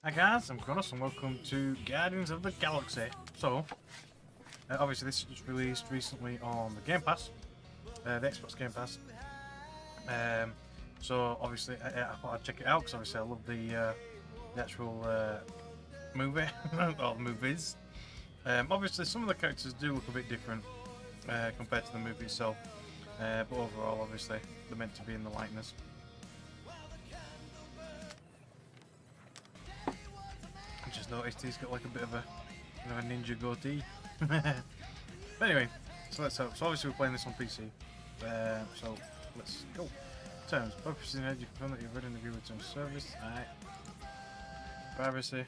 Hi guys, I'm Crownos and welcome to Guardians of the Galaxy. So, obviously this was released recently on the Game Pass, the Xbox Game Pass. So obviously I thought I'd check it out because obviously I love the actual movie, or movies. Obviously some of the characters do look a bit different compared to the movie itself, but overall obviously they're meant to be in the likeness. I just noticed he's got like a bit of a ninja goatee. But anyway, so let's hope. So obviously we're playing this on PC. So let's go. Terms. Purpose in you confirm that you've read and agreed with terms of service. Alright. Privacy.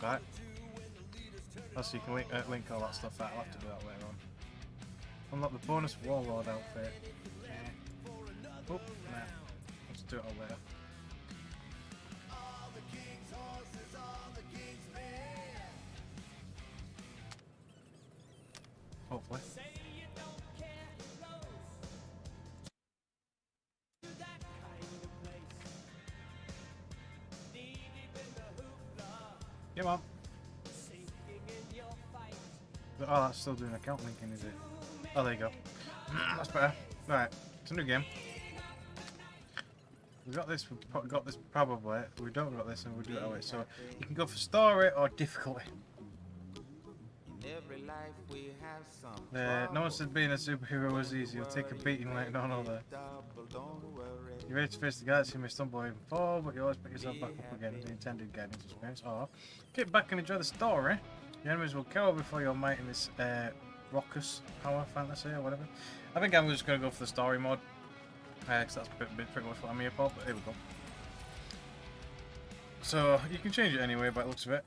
Right. Also you can link all that stuff out. I'll have to do that later on. Unlock the bonus warlord outfit. Oh, nah. Let's do it all later. Hopefully. Come on. Oh, that's still doing account linking, is it? Oh, there you go. That's better. Right, it's a new game. We got this. We got this probably. We don't got this, and we do it that way. So you can go for story or difficulty. No one said being a superhero was easy. You'll take a beating like none other. You're ready to face the galaxy, you may stumble or even fall, but you always pick yourself back up again. The intended guidance experience. Or get back and enjoy the story. Your enemies will cower before your might in this raucous power fantasy or whatever. I think I'm just going to go for the story mode. Because that's pretty much what I'm here for, but here we go. So you can change it anyway by the looks of it.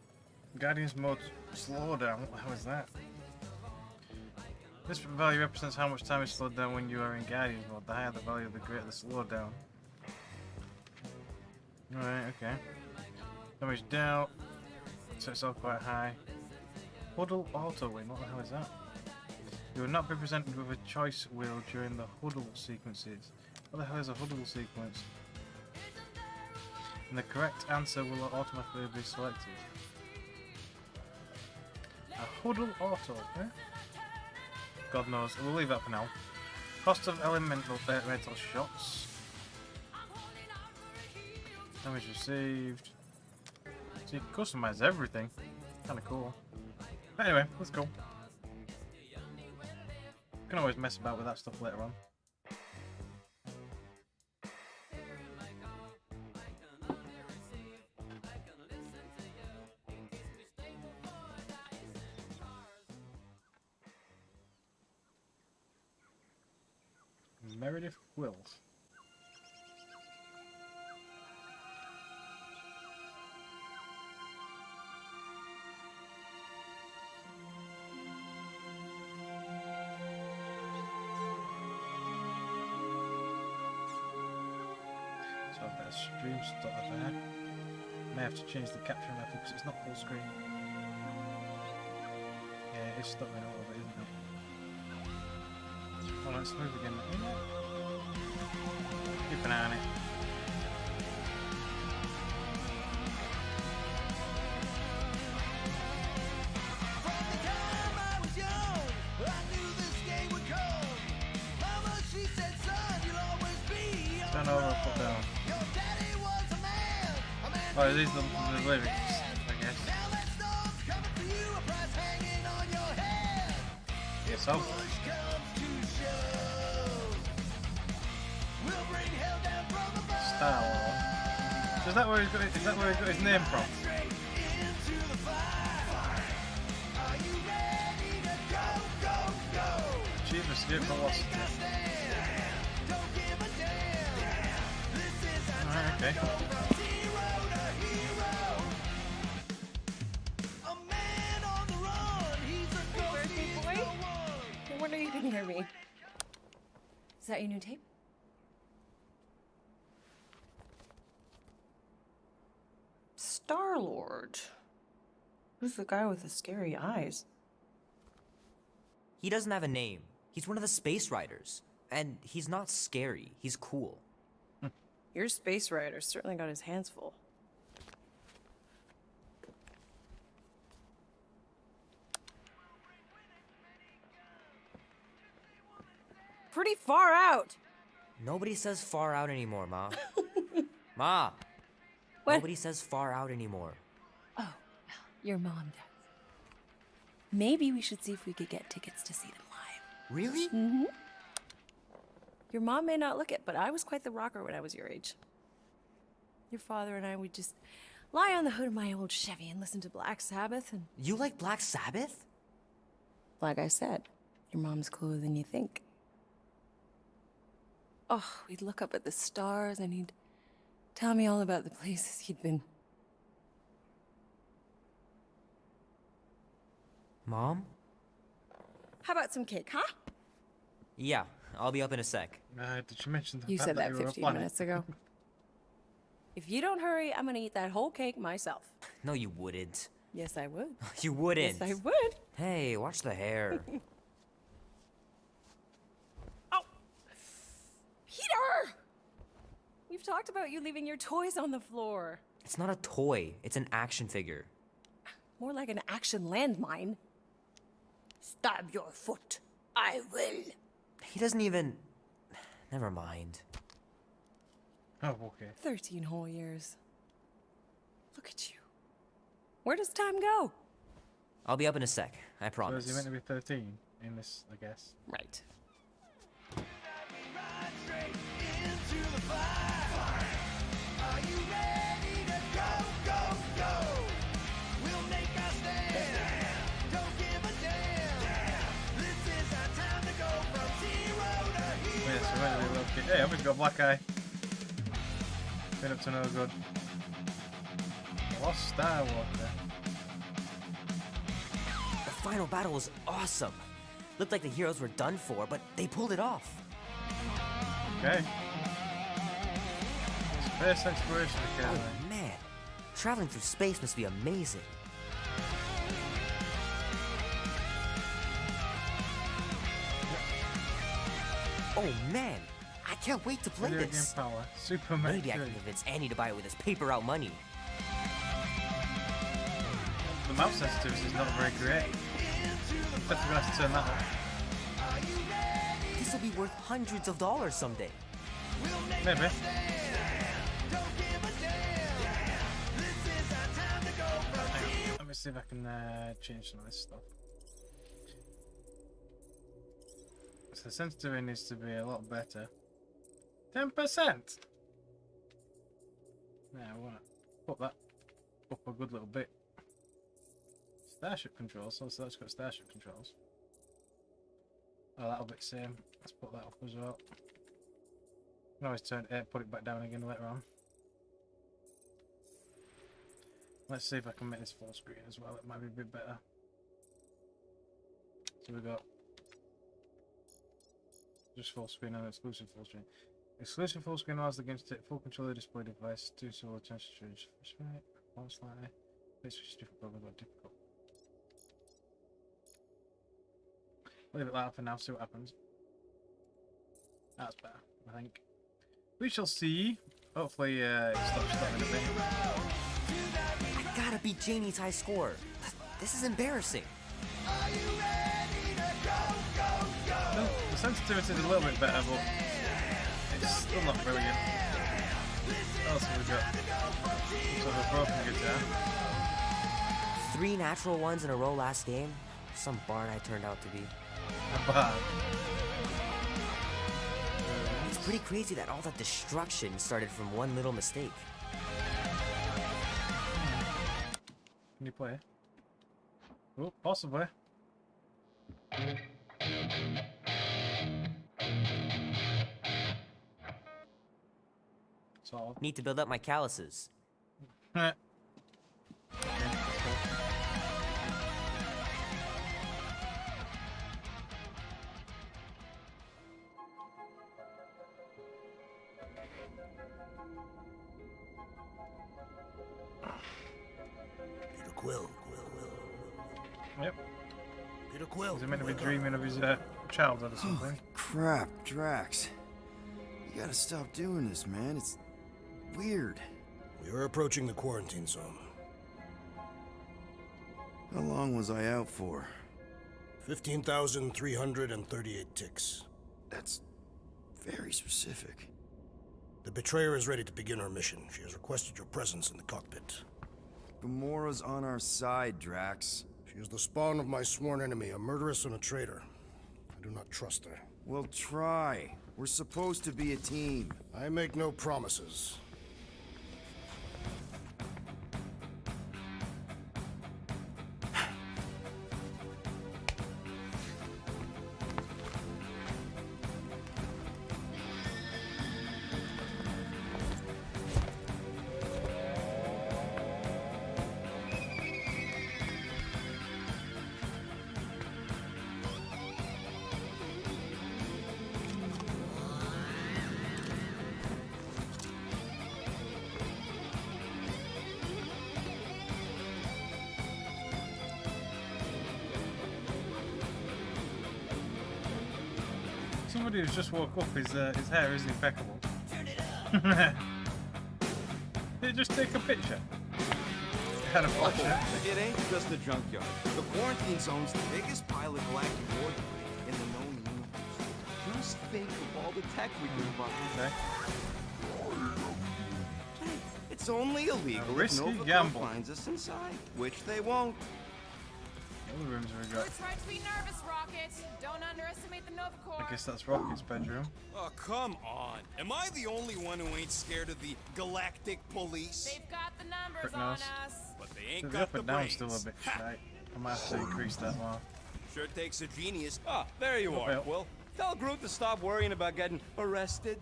Guardians mode slowdown. What the hell is that? This value represents how much time is slowed down when you are in Guardians mode. The higher the value, the greater the slowdown. Alright, okay. Damage down. So it's all quite high. Huddle auto win. What the hell is that? You will not be presented with a choice wheel during the huddle sequences. What the hell is a huddle sequence? And the correct answer will automatically be selected. A huddle auto, eh? God knows. We'll leave that for now. Cost of elemental shots. Damage received. So you can customize everything. Kinda cool. But anyway, let's go. You can always mess about with that stuff later on. Meredith Wills. So I've got a stream stutter there. May have to change the capture method because it's not full screen. Yeah, it is stuttering a little bit, isn't it? Oh, let's move again. Keep an eye on it. Turn over or put down. Oh, these are the lyrics, I guess. Yes, so. Star Wars. So is that where he's got his name from? Achieve escape velocity. Alright, okay. Birthday boy? No wonder you couldn't hear me. Is that your new tape? Star-Lord. Who's the guy with the scary eyes? He doesn't have a name. He's one of the space riders. And he's not scary. He's cool. Your space rider certainly got his hands full. pretty far out. Nobody says far out anymore, Ma. Ma! What? Nobody says far out anymore. Oh, well, your mom does. Maybe we should see if we could get tickets to see them live. Really? Mm-hmm. Your mom may not look it, but I was quite the rocker when I was your age. Your father and I would just lie on the hood of my old Chevy and listen to Black Sabbath and... You like Black Sabbath? Like I said, your mom's cooler than you think. Oh, we'd look up at the stars and he'd tell me all about the places he'd been. Mom? How about some cake, huh? Yeah, I'll be up in a sec. Did you mention the You fact said that you were 15 up on it? minutes ago. If you don't hurry, I'm gonna eat that whole cake myself. No, you wouldn't. Yes, I would. You wouldn't. Yes, I would. Hey, watch the hair. Oh! Peter! We've talked about you leaving your toys on the floor. It's not a toy, it's an action figure. More like an action landmine. Stab your foot. I will. He doesn't even... Never mind. Oh, okay. 13 whole years. Look at you. Where does time go? I'll be up in a sec, I So promise. is he meant to be 13 in this, I guess? Right. Yes, we're meant to be a little kid. Hey, I've got a black eye. Been up to no good. Lost Skywalker. The final battle was awesome. Looked like the heroes were done for, but they pulled it off. Okay. Space Exploration Academy. Oh man, traveling through space must be amazing. Oh man, I can't wait to play Video game this. power. Superman. Maybe I can convince Annie to buy it with his paper out money. The mouse sensitivity is not very great. Definitely gonna have to turn that up. This will be worth hundreds of dollars someday. Maybe. Hang on, let me see if I can change some of this stuff. So the sensitivity needs to be a lot better. 10%! Yeah, I want to put that up a good little bit. Starship controls, so that's got starship controls. Oh, that'll be the same. Let's put that up as well. You can always put it back down again later on. Let's see if I can make this full screen as well. It might be a bit better. So we got just full screen and exclusive full screen. Exclusive full screen allows the game to take full control of the display device. Do so with attention to change. Right, one slightly. This is difficult, but difficult. Leave it like that for now, see what happens. That's better, I think. We shall see. Hopefully, it stops in a bit. I gotta beat Jamie's high score. This is embarrassing. Well, the sensitivity is a little bit better, but it's still not brilliant. What else have we got? Sort of a broken guitar. 3 natural ones in a row last game. Some barn I turned out to be. A bar. It's pretty crazy that all that destruction started from one little mistake. Can you play? Oh, possibly. Solved. Need to build up my calluses. Heh. Peter Quill. Yep. Peter Quill. Is he meant to be dreaming of his childhood or something? Crap, Drax. You gotta stop doing this, man. It's weird. We are approaching the quarantine zone. How long was I out for? 15,338 ticks. That's Very specific. The betrayer is ready to begin her mission. She has requested your presence in the cockpit. Gamora's on our side, Drax. She is the spawn of my sworn enemy, a murderess and a traitor. I do not trust her. Well, try. We're supposed to be a team. I make no promises. Somebody who's just woke up, his hair is impeccable. Did you just take a picture? Had a flash it. It ain't just a junkyard. The quarantine zone's the biggest pile of galactic war debris in the known universe. Just think of all the tech we could have brought. Okay. It's only illegal if risky Nova gamble. finds us inside, which they won't. What other rooms have we got? It's right to be nervous, Rocket. Don't underestimate the Nova Corps. I guess that's Rocket's bedroom. Oh, come on. Am I the only one who ain't scared of the galactic police? They've got the numbers Crownos. on us. But they ain't So the got up the and down brains. still a bit shy. I might have to increase that more. Sure takes a genius. Ah, there you are, Well. Quill. Tell Groot to stop worrying about getting arrested.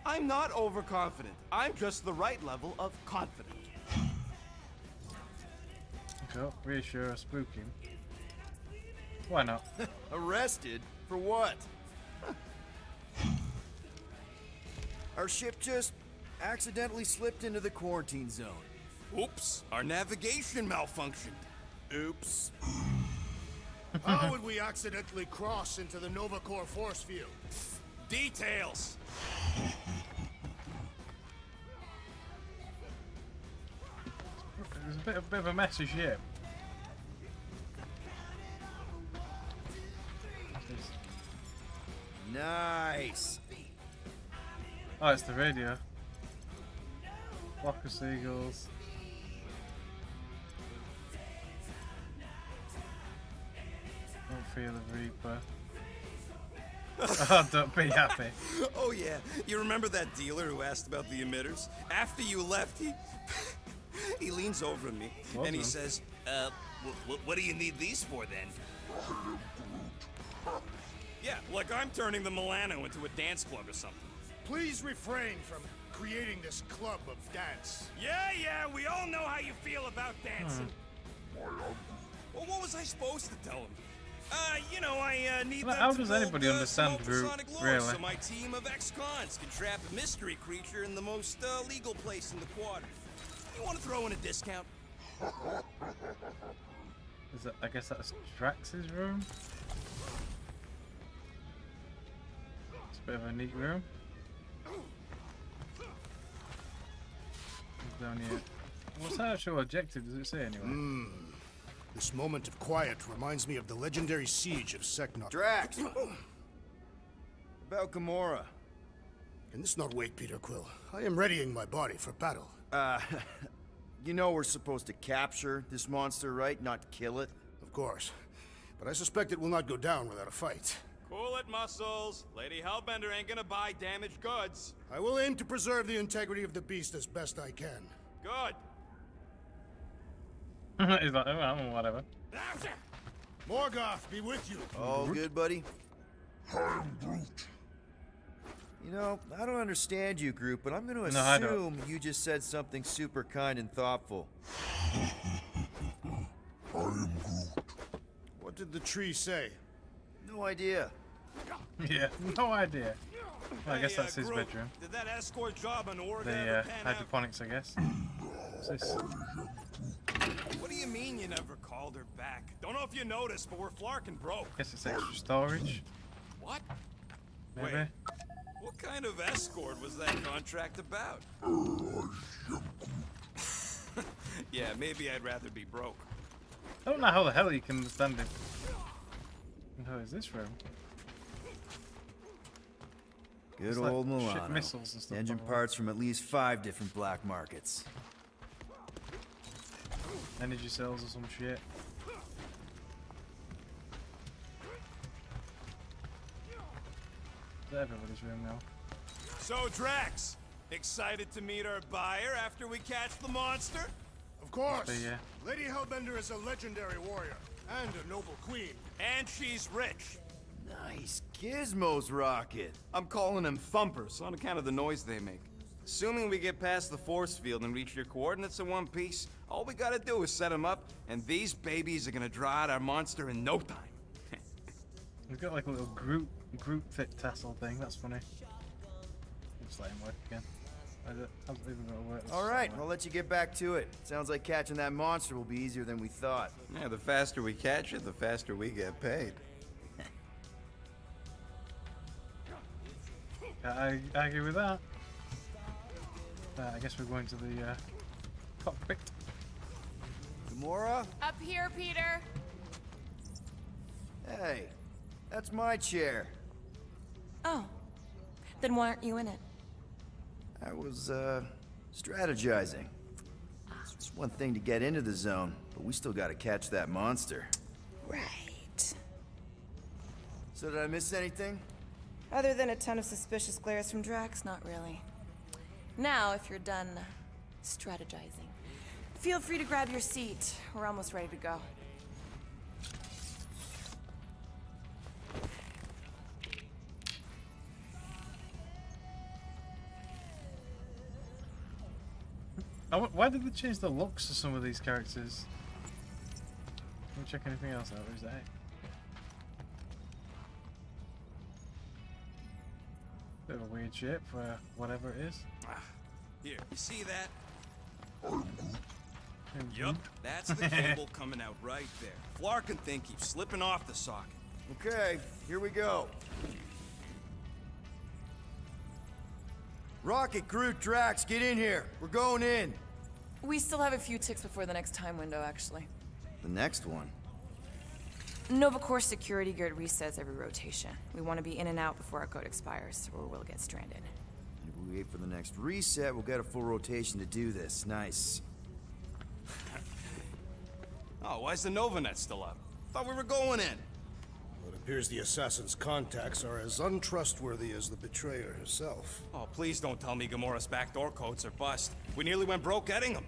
I'm not overconfident. I'm just the right level of confident. So, reassure, spook him. Why not? Arrested? For what? Our ship just accidentally slipped into the quarantine zone. Oops, our navigation malfunctioned. Oops. How would we accidentally cross into the Nova Corps force field? Details. There's a bit of a messy ship. Nice. Oh, it's the radio. Flock of seagulls. Don't feel the reaper. Oh, don't be happy. Oh yeah, you remember that dealer who asked about the emitters? After you left, he leans over at me and he Awesome. says, what do you need these for then? Yeah, like I'm turning the Milano into a dance club or something. Please refrain from creating this club of dance. Yeah, we all know how you feel about dancing. Well, what was I supposed to tell him? I need Well, them how to does build, anybody some understand Groot, ultrasonic lore really? so my team of ex-cons can trap a mystery creature in the most legal place in the quarter. You want to throw in a discount? Is that, I guess that's Drax's room. It's a bit of a neat room. What's down here? What's the actual objective? Does it say anyway? This moment of quiet reminds me of the legendary siege of Seknot. Drax! About Gamora. Can this not wait, Peter Quill? I am readying my body for battle. You know we're supposed to capture this monster, right? Not kill it? Of course. But I suspect it will not go down without a fight. Cool it, Muscles. Lady Hellbender ain't gonna buy damaged goods. I will aim to preserve the integrity of the beast as best I can. Good. He's like, oh, well, whatever. Morgoth, be with you. All good, buddy? You know, I don't understand you, Groot, but I'm going to No, I don't. assume you just said something super kind and thoughtful. What did the tree say? No idea. Yeah, no idea. Well, I guess Hey, that's his Groot, bedroom. Did that escort job on Oregon The ever pan out? hydroponics, I guess. What's this? What do you mean you never called her back? Don't know if you noticed, but we're flarking broke. Guess it's extra storage. What? Maybe. Wait. What kind of escort was that contract about? Yeah, maybe I'd rather be broke. I don't know how the hell you can understand it. And who is this room? Good It's like old ship Milano. missiles and stuff. Engine by the way. parts from at least 5 different black markets. Energy cells or some shit. Is that everybody's room now? So, Drax, excited to meet our buyer after we catch the monster? Of course. Must be, yeah. Lady Hellbender is a legendary warrior and a noble queen. And she's rich. Nice gizmos, Rocket. I'm calling them thumpers on account of the noise they make. Assuming we get past the force field and reach your coordinates in one piece, all we gotta do is set them up, and these babies are gonna draw out our monster in no time. We've got like a little group fit tassel thing. That's funny. Just let him work again. Hasn't even got to work. All right, I'll let you get back to it. Sounds like catching that monster will be easier than we thought. Yeah, the faster we catch it, the faster we get paid. I argue with that. I guess we're going to the cockpit. Gamora? Up here, Peter. Hey, that's my chair. Oh. Then why aren't you in it? I was, strategizing. It's one thing to get into the zone, but we still gotta catch that monster. Right. So did I miss anything? Other than a ton of suspicious glares from Drax, not really. Now, if you're done strategizing, feel free to grab your seat. We're almost ready to go. Why did they change the looks of some of these characters? Can we check anything else out? Or is that it? Bit of a weird shape for whatever it is. Here, you see that? Yup, that's the cable coming out right there. Flarkin thing keeps slipping off the socket. Okay, here we go. Rocket, Groot, Drax, get in here. We're going in. We still have a few ticks before the next time window, actually. The next one. Nova Corps security grid resets every rotation. We want to be in and out before our code expires, or we'll get stranded. If we wait for the next reset, we'll get a full rotation to do this. Nice. Oh, why's the Novanet still up? Thought we were going in. It appears the assassin's contacts are as untrustworthy as the betrayer herself. Oh, please don't tell me Gamora's backdoor codes are bust. We nearly went broke getting them.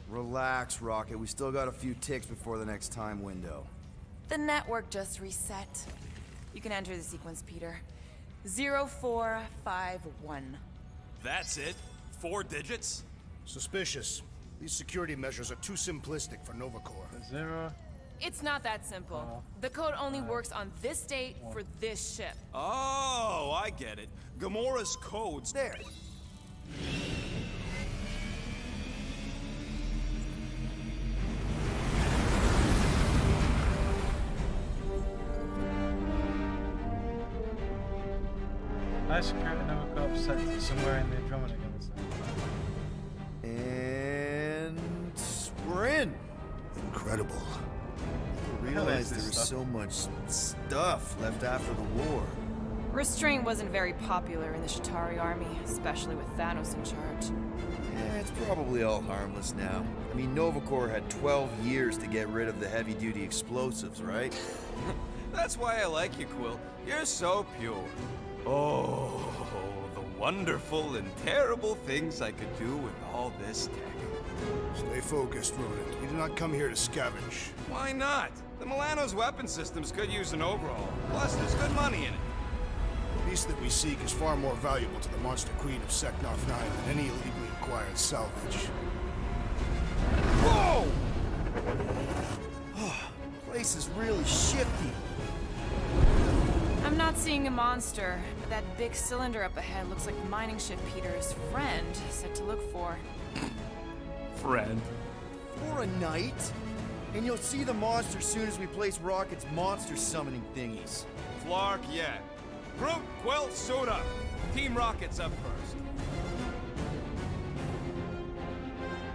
Relax, Rocket. We still got a few ticks before the next time window. The network just reset. You can enter the sequence, Peter. 0451. That's it? 4 digits? Suspicious. These security measures are too simplistic for Nova Corps. 0. It's not that simple. The code only works on this date for this ship. Oh, I get it. Gamora's codes. There. I security Nova Corps set somewhere in the Andromeda Galaxy. And we're in. Incredible. I hell is realized this there was stuff? so much stuff left after the war. Restraint wasn't very popular in the Shatari army, especially with Thanos in charge. Yeah, it's probably all harmless now. I mean, Nova Corps had 12 years to get rid of the heavy-duty explosives, right? That's why I like you, Quill. You're so pure. Oh, the wonderful and terrible things I could do with all this tech. Stay focused, Rodent. We do not come here to scavenge. Why not? The Milano's weapon systems could use an overhaul. Plus, there's good money in it. The beast that we seek is far more valuable to the Monster Queen of Seknarf 9 than any illegally acquired salvage. Whoa! Place is really shifty. I'm not seeing a monster, but that big cylinder up ahead looks like the mining ship Peter's friend said to look for. Friend. For a night? And you'll see the monster soon as we place Rocket's monster summoning thingies. Flark, yeah. Groot, Quill, suit up. Team Rocket's up first.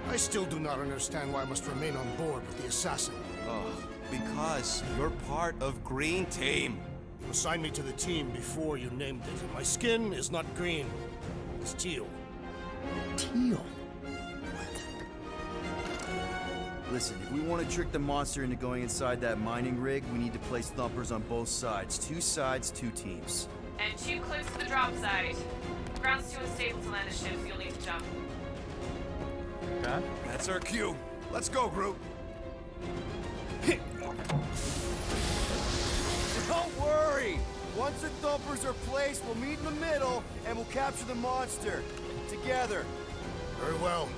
I still do not understand why I must remain on board with the assassin. Oh, because you're part of Green Team. You assigned me to the team before you named it, and my skin is not green. It's teal. Teal? Listen, if we want to trick the monster into going inside that mining rig, we need to place thumpers on both sides. 2 sides, 2 teams. And 2 clips to the drop site. Ground's too unstable to land the ship, so you'll need to jump. Okay. That's our cue. Let's go, Groot. Don't worry! Once the thumpers are placed, we'll meet in the middle, and we'll capture the monster. Together. Very well.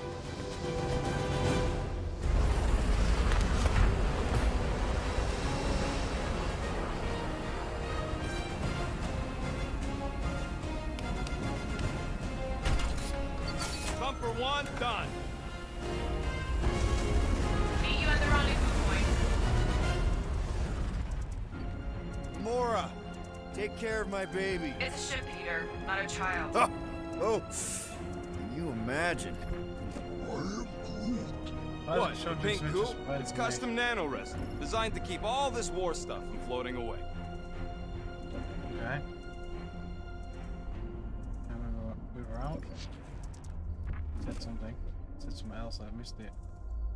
Thumper 1, done. Meet you at the rendezvous point. Mora, take care of my baby. It's a ship, Peter, not a child. Oh, can you imagine? Why What, does it show pink just goop? Spider-Man? It's custom nano resin, designed to keep all this war stuff from floating away. Okay. And we were out. Said something. Said something else. I missed it.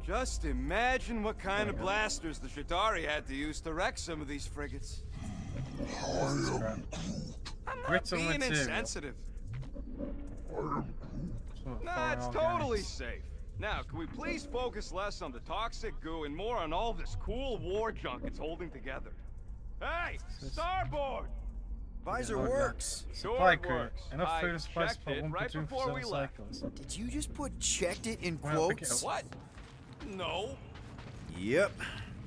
Just imagine what kind of blasters the Chitauri had to use to wreck some of these frigates. Crap. I'm not Brittle being material. insensitive. Sort of Nah, foreign it's totally organics. safe. Now, can we please focus less on the toxic goo and more on all this cool war junk it's holding together? Hey, starboard! Visor Lord, works. Supply Sure crate. works. Enough I food and supplies to checked put it one right platoon before for we 7 left. cycles. Did you just put checked it in Well, pick it quotes? up. What? No. Yep.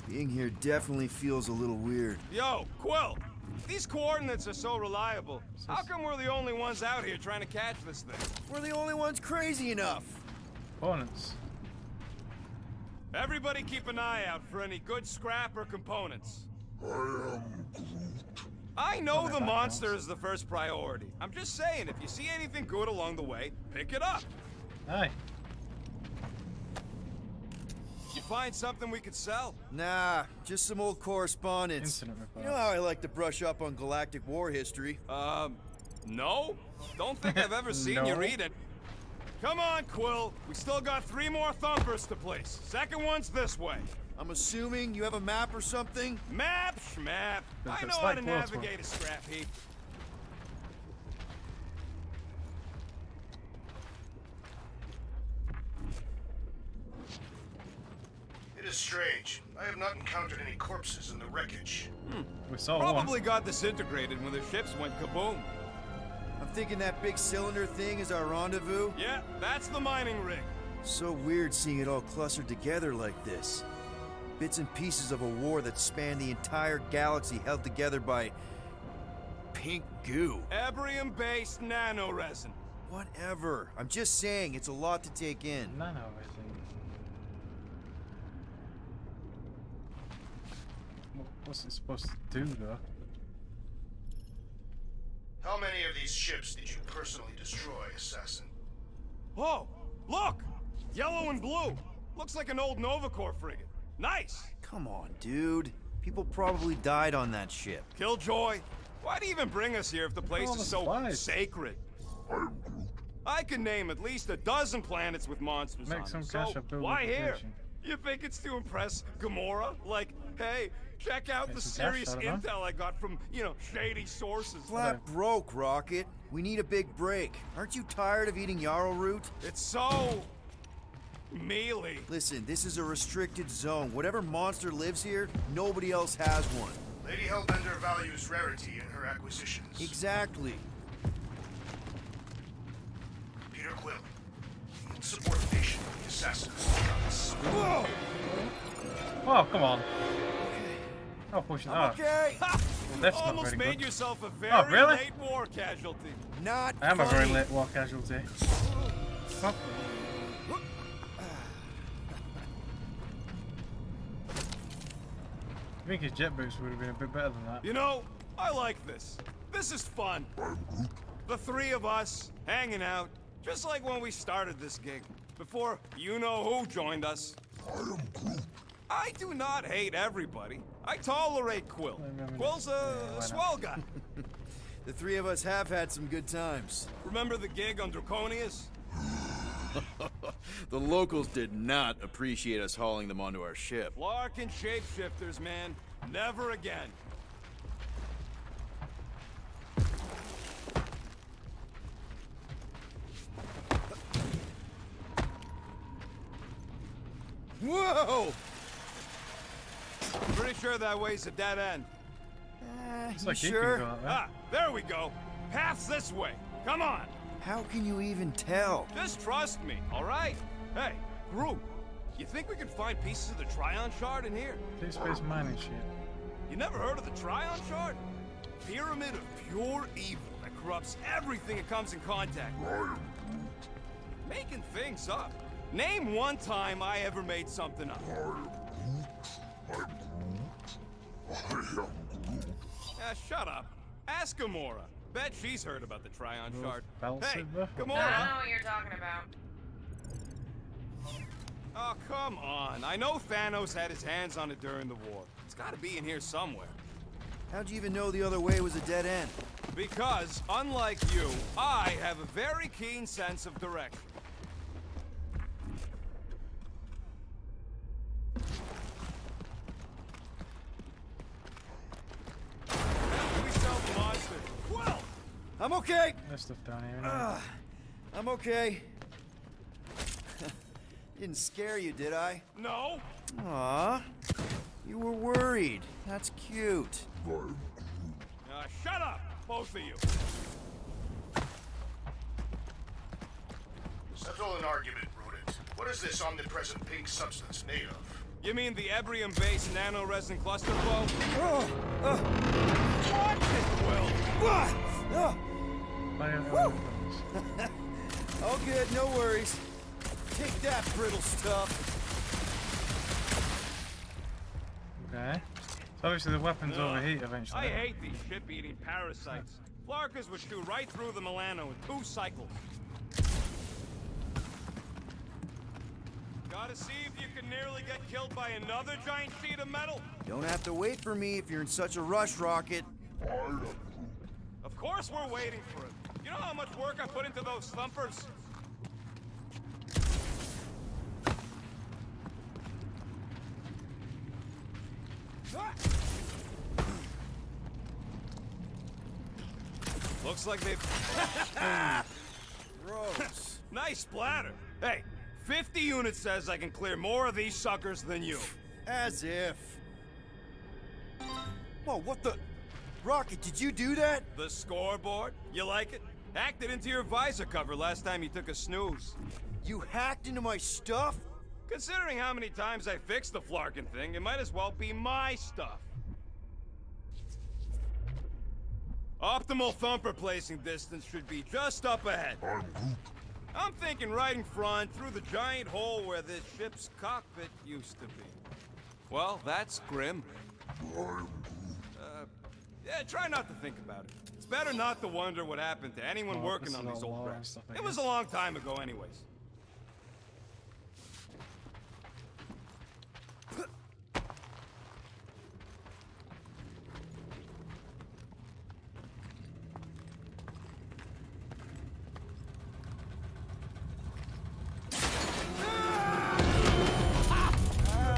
Being here definitely feels a little weird. Yo, Quill! These coordinates are so reliable. How come we're the only ones out here trying to catch this thing? We're the only ones crazy enough. Opponents. Everybody keep an eye out for any good scrap or components. I know the monster is the first priority. I'm just saying, if you see anything good along the way, pick it up. Aye. You find something we could sell? Nah, just some old correspondence. Incident You reports. know how I like to brush up on galactic war history. No? Don't think I've ever seen you No. read it. Come on, Quill. We still got 3 more thumpers to place. Second one's this way. I'm assuming you have a map or something? Map, schmap. I It's know how like to World's War. navigate a scrap heap. It is strange. I have not encountered any corpses in the wreckage. We saw Probably got disintegrated when the ships went kaboom. I'm thinking that big cylinder thing is our rendezvous. Yeah, that's the mining rig. So weird seeing it all clustered together like this. Bits and pieces of a war that spanned the entire galaxy held together by pink goo. Ebrium-based nanoresin. Whatever. I'm just saying, it's a lot to take in. one. None of it. What's it supposed to do, though? How many of these ships did you personally destroy, Assassin? Oh, look! Yellow and blue. Looks like an old Nova Corps frigate. Nice! Come on, dude. People probably died on that ship. Killjoy, why'd he even bring us here if the place all is the so supplies. sacred? I can name at least a dozen planets with monsters Make on some them, cash so up, build why here? reputation. You think it's to impress Gamora? Like, hey, check out Make the some cash, serious I don't know. intel I got from, shady sources. Flat broke, Rocket. We need a big break. Aren't you tired of eating yarrow root? It's so... mealy. Listen, this is a restricted zone. Whatever monster lives here, nobody else has one. Lady Hellbender values rarity in her acquisitions. Exactly. Peter Quill, subordination of the assassins. Whoa! Oh, come on. Oh, pushing. Oh, Okay. that's not Almost very made good. yourself a very Oh, really? late war casualty. Not I am a very funny. late war casualty. Oh. I think his jet boots would have been a bit better than that. You know, I like this. This is fun. The 3 of us, hanging out, just like when we started this gig. Before you-know-who joined us. I do not hate everybody. I tolerate Quill. Quill's a swell guy. The three of us have had some good times. Remember the gig on Draconius? The locals did not appreciate us hauling them onto our ship. Flark and shapeshifters, man. Never again. Whoa! Pretty sure that way's a dead end. It's You like you sure? can go out there. Ah, there we go. Path's this way. Come on. How can you even tell? Just trust me, all right? Hey, Groot, you think we could find pieces of the Tryon Shard in here? Deep space mining shit. You never heard of the Tryon Shard? Pyramid of pure evil that corrupts everything it comes in contact with. Making things up. Name one time I ever made something up. Shut up. Ask Gamora. Bet she's heard about the Tryon Shard. Hey, Gamora! I don't know what you're talking about. Oh, come on. I know Thanos had his hands on it during the war. It's gotta be in here somewhere. How'd you even know the other way was a dead end? Because, unlike you, I have a very keen sense of direction. After we sell the monster, well, I'm okay. There's stuff down here. Anyway. I'm okay. Didn't scare you, did I? no. Aw. You were worried. That's cute. Shut up, both of you. Settle an argument, rodent. What is this omnipresent pink substance made of? You mean the Ebrium-based nano-resin cluster flow? What? Woo! All good, no worries. Take that, brittle stuff. Okay. So obviously the weapons overheat eventually. I hate these ship-eating parasites. Flarkers would chew right through the Milano in 2 cycles. Gotta see if you can nearly get killed by another giant sheet of metal? Don't have to wait for me if you're in such a rush, Rocket. Of course we're waiting for him. You know how much work I put into those thumpers? Looks like they've... Gross. Nice splatter. Hey, 50 units says I can clear more of these suckers than you. As if. Whoa, what the... Rocket, did you do that? The scoreboard? You like it? Hacked it into your visor cover last time you took a snooze. You hacked into my stuff? Considering how many times I fixed the Flarkin thing, it might as well be my stuff. Optimal thumper placing distance should be just up ahead. I'm thinking right in front, through the giant hole where this ship's cockpit used to be. Well, that's grim. Yeah, try not to think about it. It's better not to wonder what happened to anyone working on these old wrecks. It was a long time ago anyways.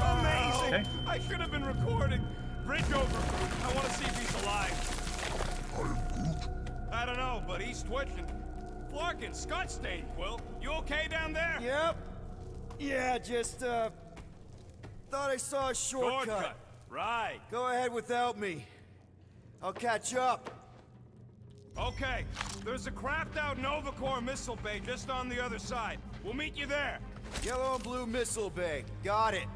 Amazing! I should have been recording. Bridge over. I want to see if he's alive. I don't know, but he's twitching. Flarkin, Scott stained, Quill. You okay down there? Yep. Yeah, just, thought I saw a shortcut. Right. Go ahead without me. I'll catch up. Okay. There's a crapped-out Nova Corps missile bay just on the other side. We'll meet you there. Yellow and blue missile bay. Got it.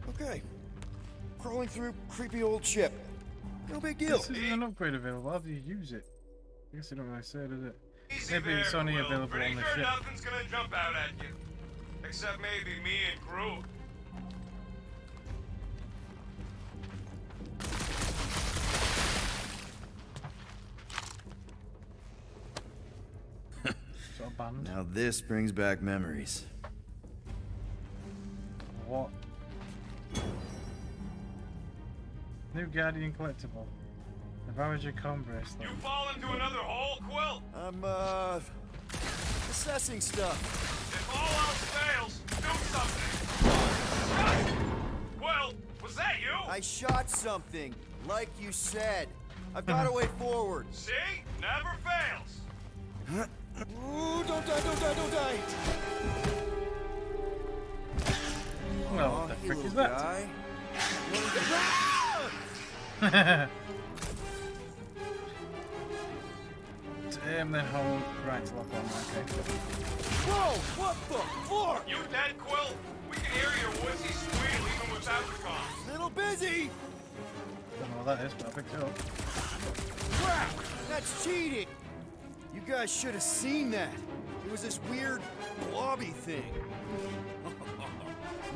Okay. Crawling through creepy old ship. No big deal. This is an upgrade available. How do you use it? I guess they don't really say, does it? Easy Maybe there, it's only Quill. available Pretty on the sure ship. nothing's gonna jump out at you. Except maybe me and Groot. Sort of band. Now this brings back memories. New Guardian collectible. The Ravager Con bracelet. You fall into another hole, Quill? I'm, assessing stuff. If all else fails, do something. Quill, was that you? I shot something, like you said. I've got a way forward. See? Never fails. Ooh, don't die, don't die, don't die! Well, what the Hey, frick is little that? guy. To aim, then hold right to lock on. Okay. Whoa! What the fuck? You dead, Quill? We can hear your woodsy squeal even without the comm. Little busy! Don't know what that is, but I picked it up. Crap! That's cheating! You guys should have seen that. It was this weird blobby thing.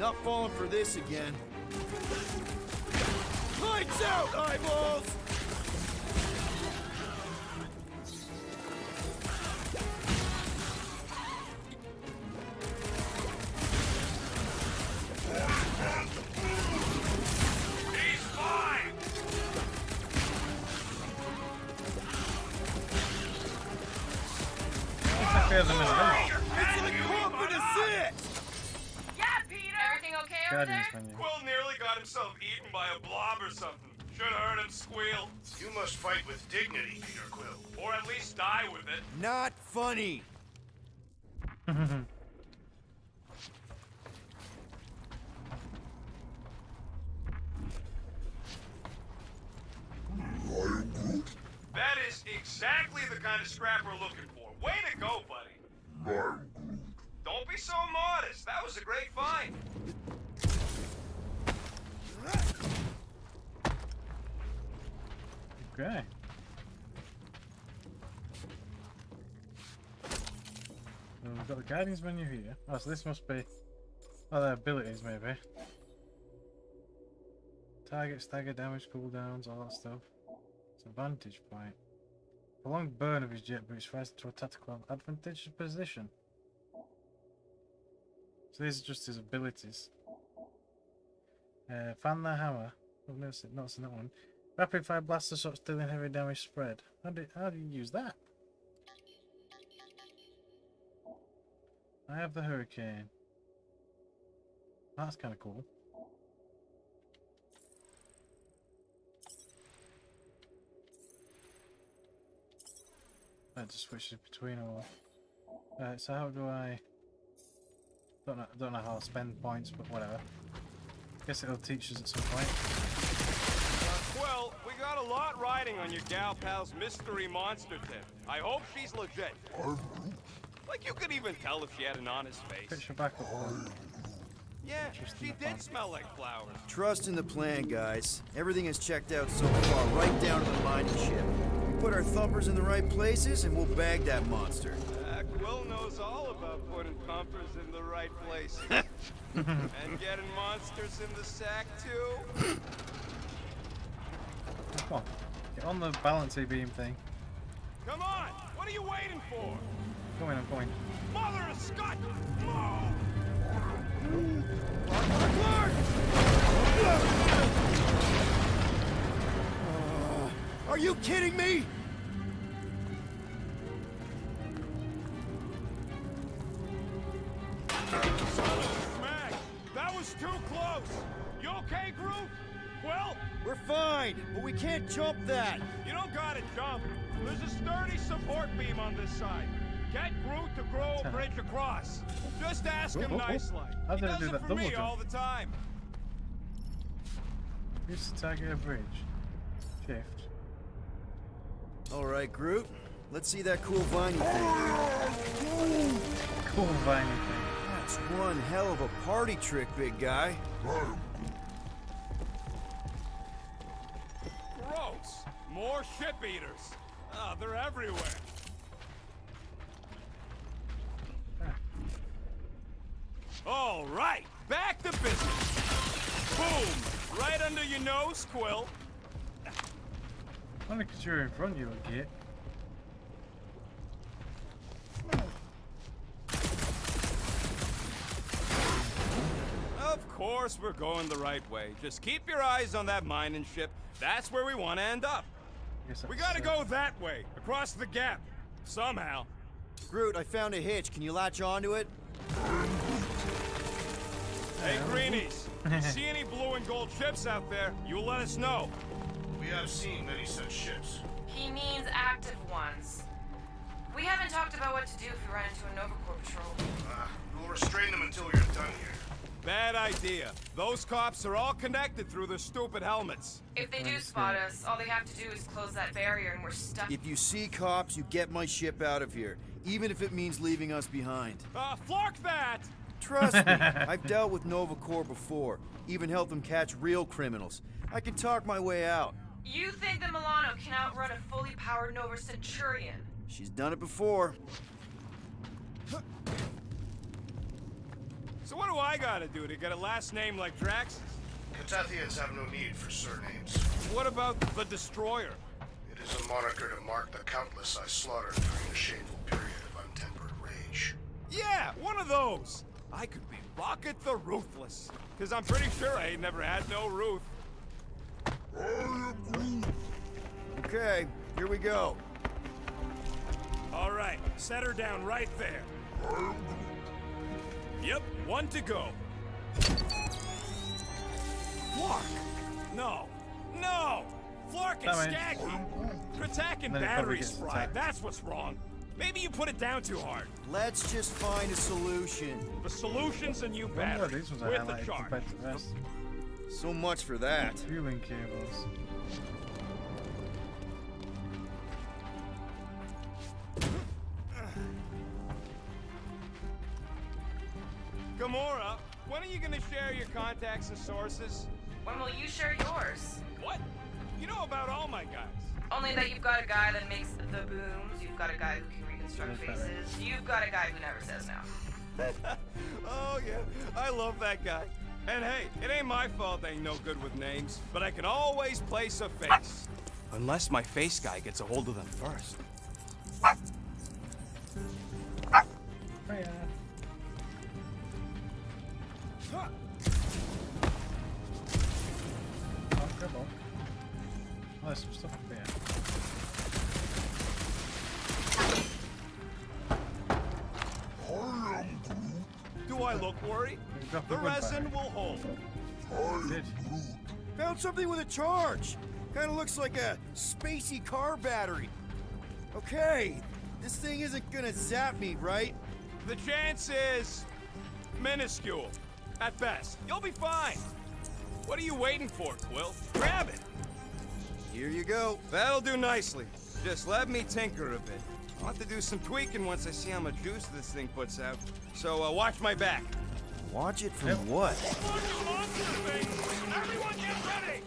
Not falling for this again. Lights out, eyeballs! He's fine! It's a minute. It's like pumping a sit! Yeah, Peter! Everything okay over Guardians there? menu. Quill nearly got himself eaten by a blob or something. Should've heard him squeal. You must fight with dignity, Peter Quill. Or at least die with it. Not funny. That is exactly the kind of scrap we're looking for. Way to go, buddy. Don't be so modest. That was a great find. Okay. So we've got the Guardians menu here. Oh, so this must be... Oh, their abilities, maybe. Target, stagger, damage, cooldowns, all that stuff. It's a vantage point. Prolonged burn of his jet boots rise to a tactical advantageous position. So these are just his abilities. Fan the hammer. Oh, no, not that one. Rapid fire blaster shots dealing heavy damage spread. How do you use that? I have the hurricane. That's kind of cool. That just switches between all. So how do I? Don't know how to spend points, but whatever. Guess it'll teach us at some point. Well, we got a lot riding on your gal pal's mystery monster tip. I hope she's legit. Like you could even tell if she had an honest face. Picture back up there. Yeah, she did smell like flowers. Trust in the plan, guys. Everything is checked out so far, right down to the mining ship. We put our thumpers in the right places, and we'll bag that monster. Quill knows all about putting thumpers in the right places. And getting monsters in the sack, too. Come on. Get on the balancey beam thing. Come on! What are you waiting for? I'm going. Mother of Scott! Move! Are you kidding me? Smack! That was too close! You okay, Groot? Well, We're fine, but we can't jump that. you don't gotta jump. There's a sturdy support beam on this side. Get Groot to grow a bridge across. Just ask him nice like. How He did I does do it that for double me jump? all the time. Use to target a bridge. Shift. All right, Groot. Let's see that cool viney thing. Cool viney thing. That's one hell of a party trick, big guy. Gross! More ship eaters. Ah, they're everywhere. All right, back to business. Boom! Right under your nose, Quill. Only because you're in front, you would get. Of course we're going the right way. Just keep your eyes on that mining ship. That's where we want to end up. We gotta go that way, across the gap. Somehow. Groot, I found a hitch. Can you latch onto it? Hey, Greenies. If you see any blue and gold ships out there, you let us know. We have seen many such ships. He means active ones. We haven't talked about what to do if we run into a Nova Corps patrol. We'll restrain them until you're done here. Bad idea. Those cops are all connected through their stupid helmets. If they do spot us, all they have to do is close that barrier and we're stuck. If you see cops, you get my ship out of here, even if it means leaving us behind. Flark that! Trust me, I've dealt with Nova Corps before, even helped them catch real criminals. I can talk my way out. You think that Milano can outrun a fully powered Nova Centurion? She's done it before. So what do I gotta do to get a last name like Drax's? Catathians have no need for surnames. What about the Destroyer? It is a moniker to mark the countless I slaughtered during a shameful period of untempered rage. Yeah, one of those! I could be Rocket the Ruthless, because I'm pretty sure I ain't never had no Ruth. Okay, here we go. All right, set her down right there. Yep, one to go. Flark! No! No! Flark and Skaggy! Kratak and batteries fried, that's what's wrong. Maybe you put it down too hard. Let's just find a solution. The solution's a new battery, with the charge. So much for that. Fueling cables. Gamora, when are you gonna share your contacts and sources? When will you share yours? What? You know about all my guys. Only that you've got a guy that makes the booms, you've got a guy who can reconstruct faces, you've got a guy who never says no. Oh yeah, I love that guy. And hey, it ain't my fault I ain't no good with names, but I can always place a face. Unless my face guy gets a hold of them first. Oh, there's some stuff up there. Do I look worried? The resin will hold. Found something with a charge. Kind of looks like a spacey car battery. Okay, this thing isn't gonna zap me, right? The chance is minuscule, at best. You'll be fine. What are you waiting for, Quill? Grab it. Here you go. That'll do nicely. Just let me tinker a bit. I'll have to do some tweaking once I see how much juice this thing puts out. So watch my back. Watch it from what? Everyone get ready!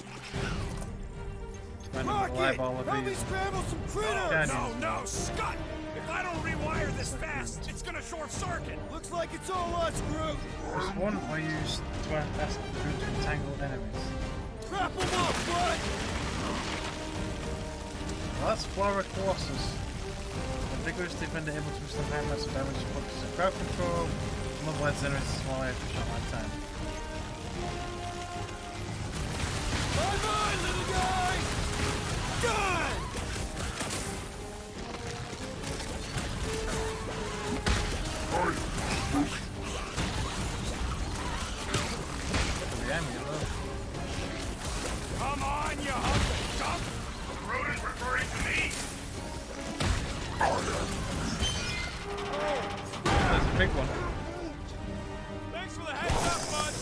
Rocket! Help me scramble some critters! No, Scott! If I don't rewire this fast, it's gonna short circuit! Looks like it's all us, Groot! Press 1 or use to ask Groot to entangle enemies. Wrap them up, bud! Well, that's Flora Colossus. A vigorous defender able to withstand high amounts of damage, focuses on crowd control, otherwise generates a small area for a short amount of time. Bye-bye, little guy! Done! Come on, you hunk of junk! The rodent referring to me? That's a big one. Thanks for the heads up, bud!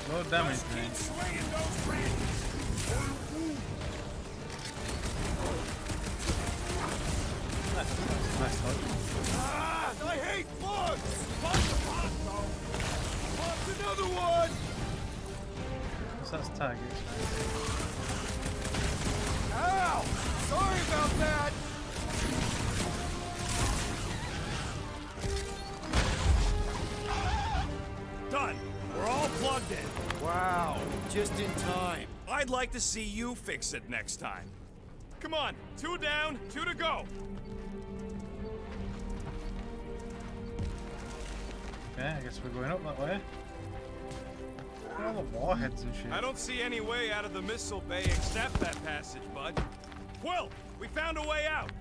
No damage, man. Keep swinging those branches! Nice hook. Ah, I hate bugs! Punch the pot, though! Popped another one! So that's targets, Ow! Sorry about that! Done! We're all plugged in. Wow, just in time. I'd like to see you fix it next time. Come on, 2 down, 2 to go. Okay, I guess we're going up that way. Look at all the warheads and shit. I don't see any way out of the missile bay except that passage, bud. Quill, we found a way out.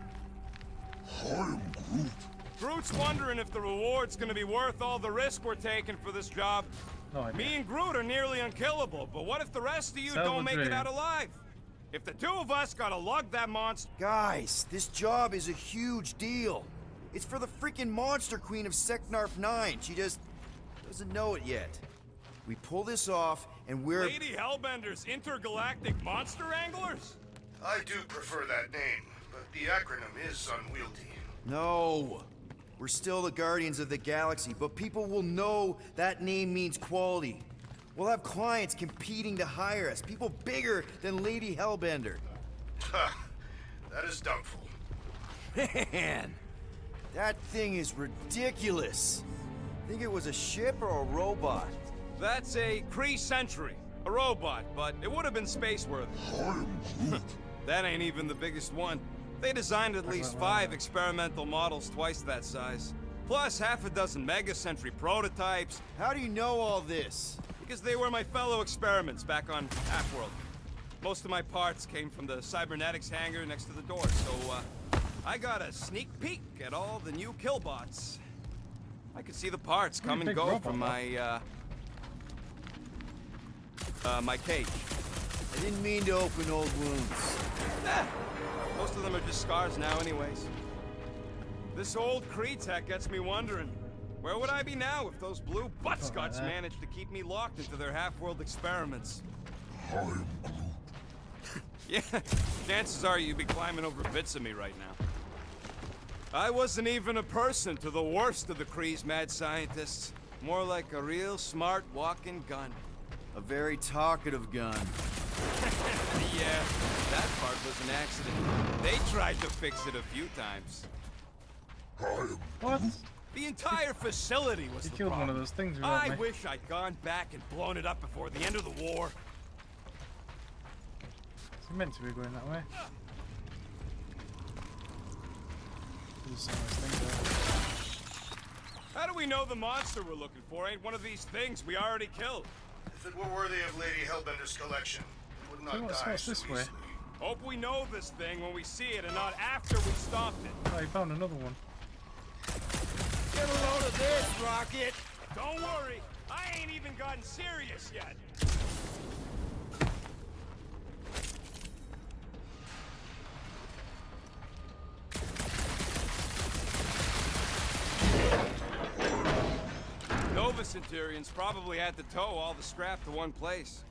I am Groot. Groot's wondering if the reward's gonna be worth all the risk we're taking for this job. No idea. Me and Groot are nearly unkillable, but what if the rest of you Sell don't the make dream. it out alive? If the two of us gotta lug that monster... Guys, this job is a huge deal. It's for the freaking Monster Queen of Seknarf 9. She just doesn't know it yet. We pull this off, and we're... Lady Hellbender's intergalactic monster anglers? I do prefer that name, but the acronym is unwieldy. No. We're still the Guardians of the Galaxy, but people will know that name means quality. We'll have clients competing to hire us, people bigger than Lady Hellbender. That is doubtful. Man, that thing is ridiculous. Think it was a ship or a robot? That's a Kree Sentry, a robot, but it would have been space-worthy. That ain't even the biggest one. They designed at least 5 experimental models twice that size. Plus half a dozen Mega Sentry prototypes. How do you know all this? Because they were my fellow experiments back on Half-World. Most of my parts came from the cybernetics hangar next to the door, so I got a sneak peek at all the new killbots. I could see the parts come and go from my my cage. I didn't mean to open old wounds. Most of them are just scars now anyways. This old Kree tech gets me wondering, where would I be now if those blue buttscots managed to keep me locked into their half-world experiments? Yeah, chances are you'd be climbing over bits of me right now. I wasn't even a person to the worst of the Kree's mad scientists. More like a real smart walking gun. A very talkative gun. Yeah, that part was an accident. They tried to fix it a few times. What? The entire facility was He the killed problem. one of those things I without me. wish I'd gone back and blown it up before the end of the war. It's meant to be going that way. There's some of those things there. How do we know the monster we're looking for ain't one of these things we already killed? If it were worthy of Lady Hellbender's collection, it would Hey, not what's die this so way? easily. Hope we know this thing when we see it and not after we stopped it. Oh, he found another one. Get a load of this, Rocket! Don't worry, I ain't even gotten serious yet. Nova Centurions probably had to tow all the scrap to one place.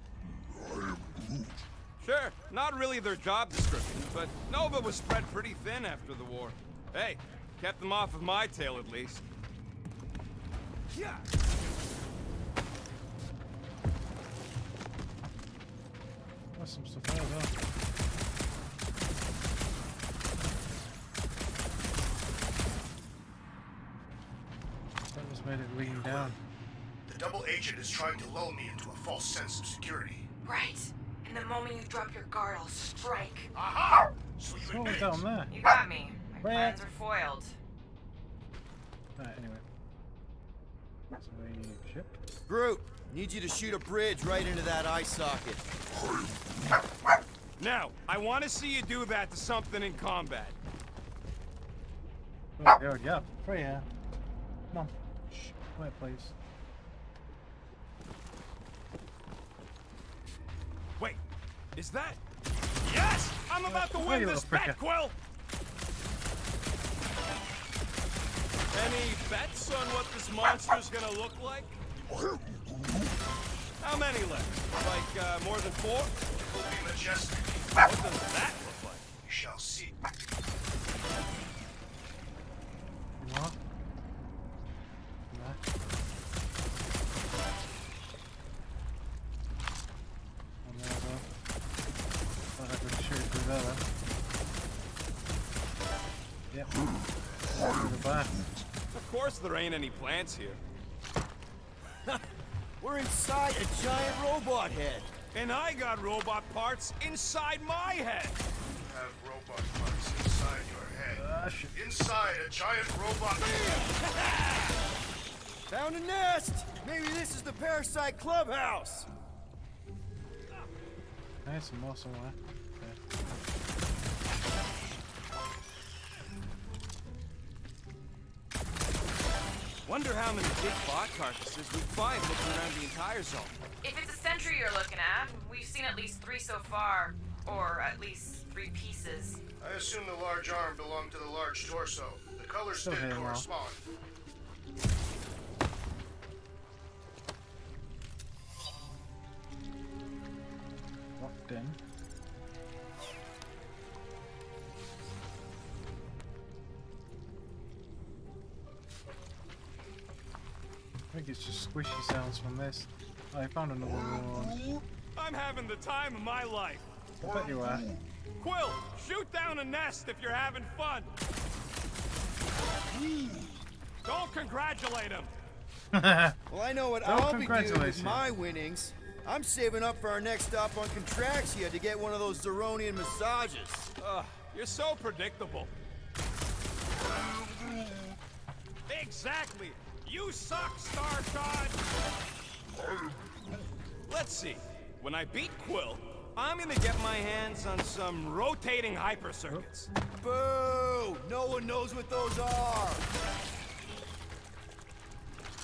Sure, not really their job description, but Nova was spread pretty thin after the war. Hey, kept them off of my tail at least. Yeah. There's some stuff there as well. That just made it lean down. The double agent is trying to lull me into a false sense of security. Right. And the moment you drop your guard, I'll strike. Aha! So you What was admit down there? You got me. My Where? plans are foiled. Right, anyway. So we ship. Groot, need you to shoot a bridge right into that eye socket. Now, I want to see you do that to something in combat. Oh, there, yeah. Right here. Come on. Shh. Quiet, please. Wait, is that? Yes! I'm about to Hey, win you this little bet, pricker. Quill! Any bets on what this monster's gonna look like? How many left? Like, more than 4? it will be majestic. What does that look like? We shall see. You want? There. One there as well. Thought I could shoot through there then. Yep. Through the back. Of course there ain't any plants here. We're inside a giant robot head. And I got robot parts inside my head! You have robot parts inside your head. Shit. Inside a giant robot. Found a nest! Maybe this is the parasite clubhouse! There's some more somewhere. Okay. Wonder how many big bot carcasses we'd find looking around the entire zone. If it's a sentry you're looking at, we've seen at least 3 so far. Or at least 3 pieces. I assume the large arm belonged to the large torso. The colors Still did here now. correspond. Locked in. I think it's just squishy sounds from this. Oh, I found another one. I'm having the time of my life. I bet you are. Quill, shoot down a nest if you're having fun. Don't congratulate him. Well, I know what Don't I'll be doing congratulate with you. my winnings. I'm saving up for our next stop on Contraxia to get one of those Zeronian massages. You're so predictable. Exactly. You suck, Starshot. Let's see. When I beat Quill, I'm gonna get my hands on some rotating hyper circuits. Boo! No one knows what those are.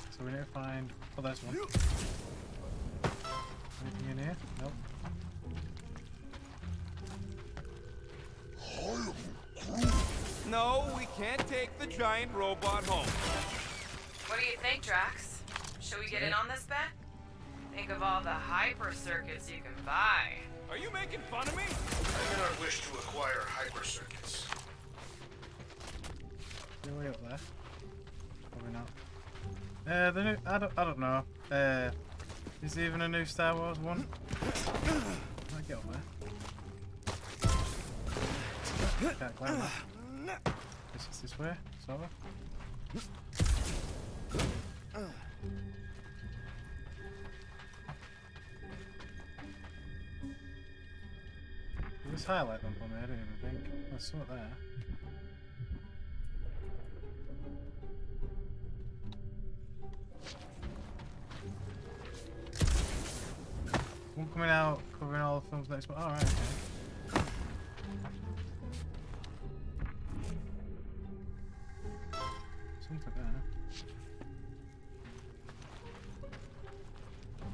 So we need to find. Oh, that's one. Anything in here? Nope. No, we can't take the giant robot home. What do you think, Drax? Should we get in on this bet? Think of all the hyper circuits you can buy. Are you making fun of me? I do not wish to acquire hyper circuits. Is there a way up there? Probably not. The new. I don't know. Is there even a new Star Wars one? Might get up there. Can't climb that. Guess it's this way, sort of. This highlight bump on there, I don't even think. There's something there. One coming out, covering all the films next month. Alright, okay. Something there.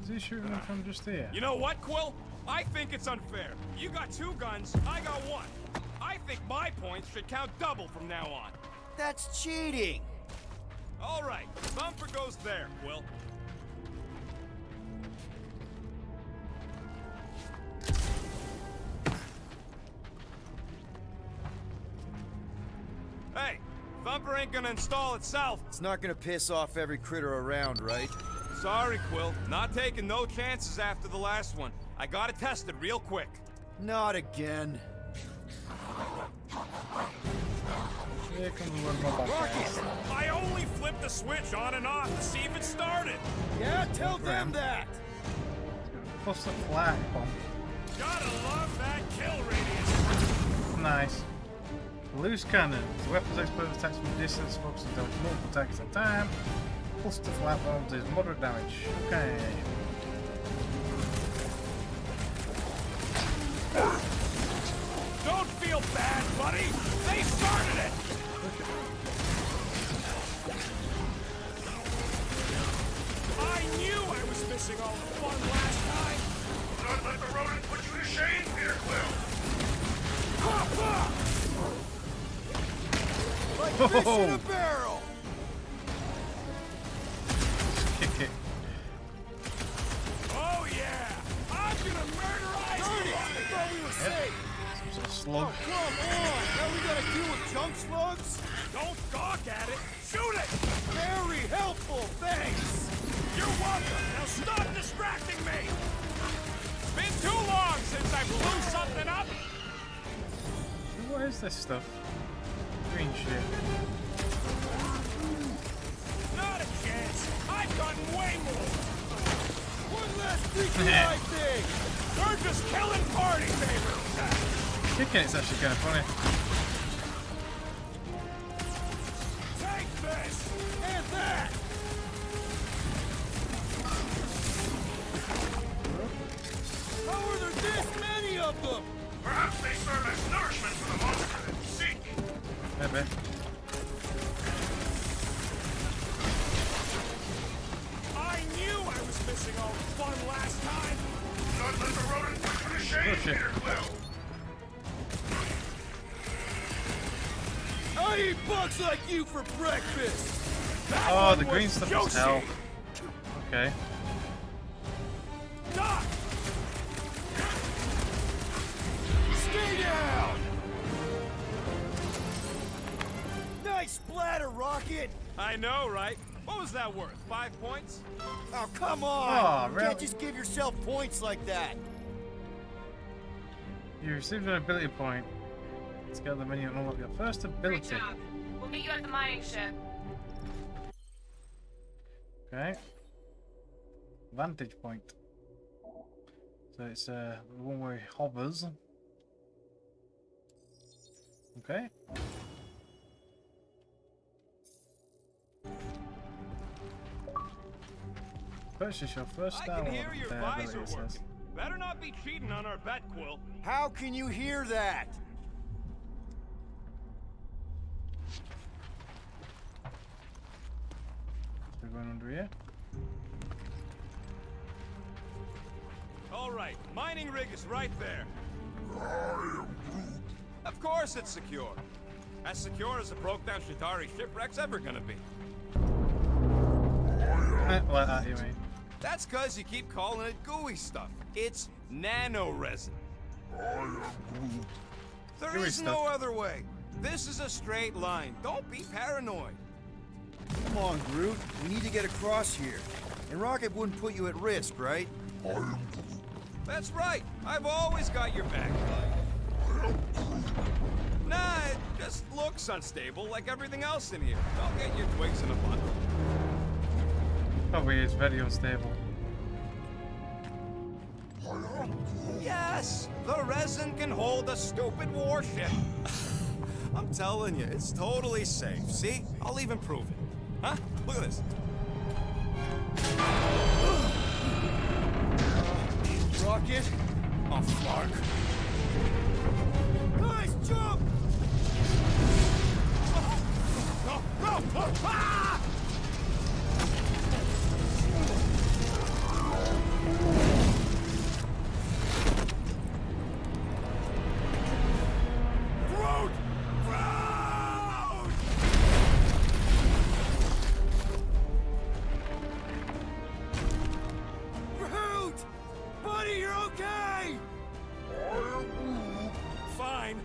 Is he shooting them from just here? You know what, Quill? I think it's unfair. You got 2 guns, I got 1. I think my points should count double from now on. That's cheating. All right, bumper goes there, Quill. Hey, Thumper ain't gonna install itself. It's not gonna piss off every critter around, right? Sorry, Quill. Not taking no chances after the last one. I got it tested real quick. Not again. Here comes one more Rocky, I only flipped the switch on and off to see if it started. Yeah, tell them that. Plus the flat bomb. Gotta love that kill radius. Nice. Loose cannon. The weapon's explosive attacks from a distance, focusing damage multiple attacks at a time. Plus the flat bombs is moderate damage. Okay. Don't feel bad, buddy. They started it. I knew I was missing all the fun last time. Don't let the rodent put you to shame, Peter Quill. Like fish in a barrel. Kick it. Oh yeah, I'm gonna murderize Dirty! you. I thought we were safe. Some sort of slug. Oh, come on! Now we gotta deal with junk slugs? Don't gawk at it. Shoot it. Very helpful, thanks! You're welcome. Now stop distracting me. It's been too long since I blew something up. What is this stuff? Green shit. Not a chance. I've done way more. One last freaky eye thing! We're just killing party favors. Kicking it's actually kind of funny. Take this And that! them! Perhaps they serve as nourishment for the monster that we seek. Maybe. I knew I was missing all the fun last time. Not let the rodent put you to shame, Peter Quill. I eat bugs like you for breakfast! That Oh, one the green was stuff juicy. is hell. Okay. Doc! Stay down! Nice splatter, Rocket! I know, right? What was that worth? 5 points? Oh, come on! Oh, You really? can't just give yourself points like that! You received an ability point. Let's get the menu and unlock your first Great ability. job. We'll meet you at the mining ship. Okay. Vantage point. So it's the one where he hovers. Okay. Purchase your first I Star can Wars hear your ability, visor it says. working. Better not be cheating on our bet, Quill. How can you hear that? We're going under here. All right, mining rig is right there. Of course it's secure. As secure as a broke-down Shatari shipwreck's ever gonna be. Like that, you mean? That's cause you keep calling it gooey stuff. It's nano-resin. There Gooey is no stuff. other way. This is a straight line. Don't be paranoid. Come on, Groot. We need to get across here. And Rocket wouldn't put you at risk, right? That's right. I've always got your back. Nah, it just looks unstable like everything else in here. Don't get your twigs in a bundle. Probably is very unstable. Yes, the resin can hold a stupid warship. I'm telling you, it's totally safe. See? I'll even prove it. Huh? Look at this. Rocket? Oh, Flark. Guys, jump! Ah! Groot! Groot! Groot! Buddy, you're okay! Fine.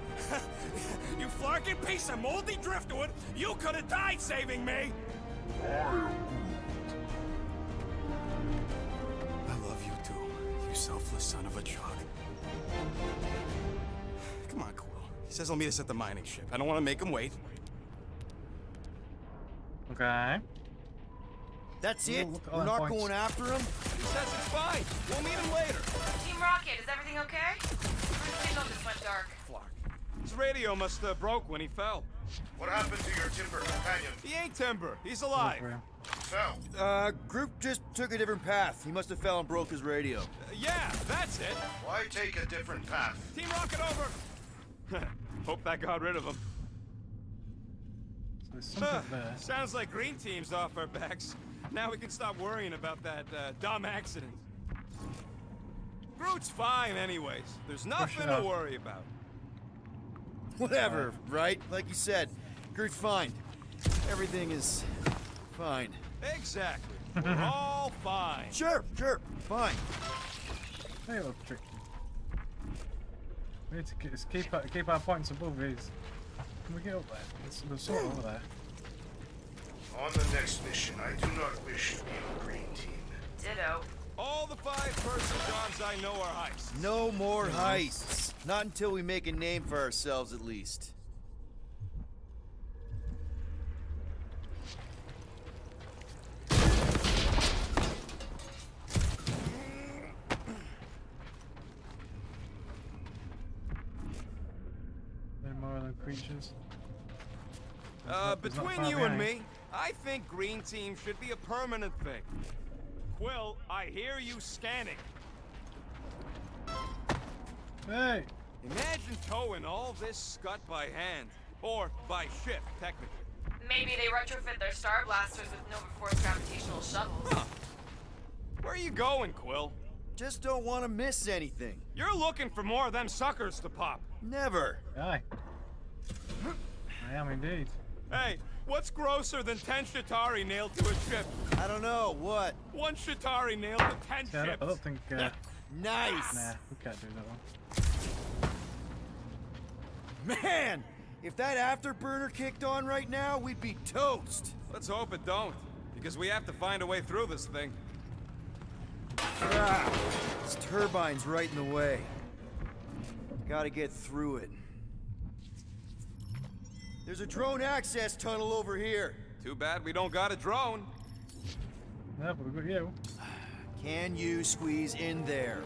You flarking piece of moldy driftwood! You could have died saving me! I love you too, you selfless son of a chug. Come on, Quill. He says he'll meet us at the mining ship. I don't want to make him wait. Okay. That's it? Look at all We're the not points. going after him? He says it's fine. We'll meet him later. Team Rocket, is everything okay? My signal just went dark. Flark. His radio must have broke when he fell. What happened to your timber companion? He ain't timber. He's alive. Fell. Groot just took a different path. He must have fell and broke his radio. Yeah, that's it. Why take a different path? Team Rocket over. Hope that got rid of him. So there's something there. Sounds like Green Team's off our backs. Now we can stop worrying about that dumb accident. Groot's fine anyways. There's nothing to worry about. Whatever, right? Like you said, Groot's fine. Everything is fine. Exactly. We're all fine. Sure, fine. They look tricky. We need to keep our points above these. Can we get up there? There's something over there. On the next mission, I do not wish to be on Green Team. Ditto. All the 5-person jobs I know are heists. No more heists. Not until we make a name for ourselves, at least. They're more than creatures. Between you and me, I think Green Team should be a permanent thing. Quill, I hear you scanning. Hey! Imagine towing all this scut by hand. Or by ship, technically. Maybe they retrofit their Star Blasters with Nova Force gravitational shuttles. Huh. Where are you going, Quill? Just don't want to miss anything. You're looking for more of them suckers to pop. Never. Aye. I am indeed. Hey, what's grosser than 10 Shatari nailed to a ship? I don't know. What? 1 Shatari nailed to 10 Yeah, ships. I don't think. Nice. Nah, we can't do that one. Man, if that afterburner kicked on right now, we'd be toast. Let's hope it don't. Because we have to find a way through this thing. Crap. This turbine's right in the way. Gotta get through it. There's a drone access tunnel over here. Too bad we don't got a drone. Yeah, but we've got you. Can you squeeze in there?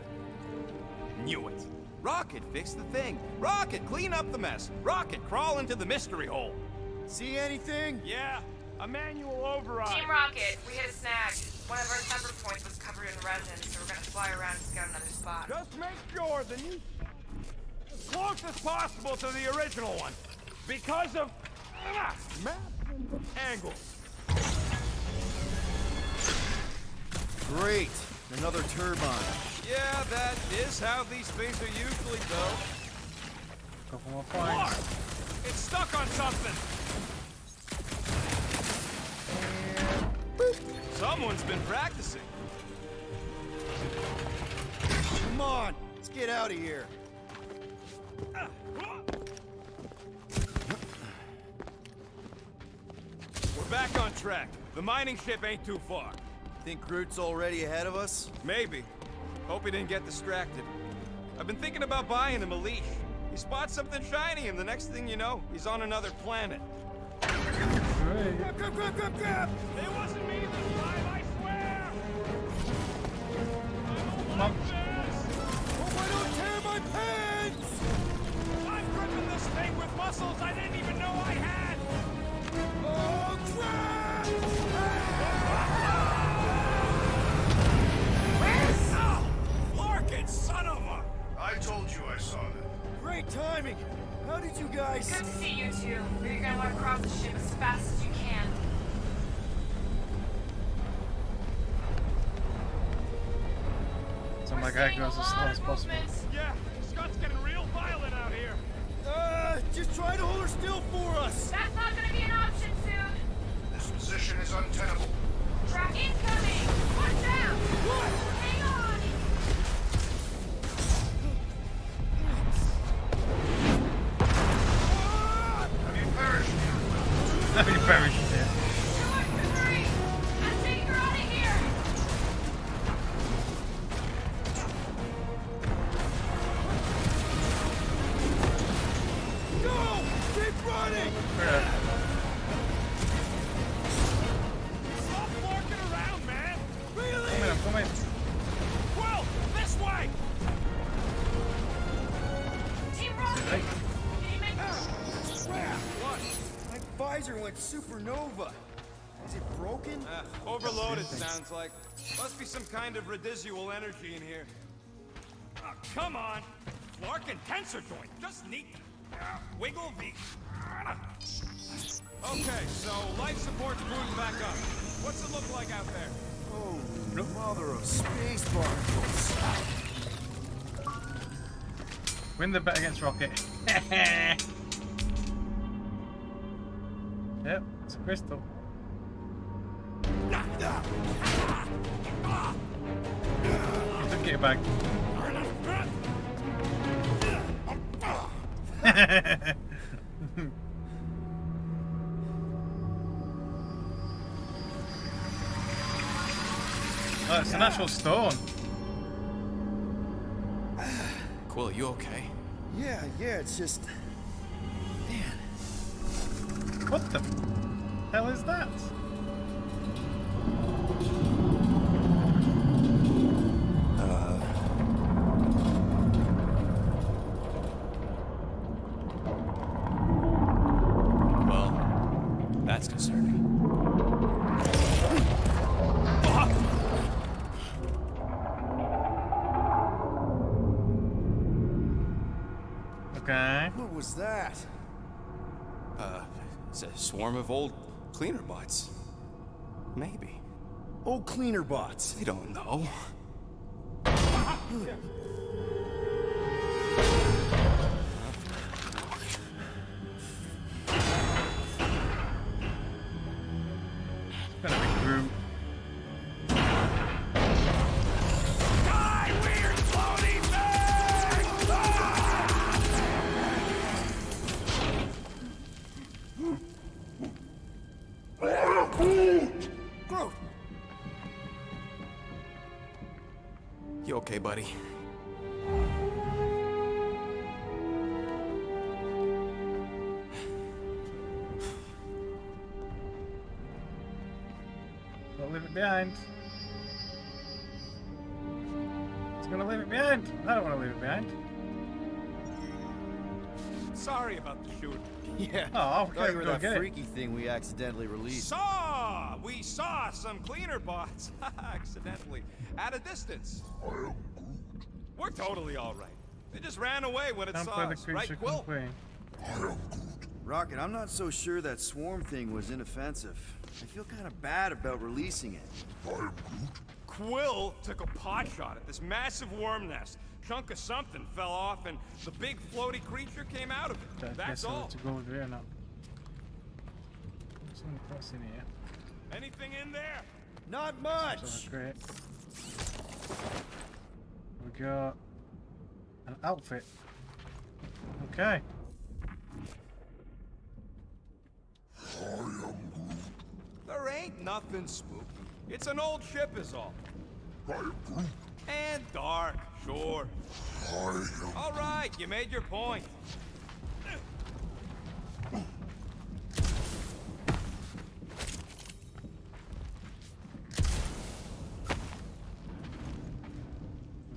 Knew it. Rocket, fix the thing. Rocket, clean up the mess. Rocket, crawl into the mystery hole. See anything? Yeah, a manual override. Team Rocket, we hit a snag. One of our temper points was covered in resin, so we're gonna fly around and scout another spot. Just make sure the new as close as possible to the original one. Because of map angles. Great. Another turbine. Yeah, that is how these things are usually built. Couple more points. It's stuck on something. Someone's been practicing. Come on. Let's get out of here. We're back on track. The mining ship ain't too far. Think Groot's already ahead of us? Maybe. Hope he didn't get distracted. I've been thinking about buying him a leash. He spots something shiny, and the next thing you know, he's on another planet. Great. Grab! It wasn't me this time, I swear! Come on. Hope I don't tear my pants! I'm gripping this thing with muscles I didn't even know I had! Oh, crap! Larkin, son of a... I told you I saw that. Great timing. How did you guys... Good to see you two, but you're gonna want to cross the ship as fast as you can. So my guy goes as slow as possible. Yeah, Scott's getting real violent out here. Just try to hold her still for us. That's not gonna be an option soon. This position is untenable. Track incoming! Watch out! What? Hang on! Have you perished? That'd be very shit. 2 or 3! I'm taking her out of here! Go! Keep running! Stop larking around, man! Really? Come in. Quill, this way! Team Rocket! Can you make Crap! What? My visor went supernova. Is it broken? Overloaded, sounds like. Must be some kind of residual energy in here. Oh, come on! Larkin tensor joint, just neat. Wiggle V. Okay, so life support's booting back up. What's it look like out there? Oh, mother of space barnacles. Win the bet against Rocket. Yep, it's a crystal. You took it back. Oh, it's an actual stone. Quill, you okay? Yeah, it's just... Man. What the hell is that? Well, that's concerning. Okay. What was that? It's a swarm of old cleaner bots. Maybe. Old cleaner bots. They don't know. Gonna be Groot. Die, weird floating thing! Groot! You okay, buddy? Don't leave it behind. It's gonna leave it behind. I don't want to leave it behind. Sorry about the shooting. Yeah. Oh, okay. Thought you were go that get it. freaky thing we accidentally released. We saw some cleaner bots accidentally at a distance. We're totally all right. They just ran away when it Don't saw play the us, right, creature Quill? complain. Rocket, I'm not so sure that swarm thing was inoffensive. I feel kind of bad about releasing it. Quill took a pot shot at this massive worm nest. Chunk of something fell off, and the big floaty creature came out of it. That's all. To go over here now. Something across in here. Anything in there? Not much! So great. We got an outfit. Okay. There ain't nothing spooky. It's an old ship is all. And dark, sure. All right, you made your point. There's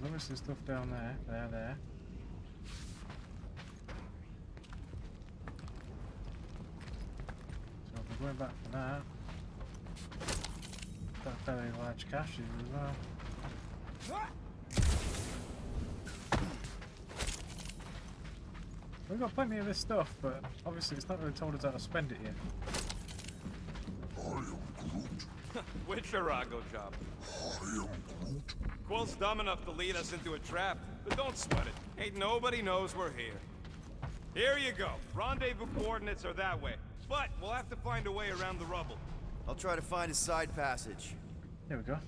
obviously stuff down there. There. So we're going back for that. Got fairly large caches as well. We've got plenty of this stuff, but obviously it's not really told us how to spend it yet. Witcherago job. Quill's dumb enough to lead us into a trap, but don't sweat it. Ain't nobody knows we're here. Here you go. Rendezvous coordinates are that way, but we'll have to find a way around the rubble. I'll try to find a side passage. There we go.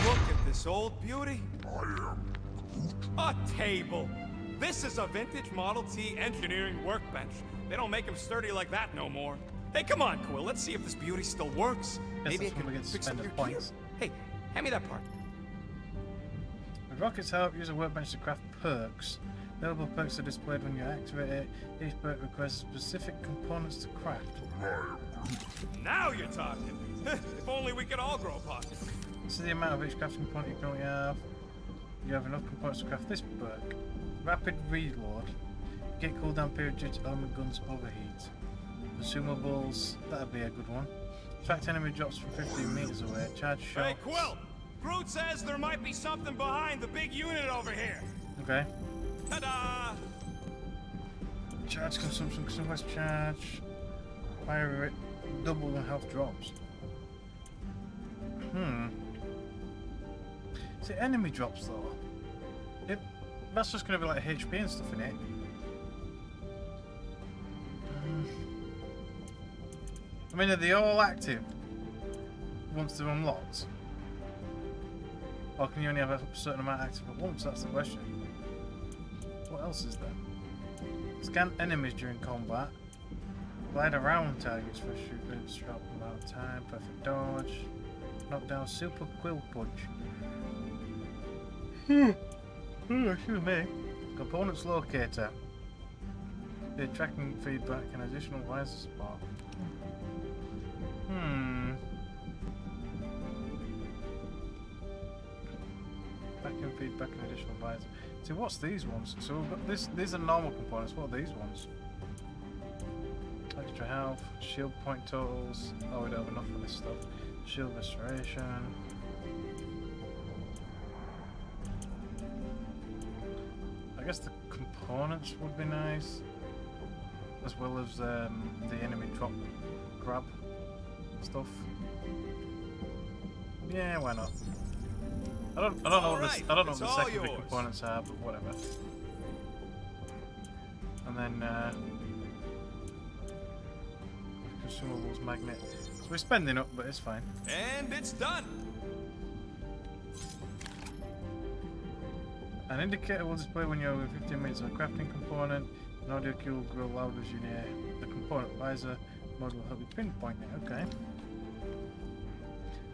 Look at this old beauty. A table. This is a vintage Model T engineering workbench. They don't make them sturdy like that no more. Hey, come on, Quill. Let's see if this beauty still works. Maybe it that's when we can get to fix spend up the your gear. points. Hey, hand me that part. With Rocket's help, use a workbench to craft perks. Available perks are displayed when you activate it. Each perk requires specific components to craft. Now you're talking. If only we could all grow pockets. This is the amount of each crafting component you currently have. You have enough components to craft this perk. Rapid reload. Get cooldown period due to element guns overheat. Consumables, that'd be a good one. Tracked enemy drops from 15 meters away. Charge shots. Hey, Quill! Groot says there might be something behind the big unit over here. Okay. Ta-da! Charge consumption, consumables charge. Fire rate, double when health drops. See, enemy drops though. That's just gonna be like HP and stuff in it. I mean, are they all active once they're unlocked? Or can you only have a certain amount active at once? That's the question. What else is there? Scan enemies during combat. Glide around targets for a short amount of time. Perfect dodge. Knock down super quill punch. Excuse me. Components locator. The tracking feedback and additional visor support. Tracking feedback and additional visor. See, what's these ones? So we've got this. These are normal components. What are these ones? Extra health, shield point totals. Oh, we don't have enough for this stuff. Shield restoration. guess the components would be nice, as well as the enemy drop grab stuff. Yeah, why not? I don't know what the, I don't know what the secondary components are, but whatever. And then consumables magnet. So we're spending up, but it's fine. And it's done. An indicator will display when you're within 15 meters of a crafting component. An audio cue will grow louder as you near the component. Visor mode will help you pinpoint it. Okay.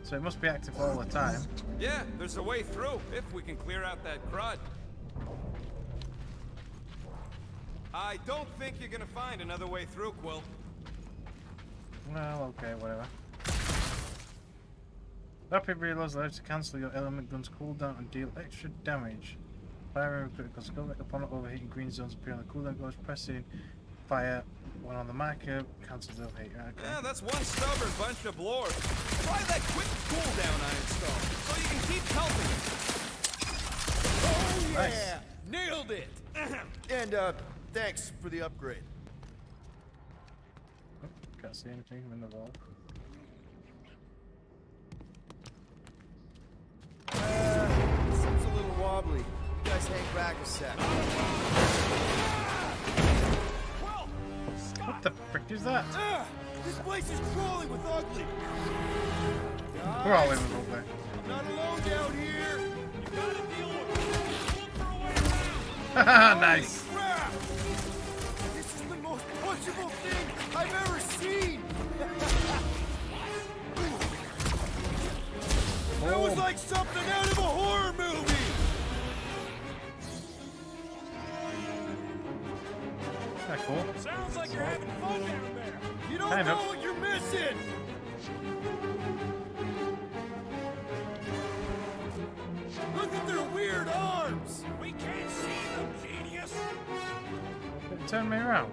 So it must be active all the time. Yeah, there's a way through if we can clear out that crud. I don't think you're gonna find another way through, Quill. Well, okay, whatever. Rapid reloads allows you to cancel your element gun's cooldown and deal extra damage. Firing with critical skill. Upon overheating, green zones appear on the cooldown gauge. Pressing fire when on the marker cancels overheat. Okay. Yeah, that's one stubborn bunch of lords. Try that quick cooldown I installed, so you can keep helping it. Oh yeah! Nice. Nailed it! And thanks for the upgrade. Oh, can't see anything in the wall. Seems a little wobbly. You guys hang back a sec. What the frick is that? This place is crawling with ugly. Crawling with ugly. I'm not alone down here. You gotta deal with it. Look for a way around. Haha, nice. Crap! This is the most punchable thing I've ever seen. That was like something out of a horror movie. Kinda cool. Sounds like you're having fun down there. You don't Kind know of. what you're missing. Look at their weird arms. We can't see them, genius. Turn me around.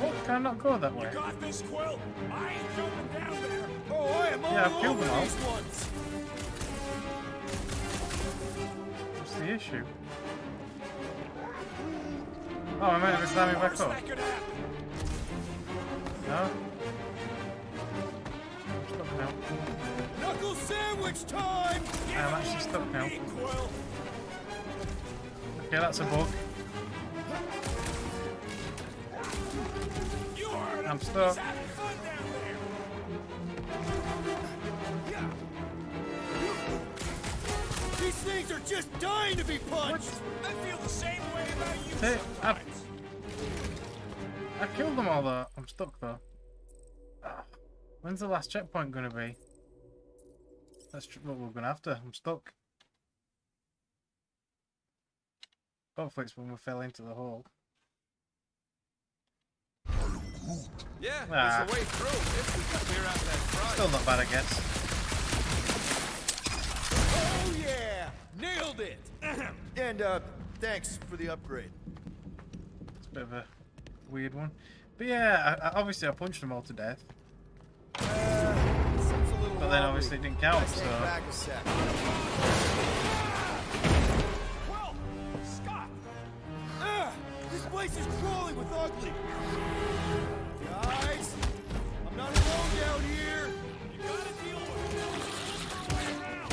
Oh, can I not go that way? You got this, Quill. I ain't jumping down there. Oh, I am Yeah, I've all killed over them all. these ones. What's the issue? Oh, I might have been climbing back up. That could happen. No? I'm stuck now. Knuckle sandwich time. I'm actually stuck now. Hey, Quill. Okay, that's a bug. You heard him. I'm stuck. He's having fun down there. These things are just dying to be punched. I feel the same way about you Hey, sometimes. I killed them all though. I'm stuck though. Ah, when's the last checkpoint gonna be? That's what we're gonna have to. I'm stuck. Hopefully it's when we fell into the hole. Yeah, Ah. there's a way through if we can clear out that crud. Still not bad, I guess. Oh yeah, nailed it. And thanks for the upgrade. It's a bit of a weird one. But yeah, obviously I punched them all to death. Seems a little But then wobbly. obviously it didn't count, Guys, hang so... back a sec. Quill, Scott. This place is crawling with ugly. Guys, I'm not alone down here. You gotta deal with it. Way around.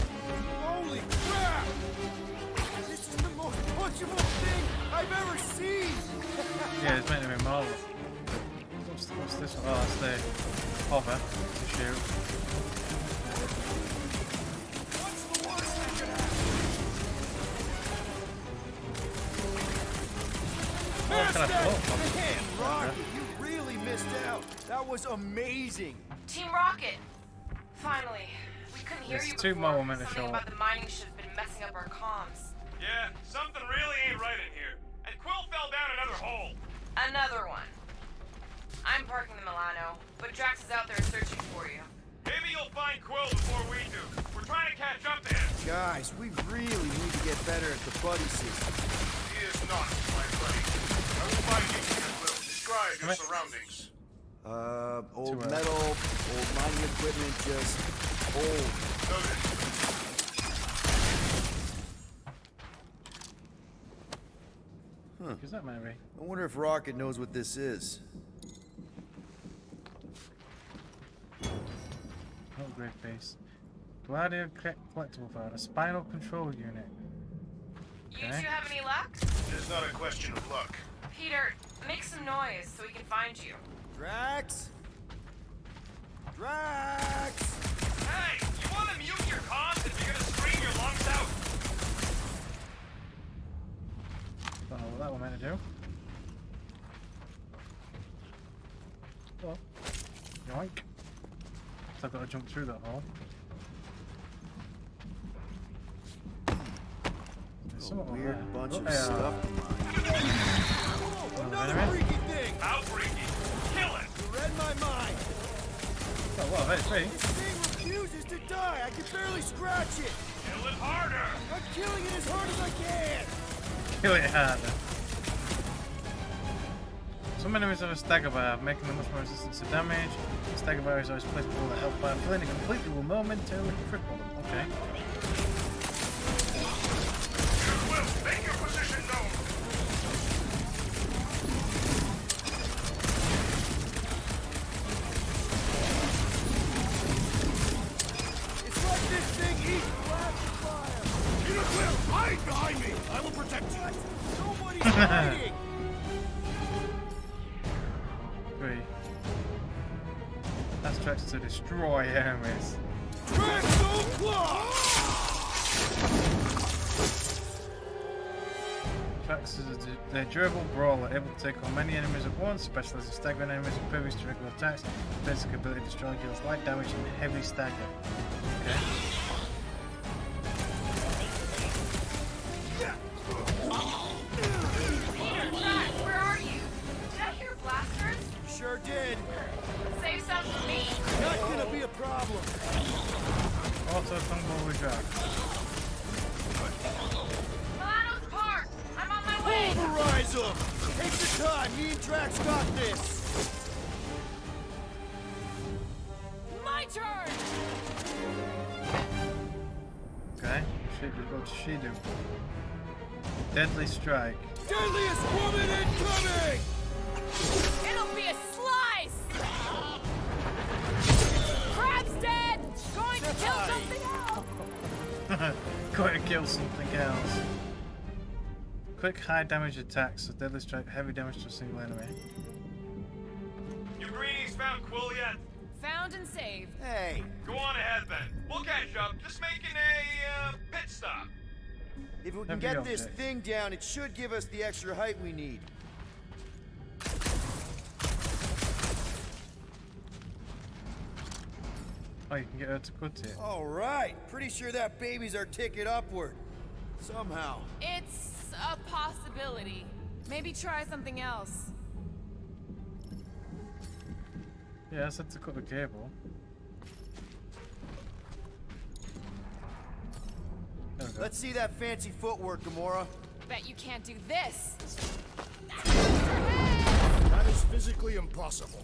Holy crap! This is the most punchable thing I've ever seen. Yeah, it's meant to be more. What's this one? Oh, that's the hover to shoot. What's the worst that could happen? Oh, can I float? Man, Rocky, you really missed out. That was amazing. Team Rocket! Finally. We couldn't hear There's you two before. more men to Something show about up. the mining ship's been messing up our comms. Yeah, something really ain't right in here. And Quill fell down another hole. Another one. I'm parking the Milano, but Drax is out there searching for you. Maybe you'll find Quill before we do. We're trying to catch up to him. Guys, we really need to get better at the buddy system. He is not my buddy. I will find you, Quill. Describe your surroundings. Old To, metal, old mining equipment, just old. Noted. Is that maybe? I wonder if Rocket knows what this is. Upgrade piece. Gladio collectible file. A spinal control unit. You two have any luck? It's not a question of luck. Peter, make some noise so we can find you. Drax? Drax! Hey, you want to mute your comms if you're gonna scream your lungs out? Don't know what that one meant to do. Oh. Yoink. So I've got to jump through that hole. There's A something over weird there. bunch Oh, of yeah. stuff. Another freaky thing! How freaky! Kill it! You read my mind! Oh, well, that's me. This thing refuses to die! I can barely scratch it! Kill it harder! I'm killing it as hard as I can! Kill it harder. Some enemies have a stagger bar, making them much more resistant to damage. The stagger bar is always placed below the health bar. Filling it completely will momentarily cripple them. Okay. Will, make your position known! It's like this thing eats blast of fire! Peter Quill, hide behind me! I will protect you! Nobody's hiding! 3. That's Drax to destroy enemies. Draxo Claw! Drax is a durable brawler, able to take on many enemies at once, specializes in staggering enemies impervious to regular attacks. Basic ability to destroy deals light damage and heavy stagger. Okay. Peter, Drax, where are you? Did I hear blasters? Sure did. Save some for me. Not gonna be a problem. Also, tumble with Drax. Milano's Park! I'm on my way! Pulverize him! Take your time, me and Drax got this! My turn! Okay. What does she do? Deadly strike. Deadliest woman incoming! It'll be a slice! Crab's dead! Going to kill something else! Going to kill something else. Quick high damage attacks, so deadly strike, heavy damage to a single enemy. You greenies found Quill yet? Found and saved. Hey, Go on ahead then. We'll catch up. Just making a pit stop. if we can Heavy get this object. thing down, it should give us the extra height we need. Oh, you can get her to cut it. All right, pretty sure that baby's our ticket upward. Somehow. It's a possibility. Maybe try something else. Yeah, I said to cut the cable. There we go. Let's see that fancy footwork, Gamora. Bet you can't do this. That is physically impossible.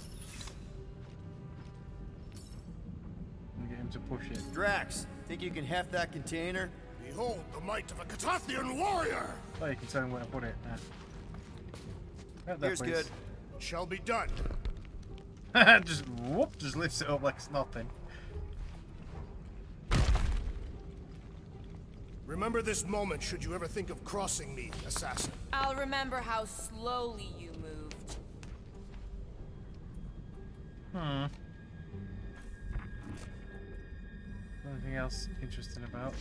And get him to push it. Drax, think you can heft that container? Behold the might of a Catathian warrior! Oh, you can tell him where to put it. Right there, Here's please. good. Shall be done. Just whoop, just lifts it up like it's nothing. Remember this moment should you ever think of crossing me, assassin. I'll remember how slowly you moved. Hmm. Anything else interesting about?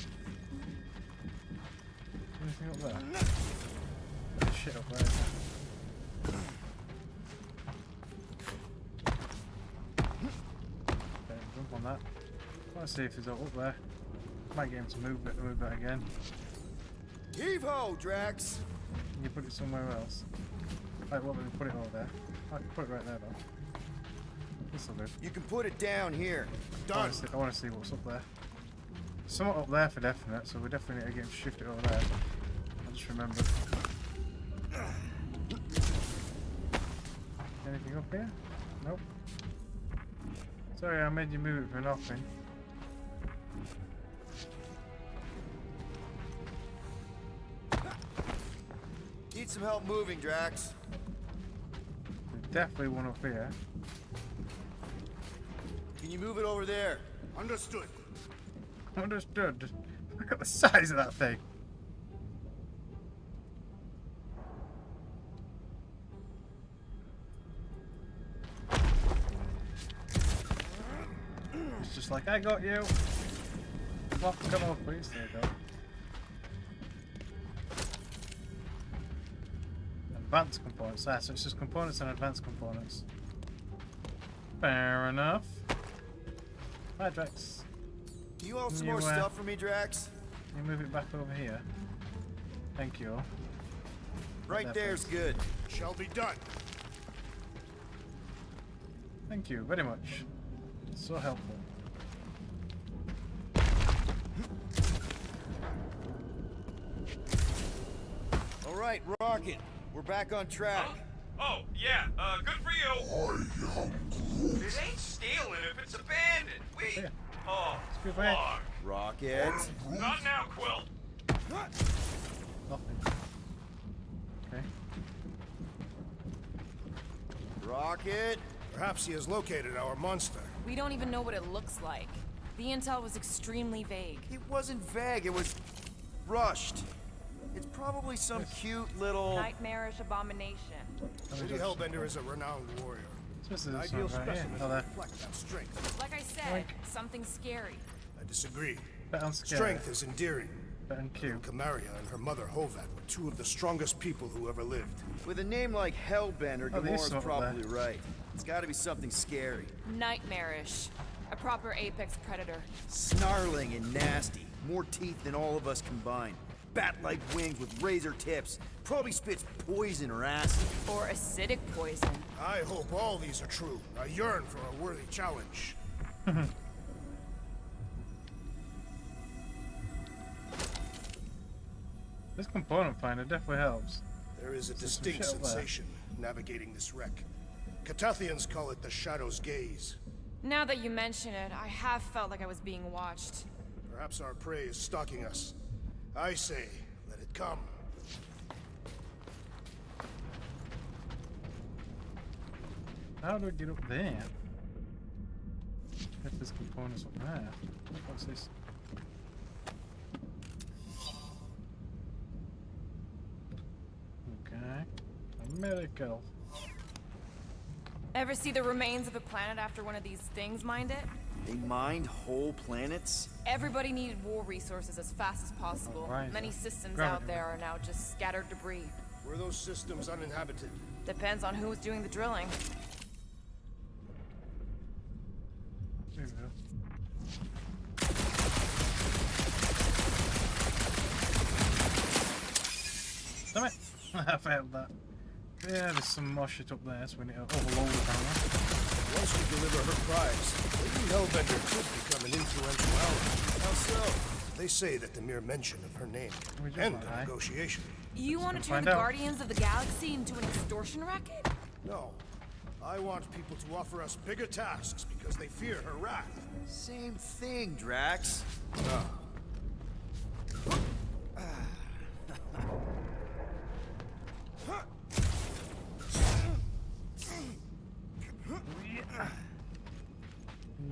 Anything up there? There's shit up there. Isn't there? Okay, jump on that. I want to see if there's up there. Might get him to move that again. Heave ho, Drax! Can you put it somewhere else? Like what, we can put it over there? I can put it right there though. This'll do. You can put it down here. Done. I want to see what's up there. Somewhat up there for definite, so we definitely need to get shift it over there. I just remembered. Anything up here? Nope. Sorry, I made you move it for nothing. Need Need some help moving, Drax. There's definitely one up here. Can you move it over there? Understood. Understood. Look at the size of that thing. It's just like, I got you. Flop, come on, please. There you go. Advanced components. Ah, so it's just components and advanced components. Fair enough. Hi, Drax. Can you haul some You, more stuff for me, Drax? Can you move it back over here? Thank you. Right there's good. Shall be done. Thank you very much. So helpful. All right, Rocket. We're back on track. Oh, yeah, good for you. This ain't stealing if it's abandoned. We... Yeah. Oh, Good way. fuck. Rocket. Not now, Quill. Nothing. Okay. Rocket. Perhaps he has located our monster. We don't even know what it looks like. The intel was extremely vague. It wasn't vague, it was rushed. It's probably some cute little... Nightmarish abomination. Lady Hellbender is a renowned warrior. This An is ideal right here. specimen Oh, to there. reflect that strength. Like I said, something scary. I disagree. Bet on scary. Strength is endearing. Bet on cute. Kamaria and her mother Hovat were two of the strongest people who ever lived. With a name like Hellbender, Oh, there's Gamora's something probably there. right. It's gotta be something scary. Nightmarish. A proper apex predator. Snarling and nasty. More teeth than all of us combined. Bat-like wings with razor tips. Probably spits poison or acid. Or acidic poison. I hope all these are true. I yearn for a worthy challenge. This component finder definitely helps. There is a Is there some distinct shit there? sensation navigating this wreck. Catathians call it the Shadow's Gaze. Now that you mention it, I have felt like I was being watched. Perhaps our prey is stalking us. I say, let it come. How do I get up there? If this component's up there. What's this? Okay. A medical. Ever see the remains of a planet after one of these things mined it? They mined whole planets? Everybody needed war resources as fast as possible. Right. Many systems Gravity out there are now just scattered debris. Were those systems uninhabited? Depends on who's doing the drilling. There we go. Damn it! I failed that. Yeah, there's some more shit up there, so we need to overload the camera. Once we deliver her prize, Lady Hellbender could become an influential ally. How so? They say that the mere mention of her name We just end lie. the negotiation. You want to turn find the out. Guardians of the Galaxy into an extortion racket? No. I want people to offer us bigger tasks because they fear her wrath. Same thing, Drax.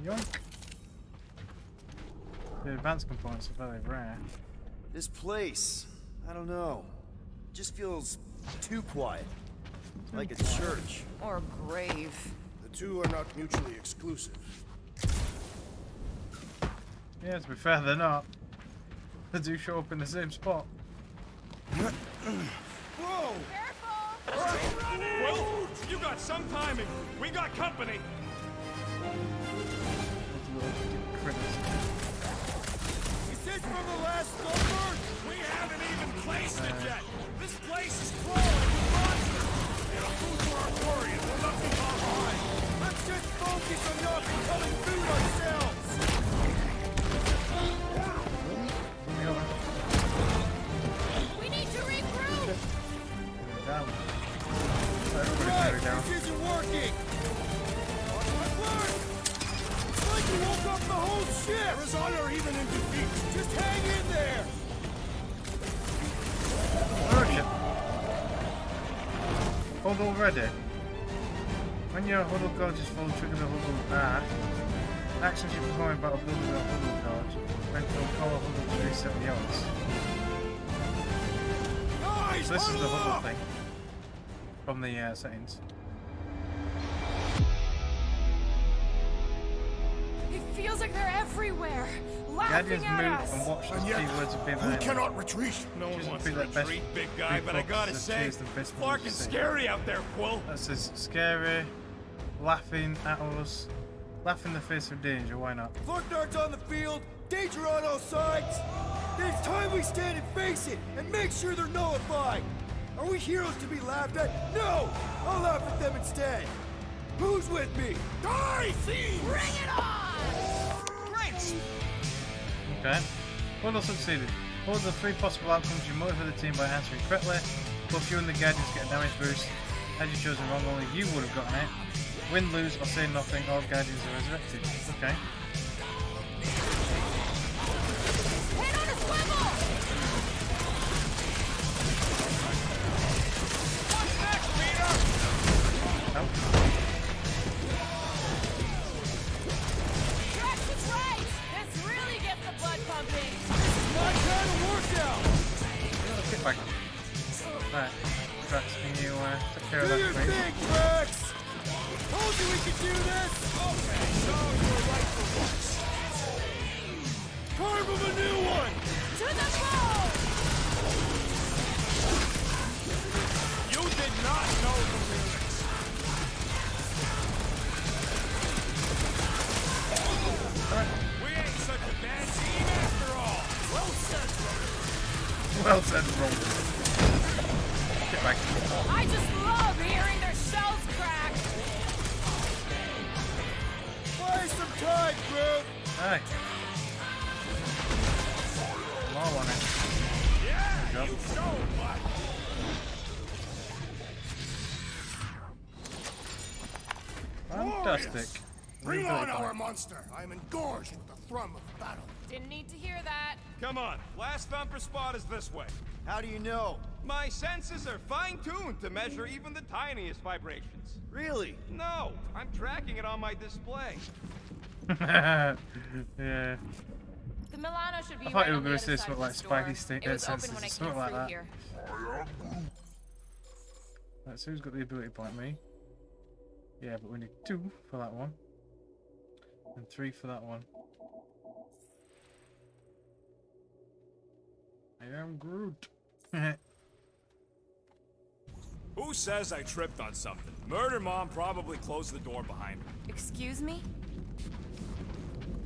Yoink! The advanced components are very rare. This place, I don't know. Just feels too quiet. Like a church. Or a grave. The two are not mutually exclusive. Yeah, to be fair, they're not. They do show up in the same spot. Whoa! Well, you got some timing. We got company. Those little critters. Is this from the last number? We haven't even placed it yet. This place is crawling with monsters. And a food for our warriors will not be far behind. Let's just focus on not becoming food ourselves. We need to regroup! Down. Everybody down. This isn't working. Look! It's like you woke up the whole ship. There is honor even in defeat. Just hang in there. Oh shit. huddle ready. When your huddle gauge is full, trigger the huddle R. Actions you perform in battle building the huddle gauge. When to call a huddle to reset the odds. Guys, So this is the huddle huddle up! thing from the settings. It feels like they're everywhere, Guardians laughing at move and us. watch the And yet, keywords appear we behind them. cannot retreat. No one Choose wants to to be the best retreat, big guy, but I gotta reflexes that say, choose the best it's fucking moves to see. scary out there, Quill. That says scary, laughing at us, laugh in the face of danger, why not? Darts on the field, danger on all sides. It's time we stand and face it, and make sure they're nullified. Are we heroes to be laughed at? No! I'll laugh at them instead. Who's with me? Die, thieves! Bring it on! Great! Okay. Huddle succeeded. What are the 3 possible outcomes? You motivate the team by answering correctly. Both you and the Guardians get a damage boost. Had you chosen wrong, only you would have gotten it. Win, lose, or say nothing, all Guardians are resurrected. Okay. Head on a swivel! What's next, Peter? Oh. Drax was right! This really gets the blood pumping. My kind of workout! Get back. Right. Drax, can you take care of Do that, your please? thing, Drax! Told you we could do this! Okay, so you're right for once. Carve him a new one! To the bone! You did not know the lyrics. We ain't such a bad team after all. Well said, brother. Well said, Roll. Get back. I just love hearing their shells crack! Buy some time, Groot! Hey. More on it. Yeah, There you you go. showed, bud. Fantastic. Bring Really on good our point. monster. I am engorged with the thrum of battle. Didn't need to hear that. Come on, last thumper spot is this way. How do you know? My senses are fine-tuned to measure even the tiniest vibrations. Really? No, I'm tracking it on my display. Yeah. The Milano should be I thought right you were on the gonna other say side something of like the store. Spidey State It was senses open when or I something came like through that. here. Right, so who's got the ability point? Me? Yeah, but we need 2 for that one. And 3 for that one. I am Groot. Who says I tripped on something? Murder Mom probably closed the door behind her. Excuse me?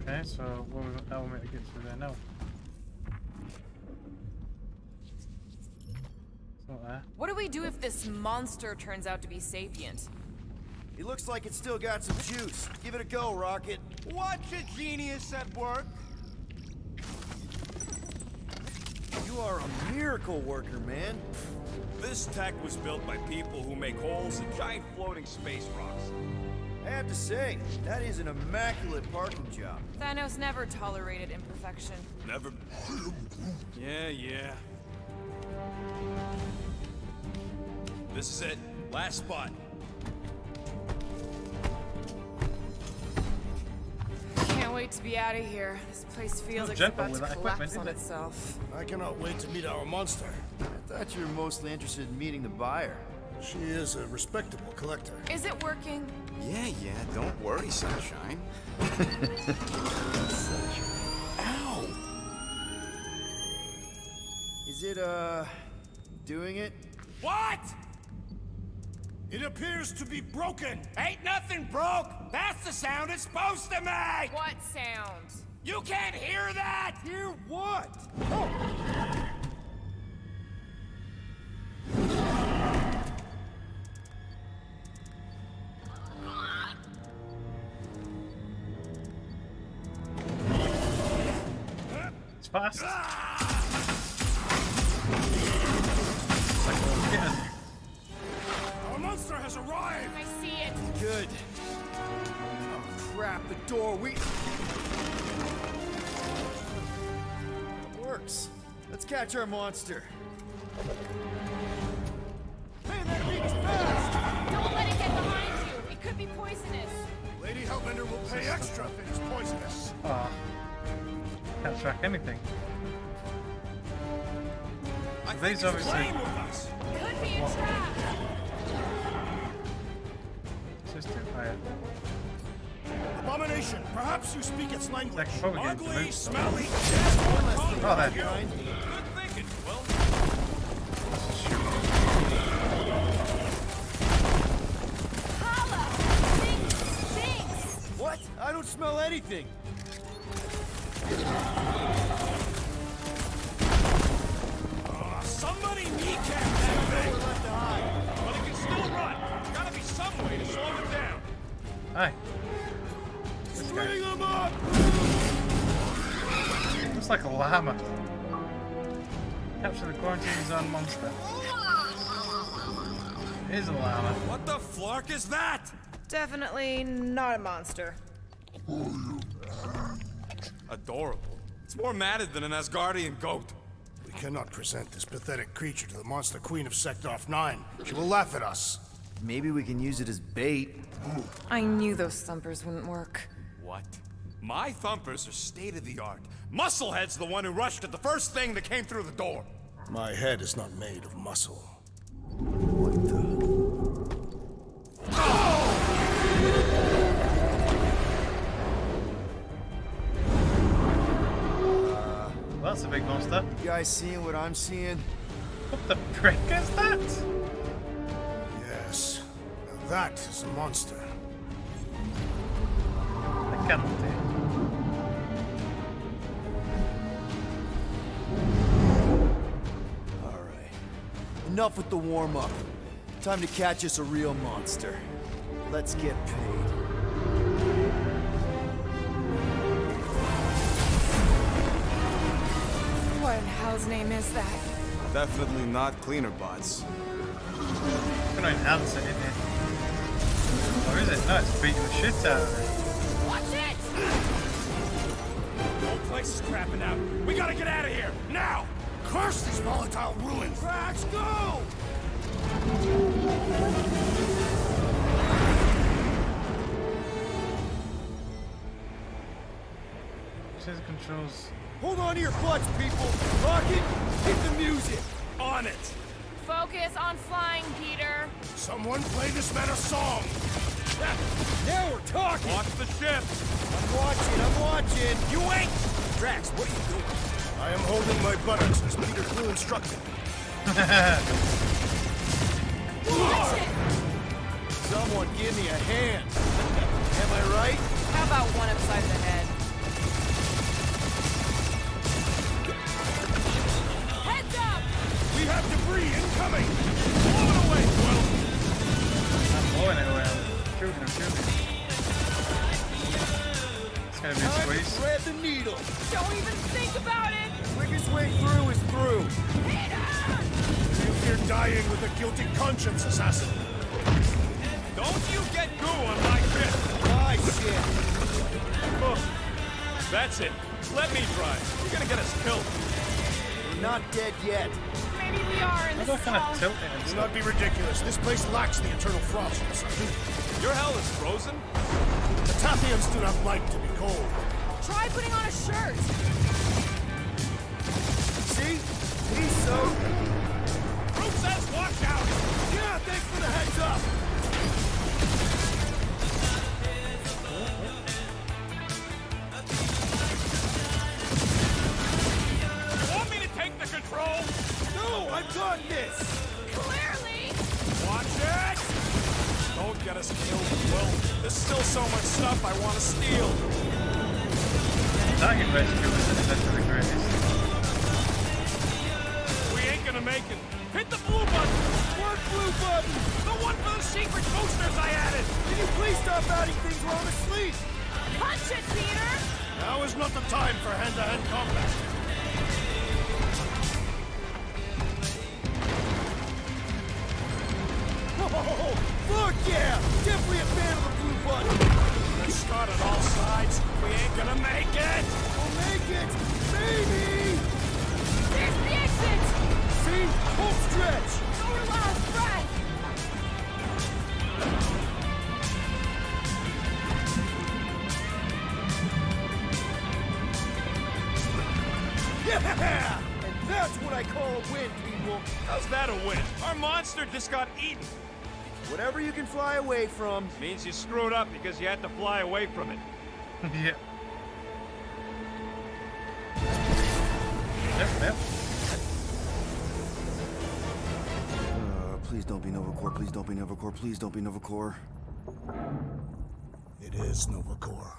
Okay, so how are we meant to get through there now? It's not there. What do we do if this monster turns out to be sapient? It looks like it's still got some juice. Give it a go, Rocket. Watch a genius at work. You are a miracle worker, man. This tech was built by people who make holes in giant floating space rocks. I have to say, that is an immaculate parking job. Thanos never tolerated imperfection. Never. Yeah. This is it. Last spot. Can't wait to be out of here. This place feels like it's gentle about with to that collapse equipment, on isn't it? itself. I cannot wait to meet our monster. I thought you were mostly interested in meeting the buyer. She is a respectable collector. Is it working? Yeah, don't worry, Sunshine. Ow! Is it, doing it? What? It appears to be broken. Ain't nothing broke. That's the sound it's supposed to make. What sound? You can't hear that. Hear what? It's fast. Our monster has arrived. I see it. Good. Oh, crap, the door, It works. Let's catch our monster. Man, that Don't let it get behind you. It could be poisonous. Lady Hellbender will pay extra if it is poisonous. Oh. Can't track anything. I think These he's obviously. playing with us. Could be a trap. Just too high. Abomination, perhaps you speak its language. That can probably get into Ugly, moves, though. smelly, Oh, there. Good thinking, Will. Holla! Stinks! What? I don't smell anything. Somebody kneecap that thing. But it can still run. There's gotta be some way to slow it down. Hi. This guy. Bring him up! Looks like a llama. Capture the quarantine zone monster. It is a llama. What the flark is that? Definitely not a monster. Adorable. It's more matted than an Asgardian goat. We cannot present this pathetic creature to the Monster Queen of Seknarf 9. She will laugh at us. Maybe we can use it as bait. I knew those thumpers wouldn't work. What? My thumpers are state-of-the-art. Musclehead's the one who rushed at the first thing that came through the door. My head is not made of muscle. What the? Well, that's a big monster. You guys seeing what I'm seeing? What the frick is that? Yes. Now that is a monster. I can't do. Alright. Enough with the warm-up. Time to catch us a real monster. Let's get paid. What in hell's name is that? Definitely not cleaner bots. I'm gonna enhance it in here. Or is it? No, it's beating the shit out of it. Watch it! The whole place is crapping out. We gotta get out of here, now! Curse these volatile ruins! Let's go! See the controls. Hold on to your butts, people! Rocket, hit the music! On it! Focus on flying, Peter. Someone play this man a song! Now we're talking! Watch the ship! I'm watching! You ain't! Drax, what are you doing? I am holding my buttocks as Peter Quill instructed. Watch it! Someone give me a hand! Am I right? How about one upside the head? Heads up! We have debris incoming! Blow it away, Will! I'm blowing it away. I'm shooting. It's gonna be a Time to squeeze. thread the needle! Don't even think about it! Quickest way through is through! You're dying with a guilty conscience, assassin. Don't you get goo on my ship! My shit! Oh, that's it. Let me drive. You're gonna get us killed. We're not dead yet. Maybe we are in How this do I kind of stall. tilt it and Do stuff? not be ridiculous. This place lacks the eternal frost, assassin. Your hell is frozen? The Tathians do not like to be cold. Try putting on a shirt. See? He's so... Group says watch out! Yeah, thanks for the heads up! Want me to take the control? No, I've got this! Clearly! Watch it! Don't get us killed, Will. There's still so much stuff I want to steal. Target rescue is essentially the greatest. We ain't gonna make it. Hit the blue button! What blue button? The one for the secret boosters I added! Can you please stop adding things while I'm asleep? Punch it, Peter! Now is not the time for hand-to-hand combat. Oh, fuck yeah! Definitely a fan of the blue button! Let's start on all sides. We ain't gonna make it! We'll make it! Maybe! There's the exit! See? Home stretch! Our last breath! Yeah! And that's what I call a win, people. How's that a win? Our monster just got eaten. Whatever you can fly away from. Means you screwed up because you had to fly away from it. Yeah. Yep. Please don't be Novacore, please don't be Novacore, please don't be Novacore. It is Novacore.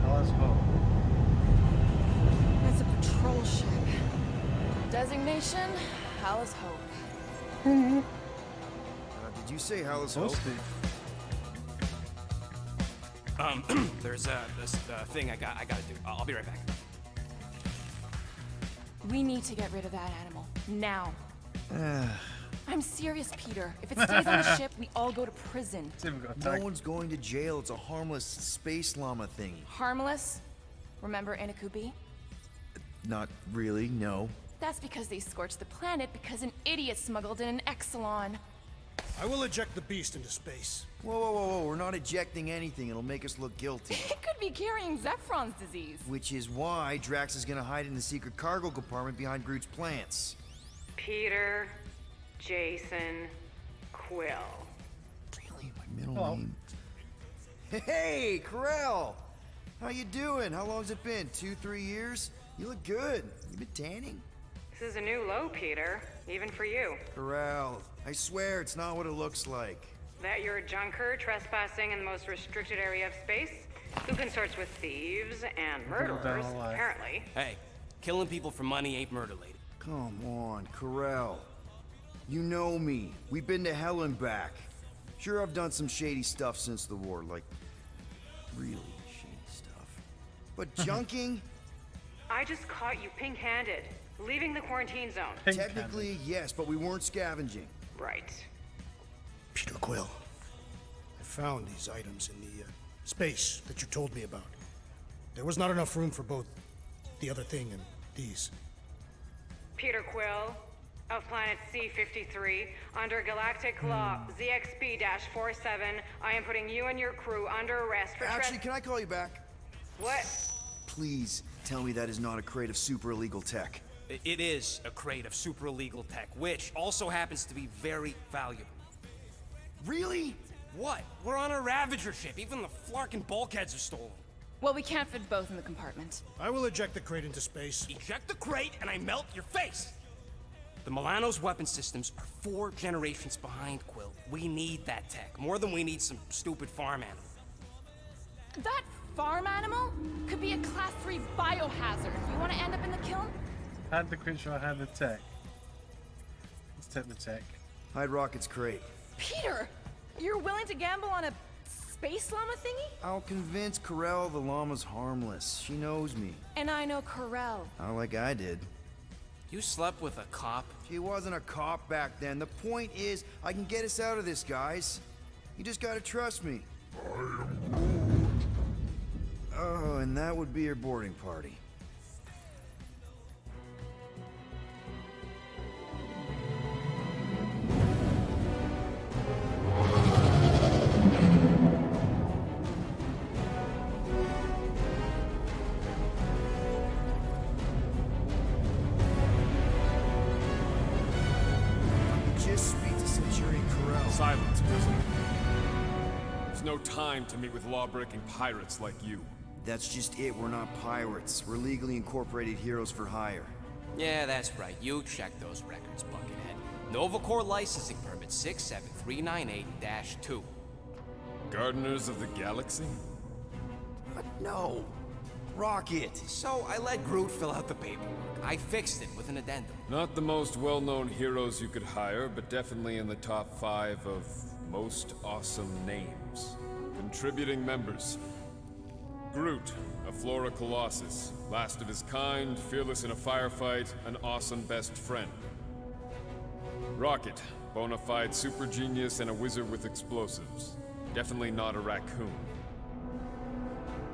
Let's hope. It's a patrol ship. Designation, Hallis Hope. Did you say Hallis Hope? There's this thing I gotta do. I'll be right back. We need to get rid of that animal. Now. I'm serious, Peter. If it stays on the ship, we all go to prison. No one's going to jail. It's a harmless space llama thingy. Harmless? Remember Inakubi? Not really, no. That's because they scorched the planet because an idiot smuggled in an Exelon. I will eject the beast into space. Whoa. We're not ejecting anything. It'll make us look guilty. It could be carrying Zephron's disease. Which is why Drax is gonna hide in the secret cargo compartment behind Groot's plants. Peter, Jason, Quill. Really? My middle name? Hey, Corell! How you doing? How long's it been? 2-3 years? You look good. You been tanning? This is a new low, Peter. Even for you. Corell, I swear it's not what it looks like. That you're a junker trespassing in the most restricted area of space, who consorts with thieves and murderers, apparently. Hey, killing people for money ain't murder, lady. Come on, Corell. You know me. We've been to hell and back. Sure, I've done some shady stuff since the war, like really shady stuff. But junking? I just caught you pink-handed, leaving the quarantine zone. Technically, yes, but we weren't scavenging. Right. Peter Quill, I found these items in the space that you told me about. There was not enough room for both the other thing and these. Peter Quill, of planet C-53, under galactic law ZXB-47, I am putting you and your crew under arrest for Actually, can I call you back? What? Please tell me that is not a crate of super illegal tech. It is a crate of super illegal tech, which also happens to be very valuable. Really? What? We're on a Ravager ship. Even the flarkin' bulkheads are stolen. Well, we can't fit both in the compartment. I will eject the crate into space. Eject the crate and I melt your face! The Milano's weapon systems are 4 generations behind, Quill. We need that tech, more than we need some stupid farm animal. That farm animal could be a Class 3 biohazard. You want to end up in the kiln? Had the creature, had the tech. Let's take the tech. Hide Rocket's crate. Peter! You're willing to gamble on a space llama thingy? I'll convince Corell the llama's harmless. She knows me. And I know Corell. Not like I did. You slept with a cop? She wasn't a cop back then. The point is, I can get us out of this, guys. You just gotta trust me. Oh, and that would be your boarding party. Just speak to Centurion Corell. Silence, prisoner. There's no time to meet with law-breaking pirates like you. That's just it. We're not pirates. We're legally incorporated heroes for hire. Yeah, that's right. You check those records, Buckethead. Novacore licensing permit 67398-2. Gardeners of the Galaxy? What? No. Rocket. So I let Groot fill out the paperwork. I fixed it with an addendum. Not the most well-known heroes you could hire, but definitely in the top 5 of most awesome names. Contributing members. Groot, a Flora Colossus, last of his kind, fearless in a firefight, an awesome best friend. Rocket, bona fide super genius and a wizard with explosives. Definitely not a raccoon.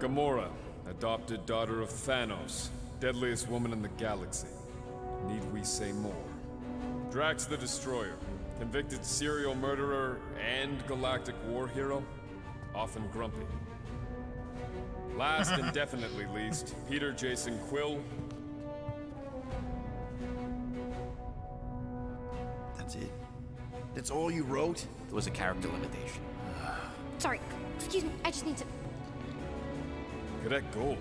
Gamora, adopted daughter of Thanos, deadliest woman in the galaxy. Need we say more? Drax the Destroyer, convicted serial murderer and galactic war hero, often grumpy. Last and definitely least, Peter Jason Quill. That's it? That's all you wrote? It was a character limitation. Sorry, excuse me, I just need to... Cadet Gold,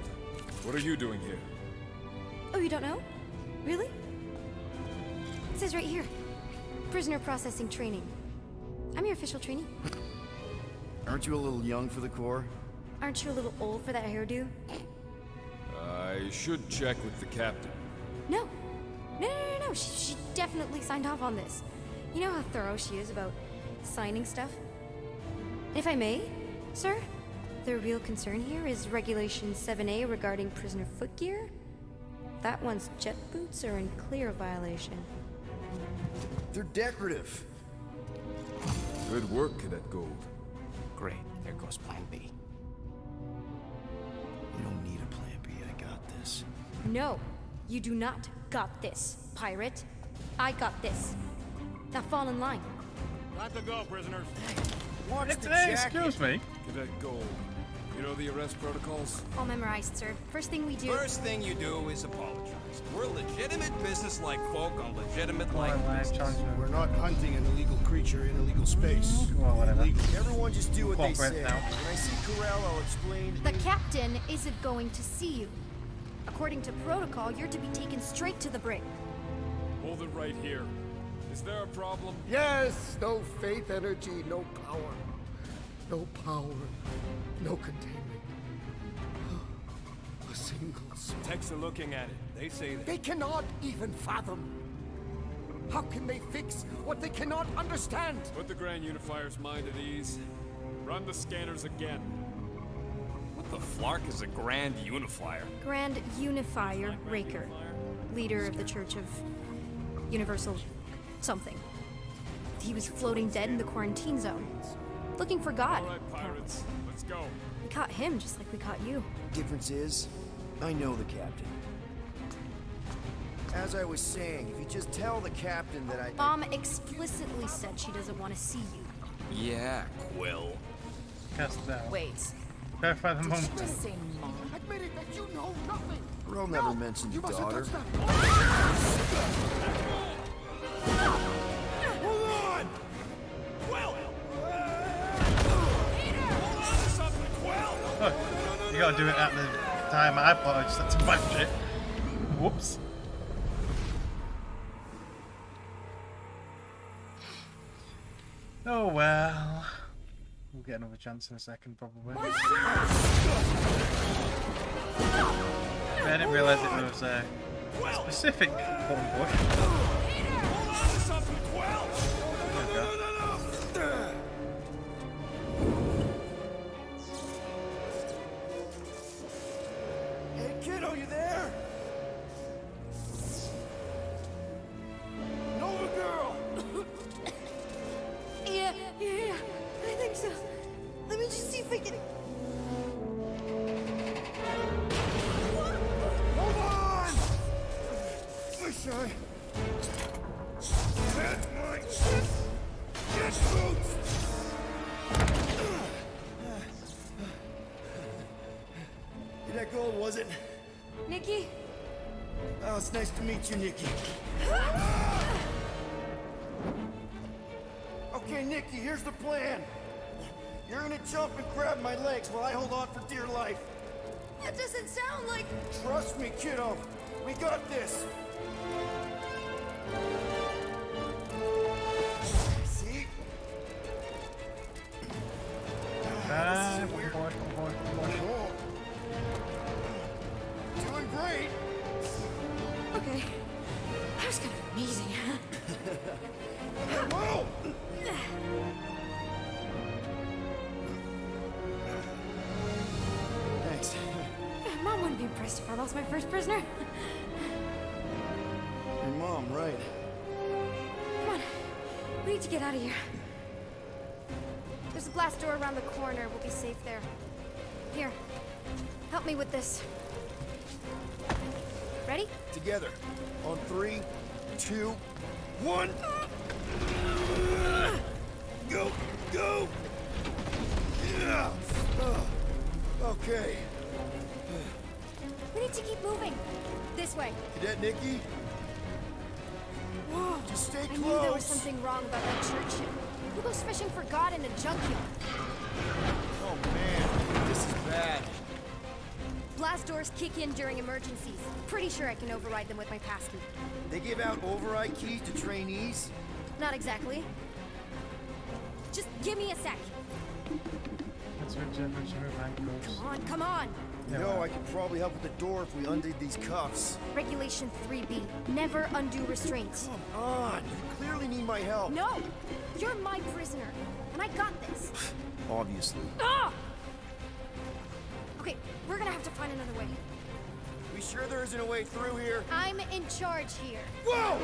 what are you doing here? Oh, you don't know? Really? It says right here. Prisoner processing training. I'm your official trainee. Aren't you a little young for the Corps? Aren't you a little old for that hairdo? I should check with the captain. No. No. She definitely signed off on this. You know how thorough she is about signing stuff? If I may, sir, the real concern here is Regulation 7A regarding prisoner footgear. That one's jet boots are in clear violation. They're decorative. Good work, Cadet Gold. Great. There goes Plan B. You don't need a plan B. I got this. No, you do not got this, pirate. I got this. Now fall in line. Got to go, prisoners. Watch the Hey, jacket. excuse me. Cadet Gold, you know the arrest protocols? All memorized, sir. First thing we do... First thing you do is apologize. We're legitimate business-like folk on Come legitimate-like on, lad, business. Chancellor. We're not hunting an illegal creature in illegal space. Well, whatever. Everyone just do what they Cooperate say. now. When I see Corral, I'll explain. The captain isn't going to see you. According to protocol, you're to be taken straight to the brig. Hold it right here. Is there a problem? Yes, no faith energy, no power. No power, no containment. A single spark. Techs are looking at it. They say that. They cannot even fathom. How can they fix what they cannot understand? Put the Grand Unifier's mind at ease. Run the scanners again. What the flark is a Grand Unifier? Grand Unifier Raker, leader of the Church of Universal something. He was floating dead in the quarantine zone, looking for God. All right, pirates, let's go. We caught him just like we caught you. Difference is, I know the captain. As I was saying, if you just tell the captain that I... Mom explicitly said she doesn't want to see you. Yeah, Quill. Cast it out. Wait. Verify the moment. Just say mom. Admit it that you know nothing. Earl never mentioned your daughter. Hold on! Quill! Hold on to something, Quill! Look, you gotta do it at the time I thought I just had to bash it. Whoops. Oh well. We'll get another chance in a second, probably. I didn't realise it was a specific button push. Hold on to something, Quill! Hey, kiddo, you there? Nova girl! Yeah, I think so. Let me just see if I can... Hold on! Wish I... had my... Get boots! That gold, was it? Nikki? Oh, it's nice to meet you, Nikki. Okay, Nikki, here's the plan. You're gonna jump and grab my legs while I hold on for dear life. That doesn't sound like... Trust me, kiddo. We got this. See? Ah, This is weird. boy. Doing great. Okay. That was kind of amazing. Whoa! Thanks. Mom wouldn't be impressed if I lost my first prisoner. Your mom, right? Come on. We need to get out of here. There's a glass door around the corner. We'll be safe there. Here. Help me with this. Ready? Together. On 3, 2, 1. Go! Go! Yeah. Okay. We need to keep moving. This way. Cadet Nikki? Whoa. Just stay close. I knew there was something wrong about that church ship. Who goes fishing for God in a junkyard? Oh man, this is bad. Blast doors kick in during emergencies. Pretty sure I can override them with my passkey. They give out override keys to trainees? Not exactly. Just give me a sec. Let's remove handcuffs. Come on, come on. You know, I could probably help with the door if we undid these cuffs. Regulation 3B. Never undo restraints. Come on, you clearly need my help. No! You're my prisoner, and I got this. Obviously. Ah! Okay, we're gonna have to find another way. We sure there isn't a way through here? I'm in charge here. Whoa!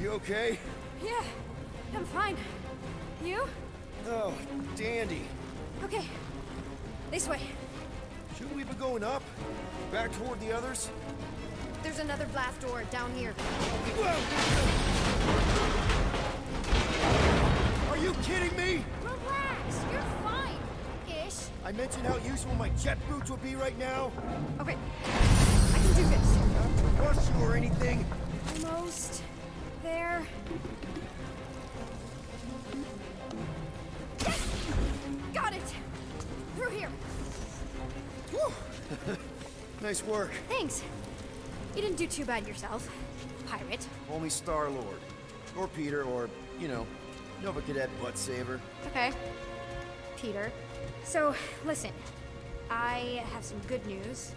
You okay? Yeah, I'm fine. You? Oh, dandy. Okay, this way. Shouldn't we be going up? Back toward the others? There's another blast door down here. Are you kidding me? Relax, you're fine. Ish. I mentioned how useful my jet boots would be right now. Okay, I can do this. Not to rush you or anything. Almost there. Yes! Got it! Through here. Whew. Nice work. Thanks. You didn't do too bad yourself, pirate. Only Star-Lord. Or Peter, or, you know, Nova Cadet Butt Saver. Okay. Peter. So, listen. I have some good news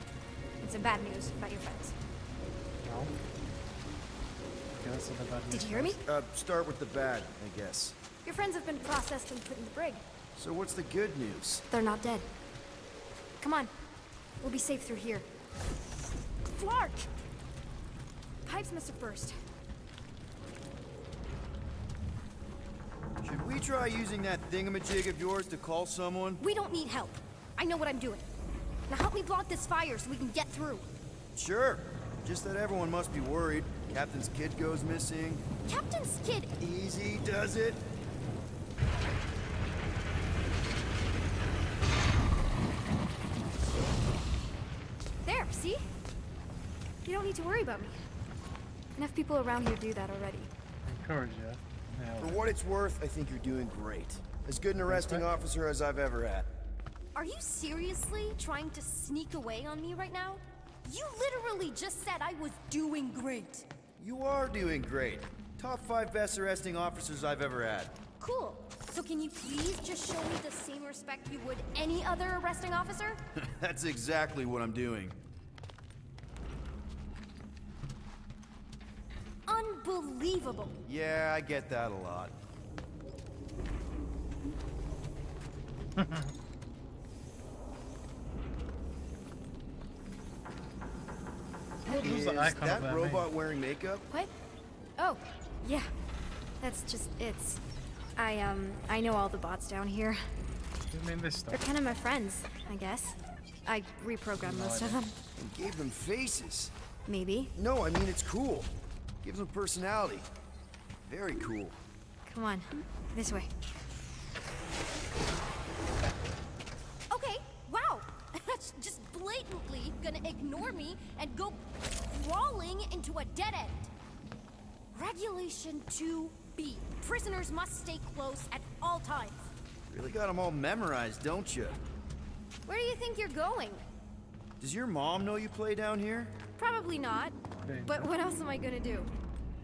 and some bad news about your friends. No. Okay, let's do the bad news. Did you hear me? Start with the bad, I guess. Your friends have been processed and put in the brig. So what's the good news? They're not dead. Come on. We'll be safe through here. Flark! Pipes must have burst. Should we try using that thingamajig of yours to call someone? We don't need help. I know what I'm doing. Now help me block this fire so we can get through. Sure. Just that everyone must be worried. Captain's kid goes missing. Captain's kid! Easy does it. There, see? You don't need to worry about me. Enough people around here do that already. Encourage you. Yeah. For what it's worth, I think you're doing great. As good an arresting officer as I've ever had. Are you seriously trying to sneak away on me right now? You literally just said I was doing great. You are doing great. Top 5 best arresting officers I've ever had. Cool. So can you please just show me the same respect you would any other arresting officer? That's exactly what I'm doing. Unbelievable. Yeah, I get that a lot. Is that robot wearing makeup? What? Oh, yeah. That's just, I know all the bots down here. You mean this stuff? They're kind of my friends, I guess. I reprogrammed most of them. And gave them faces. Maybe. No, I mean it's cool. Gives them personality. Very cool. Come on, this way. Okay, wow. That's just blatantly gonna ignore me and go crawling into a dead end. Regulation 2B. Prisoners must stay close at all times. Really got them all memorized, don't you? Where do you think you're going? Does your mom know you play down here? Probably not. But what else am I gonna do?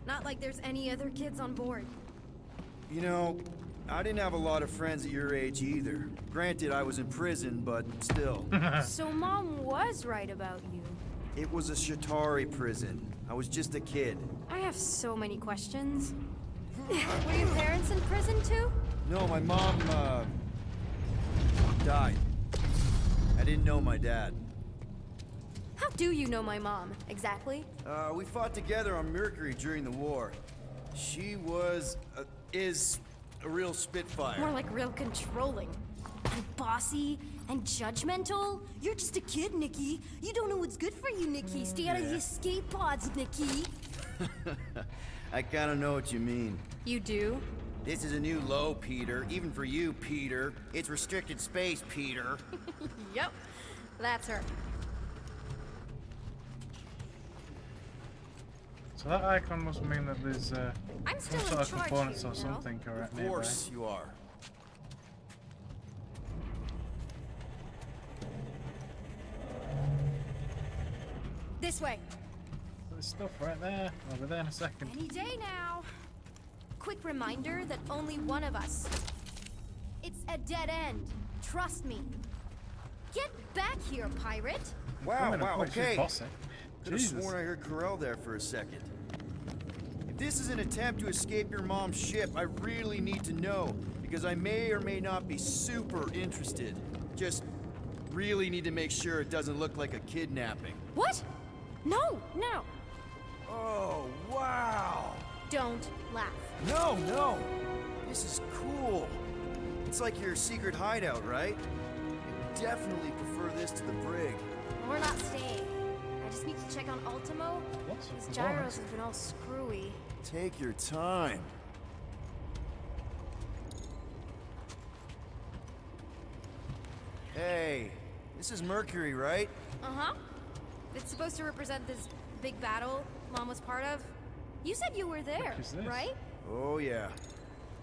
Not like there's any other kids on board. You know, I didn't have a lot of friends at your age either. Granted, I was in prison, but still. So Mom was right about you. It was a Shatari prison. I was just a kid. I have so many questions. Were your parents in prison too? No, my mom, died. I didn't know my dad. How do you know my mom, exactly? We fought together on Mercury during the war. She was, is a real spitfire. More like real controlling. And boss bossy and judgmental. You're just a kid, Nikki. You don't know what's good for you, Nikki. Stay out of the escape pods, Nikki. I kinda know what you mean. You do? This is a new low, Peter. Even for you, Peter. It's restricted space, Peter. Yep, that's her. So that icon must mean that there's I'm some still sort in of charge components here, or you know? something correct Of nearby. course you are. This way. There's stuff right there. I'll be there in a second. Any day now. Quick reminder that only one of us. It's a dead end. Trust me. Get back here, pirate. Wow, Women are wow, quite- she's okay. bossy. Could have Jesus. sworn I heard Corell there for a second. If this is an attempt to escape your mom's ship, I really need to know, because I may or may not be super interested. Just really need to make sure it doesn't look like a kidnapping. What? No, no. Oh, wow! Don't laugh. No, no! This is cool. It's like your secret hideout, right? I definitely prefer this to the brig. We're not staying. I just need to check on Ultimo. Lots of His components. gyros have been all screwy. Take your time. Hey, this is Mercury, right? Uh-huh. It's supposed to represent this big battle Mom was part of. You said you were there, is this? right? Oh, yeah.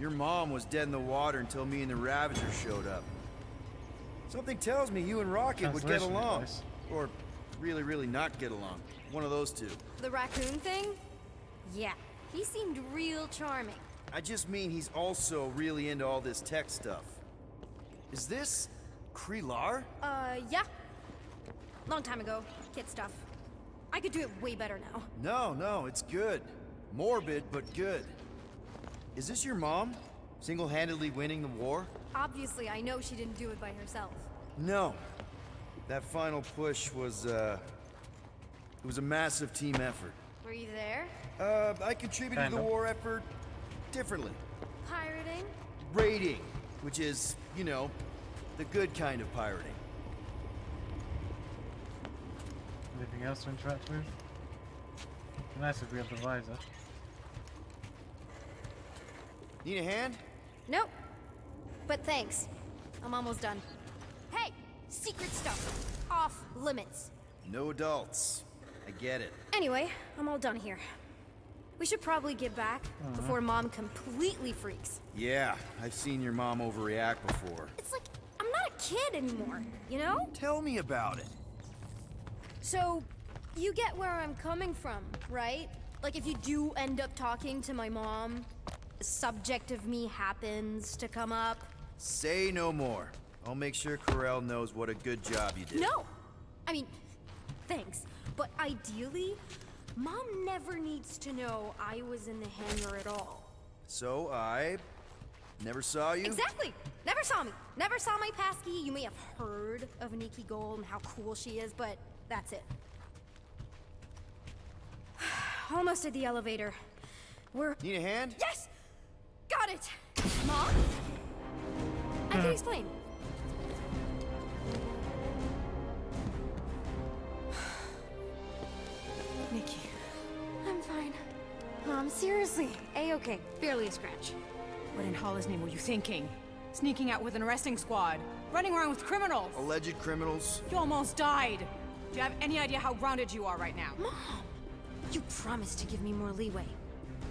Your mom was dead in the water until me and the Ravager showed up. Something tells me you and Rocket would get Translation along. advice. Or really, really not get along. One of those two. The raccoon thing? Yeah. He seemed real charming. I just mean he's also really into all this tech stuff. Is this Krelar? Yeah. Long time ago. Kid stuff. I could do it way better now. No, it's good. Morbid, but good. Is this your mom? Single-handedly winning the war? Obviously, I know she didn't do it by herself. No. That final push was, it was a massive team effort. Were you there? I contributed to the Kinda. war effort differently. Pirating? Raiding, which is, you know, the good kind of pirating. Anything else to interact with? Nice if we have the visor. Need a hand? Nope. But thanks. I'm almost done. Hey! Secret stuff. Off limits. No adults. I get it. Anyway, I'm all done here. We should probably get back before Mom completely freaks. Yeah, I've seen your mom overreact before. It's like, I'm not a kid anymore, you know? Tell me about it. So, you get where I'm coming from, right? Like if you do end up talking to my mom, the subject of me happens to come up. Say no more. I'll make sure Corell knows what a good job you did. No! I mean, thanks. But ideally, Mom never needs to know I was in the hangar at all. So I never saw you? Exactly! Never saw me. Never saw my passkey. You may have heard of Nikki Gold and how cool she is, but that's it. Almost at the elevator. We're... Need a hand? Yes! Got it! Mom? I can explain. Nikki. I'm fine. Mom, seriously. A-okay. Barely a scratch. What in Hollis' name were you thinking? Sneaking out with an arresting squad? Running around with criminals? Alleged criminals? You almost died. Do you have any idea how grounded you are right now? Mom! You promised to give me more leeway.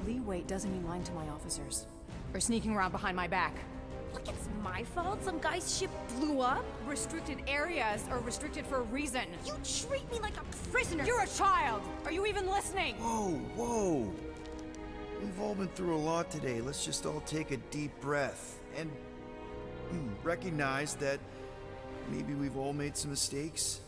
Leeway doesn't mean lying to my officers. Or sneaking around behind my back. Look, it's my fault some guy's ship blew up. Restricted areas are restricted for a reason. You treat me like a prisoner. You're a child! Are you even listening? Whoa. We've all been through a lot today. Let's just all take a deep breath and recognize that maybe we've all made some mistakes.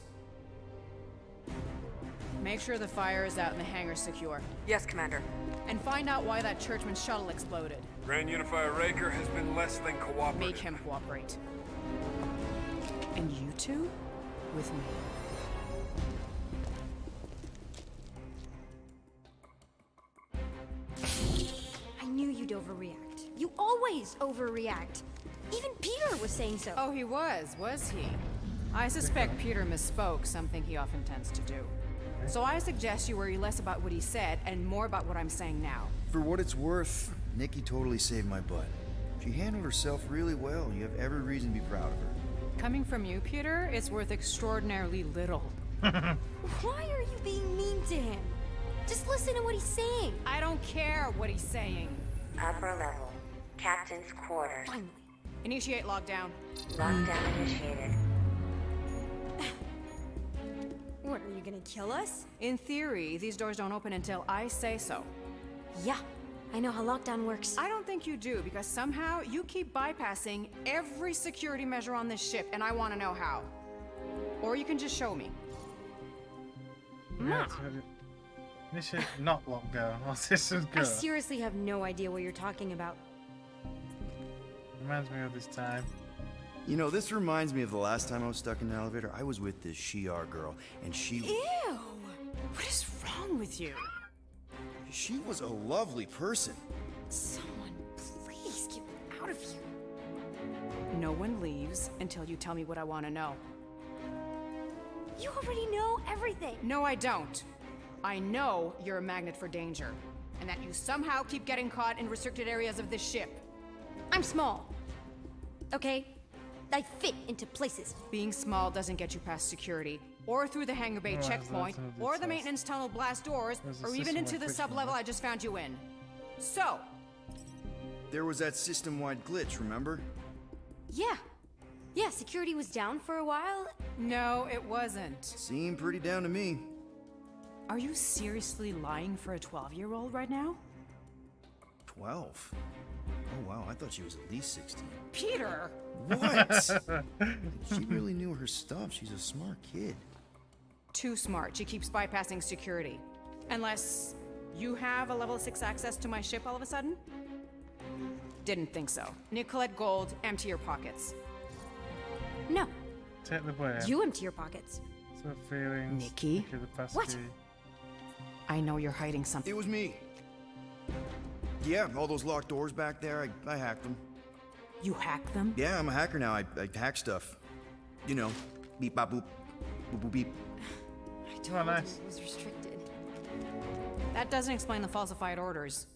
Make sure the fire is out and the hangar's secure. Yes, Commander. And find out why that churchman's shuttle exploded. Grand Unifier Raker has been less than cooperative. Make him cooperate. And you two? With me. I knew you'd overreact. You always overreact. Even Peter was saying so. Oh, he was he? I suspect Peter misspoke, something he often tends to do. So I suggest you worry less about what he said and more about what I'm saying now. For what it's worth, Nikki totally saved my butt. She handled herself really well. You have every reason to be proud of her. Coming from you, Peter, it's worth extraordinarily little. Why are you being mean to him? Just listen to what he's saying. I don't care what he's saying. Upper level. Captain's quarters. Finally. Initiate lockdown. Lockdown initiated. What, are you gonna kill us? In theory, these doors don't open until I say so. Yeah, I know how lockdown works. I don't think you do, because somehow you keep bypassing every security measure on this ship, and I want to know how. Or you can just show me. Yeah, this is not lockdown. What's this is I good? seriously have no idea what you're talking about. Reminds me of this time. You know, this reminds me of the last time I was stuck in an elevator. I was with this Shi'ar girl, and she... Ew! What is wrong with you? She was a lovely person. Someone, please get me out of here. No one leaves until you tell me what I want to know. You already know everything. No, I don't. I know you're a magnet for danger, and that you somehow keep getting caught in restricted areas of this ship. I'm small. Okay? I fit into places. Being small doesn't get you past security, or through the hangar bay checkpoint, or the maintenance tunnel blast doors, or even into the sub-level I just found you in. So... There was that system-wide glitch, remember? Yeah. Yeah, security was down for a while. No, it wasn't. Seemed pretty down to me. Are you seriously lying for a 12-year-old right now? 12? Oh wow, I thought she was at least 16. Peter! What? She really knew her stuff. She's a smart kid. Too smart. She keeps bypassing security. Unless you have a level 6 access to my ship all of a sudden? Didn't think so. Nicolette Gold, empty your pockets. No. Take the blame. You empty your pockets. So feelings. Nikki? What? I know you're hiding something. It was me. Yeah, all those locked doors back there, I hacked them. You hacked them? Yeah, I'm a hacker now. I hack stuff. You know, beep bop boop, boop boop beep. I told you it was restricted. That doesn't explain the falsified orders.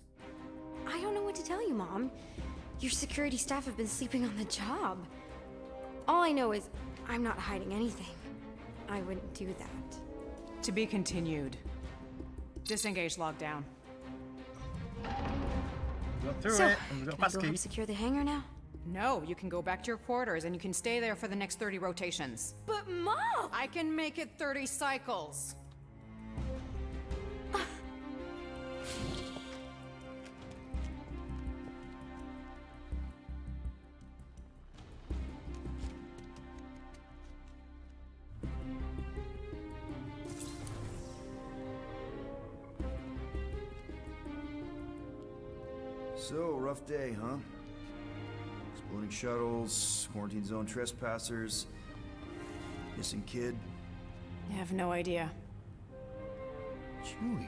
I don't know what to tell you, Mom. Your security staff have been sleeping on the job. All I know is I'm not hiding anything. I wouldn't do that. To be continued. Disengage lockdown. Got through So, it, and we got can I past go key. help secure the hangar now? No, you can go back to your quarters and you can stay there for the next 30 rotations. But Mom! I can make it 30 cycles. So, rough day, huh? Exploding shuttles, quarantine zone trespassers, missing kid. I have no idea. Chewie.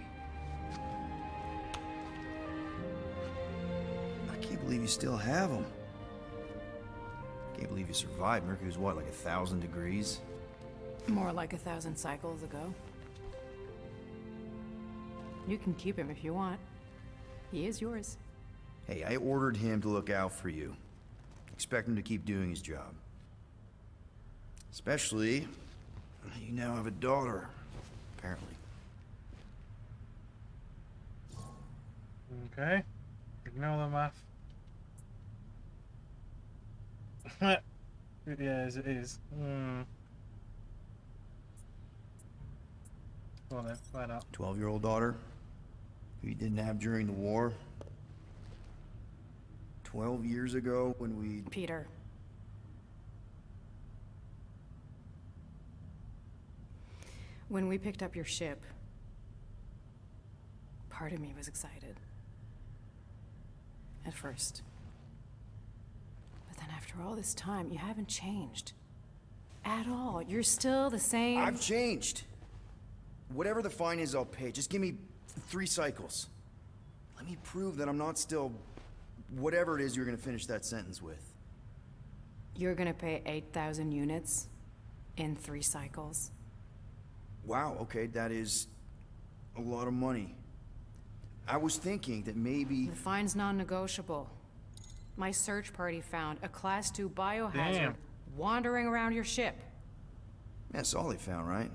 I can't believe you still have him. Can't believe you survived. Mercury's what, like 1,000 degrees? More like 1,000 cycles ago. You can keep him if you want. He is yours. Hey, I ordered him to look out for you. Expect him to keep doing his job. Especially, you now have a daughter, apparently. Okay. Ignore the math. It is, it is. Go on then, find out. 12-year-old daughter, who you didn't have during the war. 12 years ago when we... Peter. When we picked up your ship, part of me was excited. At first. But then after all this time, you haven't changed. At all. You're still the same... I've changed. Whatever the fine is, I'll pay. Just give me 3 cycles. Let me prove that I'm not still... whatever it is you're gonna finish that sentence with. You're gonna pay 8,000 units in 3 cycles. Wow, okay, that is a lot of money. I was thinking that maybe... The fine's non-negotiable. My search party found a Class 2 biohazard Damn. wandering around your ship. That's all they found, right?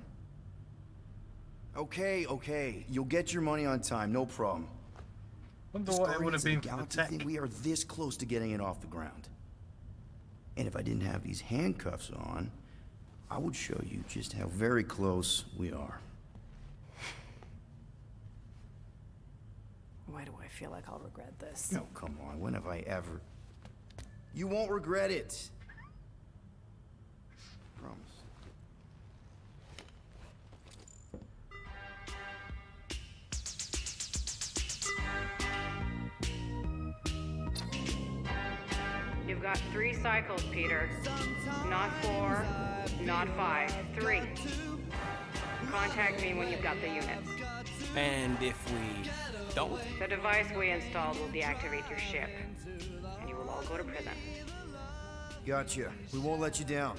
Okay. You'll get your money on time, no problem. Wonder This what it would Guardians have of been the for the Galaxy tech. thing, we are this close to getting it off the ground. And if I didn't have these handcuffs on, I would show you just how very close we are. Why do I feel like I'll regret this? No, come on, when have I ever... You won't regret it. Promise. You've got 3 cycles, Peter. Not 4, not 5, 3. Contact me when you've got the units. And if we don't? The device we installed will deactivate your ship, and you will all go to prison. Gotcha. We won't let you down.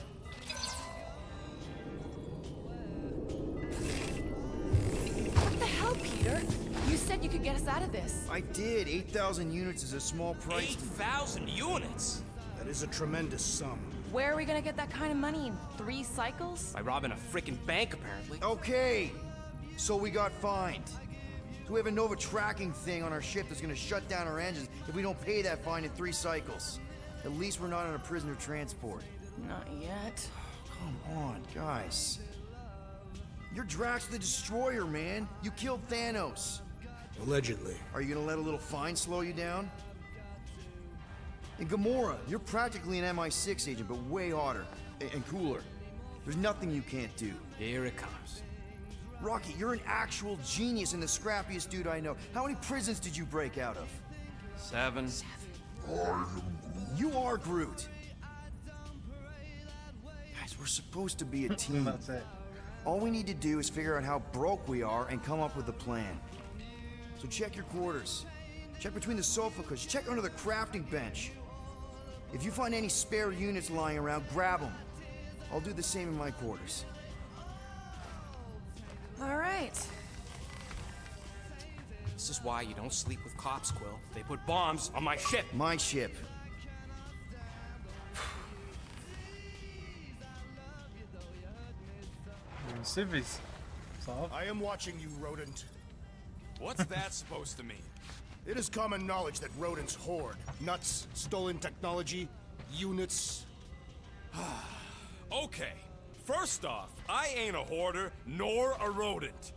What the hell, Peter? You said you could get us out of this. I did. 8,000 units is a small price. 8,000 units? That is a tremendous sum. Where are we gonna get that kind of money in 3 cycles? By robbing a freaking bank, apparently. Okay. So we got fined. So we have a Nova tracking thing on our ship that's gonna shut down our engines if we don't pay that fine in 3 cycles. At least we're not on a prisoner transport. Not yet. Come on, guys. You're Drax the Destroyer, man. You killed Thanos. Allegedly. Are you gonna let a little fine slow you down? And Gamora, you're practically an MI6 agent, but way hotter and cooler. There's nothing you can't do. Here it comes. Rocky, you're an actual genius and the scrappiest dude I know. How many prisons did you break out of? 7. You are Groot. Guys, we're supposed to be a team. That's it. All we need to do is figure out how broke we are and come up with a plan. So check your quarters. Check between the sofa cushions. Check under the crafting bench. If you find any spare units lying around, grab them. I'll do the same in my quarters. All right. This is why you don't sleep with cops, Quill. They put bombs on my ship. My ship. Civvies. Sort of. I am watching you, rodent. What's that supposed to mean? It is common knowledge that rodents hoard nuts, stolen technology, units. Okay, first off, I ain't a hoarder nor a rodent.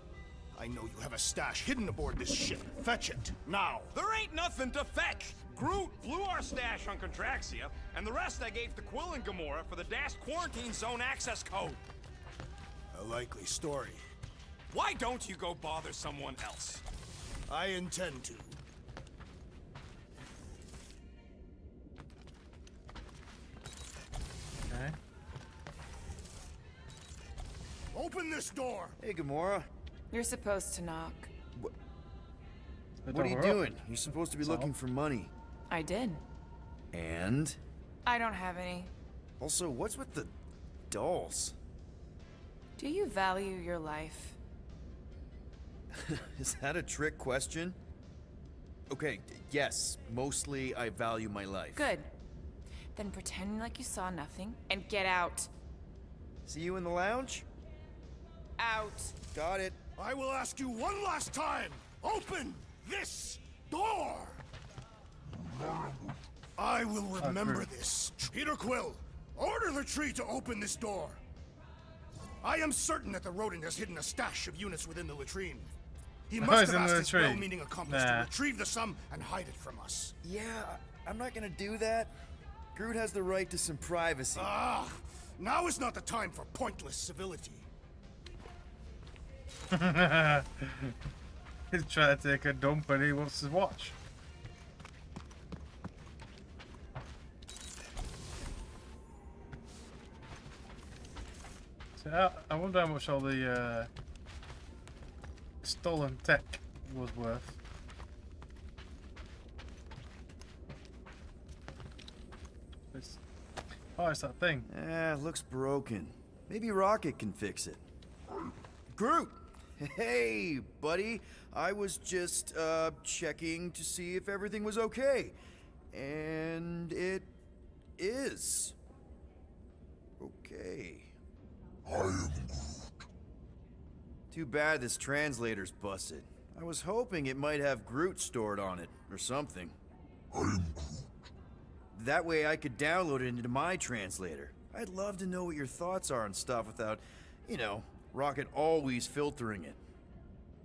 I know you have a stash hidden aboard this ship. Fetch it, now. There ain't nothing to fetch. Groot blew our stash on Contraxia, and the rest I gave to Quill and Gamora for the dashed quarantine zone access code. A likely story. Why don't you go bother someone else? I intend to. Okay. Open this door! Hey, Gamora. You're supposed to knock. The What are you door up. doing? You're supposed to be So? looking for money. I did. And? I don't have any. Also, what's with the dolls? Do you value your life? Is that a trick question? Okay, yes. Mostly, I value my life. Good. Then pretend like you saw nothing and get out. See you in the lounge? Out. Got it. I will ask you one last time! Open this door! I will remember this. Peter Quill, order the tree to open this door. I am certain that the rodent has hidden a stash of units within the latrine. He Oh, must it's have in asked the his latrine. well-meaning accomplice Nah. to retrieve the sum and hide it from us. Yeah, I'm not gonna do that. Groot has the right to some privacy. Ah, now is not the time for pointless civility. He's trying to take a dump and he wants to watch. So I wonder how much all the stolen tech was worth. Oh, it's that thing. Looks broken. Maybe Rocket can fix it. Groot! Hey, buddy. I was just, checking to see if everything was okay. And it is. Okay. I am Groot. Too bad this translator's busted. I was hoping it might have Groot stored on it, or something. I am Groot. That way I could download it into my translator. I'd love to know what your thoughts are on stuff without, you know, Rocket always filtering it.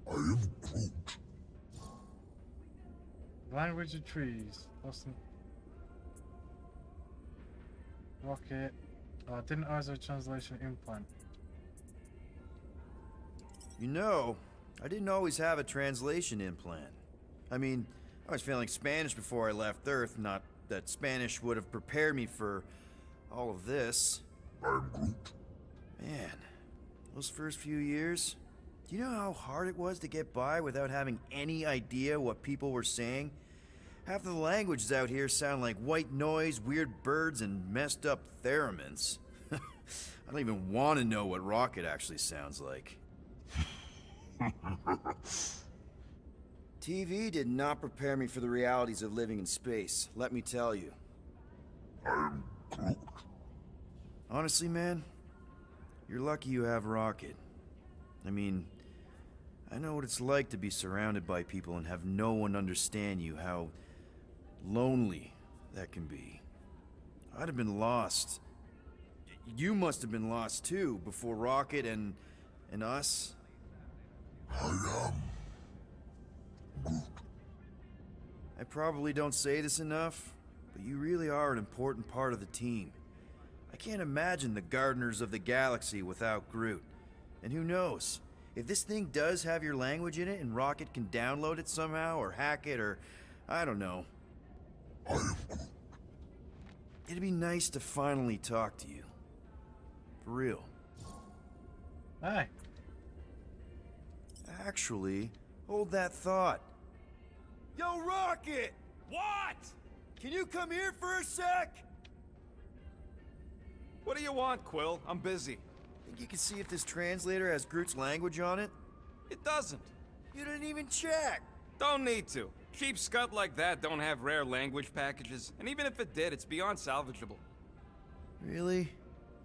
I am Groot. Language of trees. Wasn't Rocket. Oh, didn't I have a translation implant? You know, I didn't always have a translation implant. I mean, I was feeling Spanish before I left Earth, not that Spanish would have prepared me for all of this. I'm Groot. Man, those first few years, do you know how hard it was to get by without having any idea what people were saying? Half of the languages out here sound like white noise, weird birds, and messed up theremins. I don't even want to know what Rocket actually sounds like. TV did not prepare me for the realities of living in space, let me tell you. I'm Groot. Honestly, man, you're lucky you have Rocket. I mean, I know what it's like to be surrounded by people and have no one understand you, how lonely that can be. I'd have been lost. You must have been lost too, before Rocket and us. I am Groot. I probably don't say this enough, but you really are an important part of the team. I can't imagine the Gardeners of the Galaxy without Groot. And who knows, if this thing does have your language in it and Rocket can download it somehow or hack it or I don't know. I am Groot. It'd be nice to finally talk to you. For real. Hi. Actually, hold that thought. Yo, Rocket! What? Can you come here for a sec? What do you want, Quill? I'm busy. Think you can see if this translator has Groot's language on it? It doesn't. You didn't even check. Don't need to. Cheap scud like that don't have rare language packages, and even if it did, it's beyond salvageable. Really?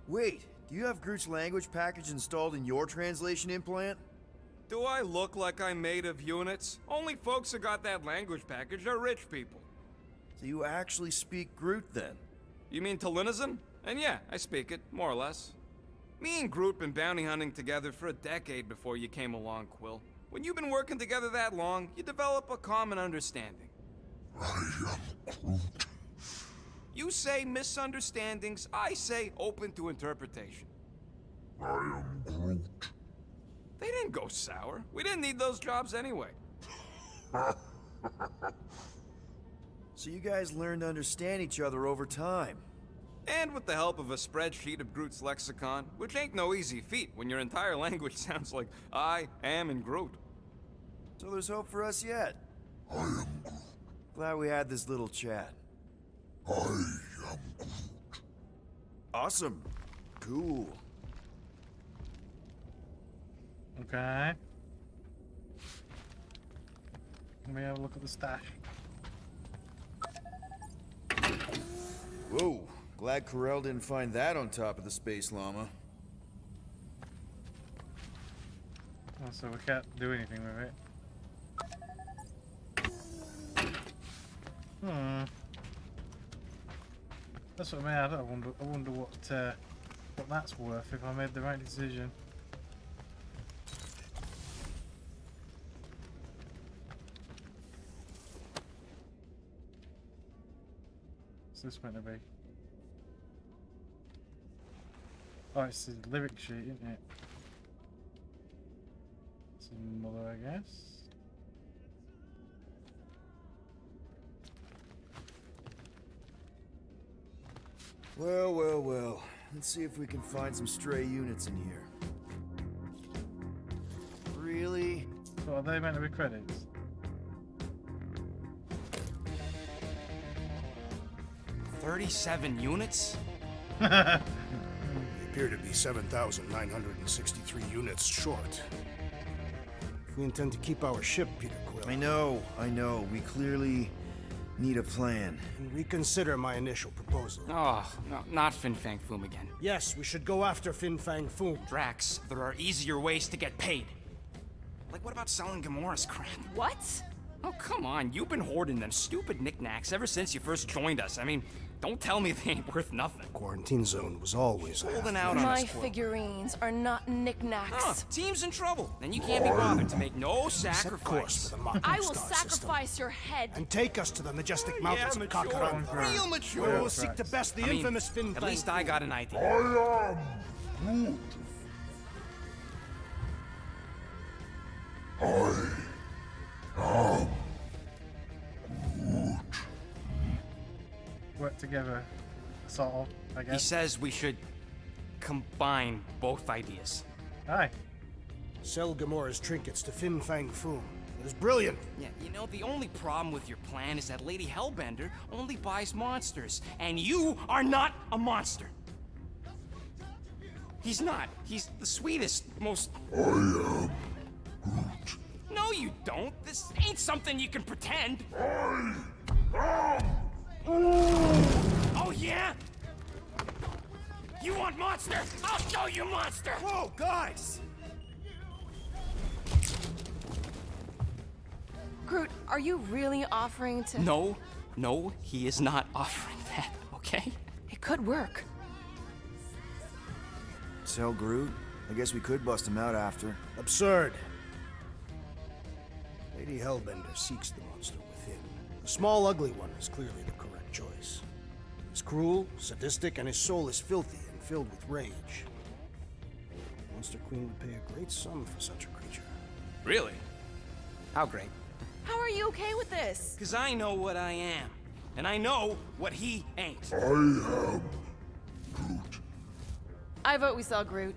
Wait, do you have Groot's language package installed in your translation implant? Do I look like I'm made of units? Only folks who got that language package are rich people. So you actually speak Groot then? You mean Talinisan? And yeah, I speak it, more or less. Me and Groot been bounty hunting together for a decade before you came along, Quill. When you've been working together that long, you develop a common understanding. I am Groot. You say misunderstandings, I say open to interpretation. I am Groot. They didn't go sour. We didn't need those jobs anyway. So you guys learned to understand each other over time. And with the help of a spreadsheet of Groot's lexicon, which ain't no easy feat when your entire language sounds like I am in Groot. So there's hope for us yet. I am Groot. Glad we had this little chat. I am Groot. Awesome. Cool. Okay. Let me have a look at the stash. Whoa. Glad Corel didn't find that on top of the space llama. Oh, so we can't do anything with it. That's what I mean. I wonder what that's worth if I made the right decision. What's this meant to be? Oh, it's the lyric sheet, isn't it? It's a mother, I guess. Well, well, well. Let's see if we can find some stray units in here. Really? So are they meant to be credits? "37 units? We appear to be 7,963 units short. If we intend to keep our ship, Peter Quill... I know. We clearly need a plan. And reconsider my initial proposal. Oh, no, not Fin Fang Foom again. Yes, we should go after Fin Fang Foom. Drax, there are easier ways to get paid. Like, what about selling Gamora's crap? What? Oh, come on. You've been hoarding them stupid knickknacks ever since you first joined us. I mean, don't tell me they ain't worth nothing. Quarantine zone was always holding out on My us, Quill. figurines are not knickknacks. Huh, team's in trouble. Then you can't be bothered to make no sacrifice. For the Mocking I will Star sacrifice system. your head. And take us to the majestic mountains of Kakaran. Real mature. We will seek to best the infamous Fin At Fang least I got an idea. I am Groot. Work together, sort of, I guess. He says we should combine both ideas. Aye. Sell Gamora's trinkets to Fin Fang Foom. It is brilliant. Yeah, you know, the only problem with your plan is that Lady Hellbender only buys monsters, and you are not a monster. He's not. He's the sweetest, most... I am Groot. No, you don't. This ain't something you can pretend. I am... Oh, yeah? You want monster? I'll show you monster! Whoa, guys! Groot, are you really offering to... No, he is not offering that, okay? It could work. Sell Groot? I guess we could bust him out after. Absurd. Lady Hellbender seeks the monster within. The small, ugly one is clearly the correct choice. He's cruel, sadistic, and his soul is filthy and filled with rage. The Monster Queen would pay a great sum for such a creature. Really? How great? How are you okay with this? Because I know what I am. And I know what he ain't. I am Groot. I vote we sell Groot.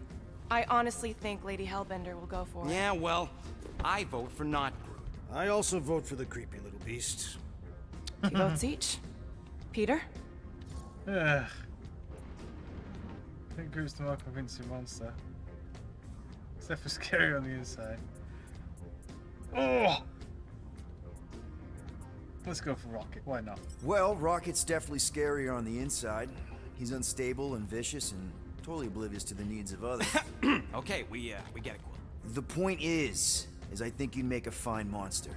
I honestly think Lady Hellbender will go for it. Yeah, well, I vote for not Groot. I also vote for the creepy little beast. 2 votes each. Peter? Ugh. I think Groot's the more convincing monster. Except for scary on the inside. Oh! Let's go for Rocket, why not? Well, Rocket's definitely scarier on the inside. He's unstable and vicious and totally oblivious to the needs of others. Okay, we get it, Quill. The point is I think you'd make a fine monster.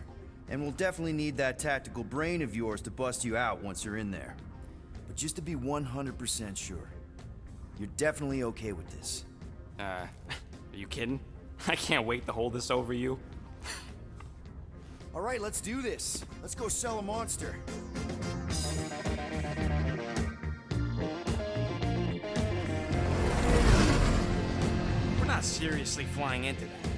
And we'll definitely need that tactical brain of yours to bust you out once you're in there. But just to be 100% sure, you're definitely okay with this. Are you kidding? I can't wait to hold this over you. All right, let's do this. Let's go sell a monster. We're not seriously flying into that.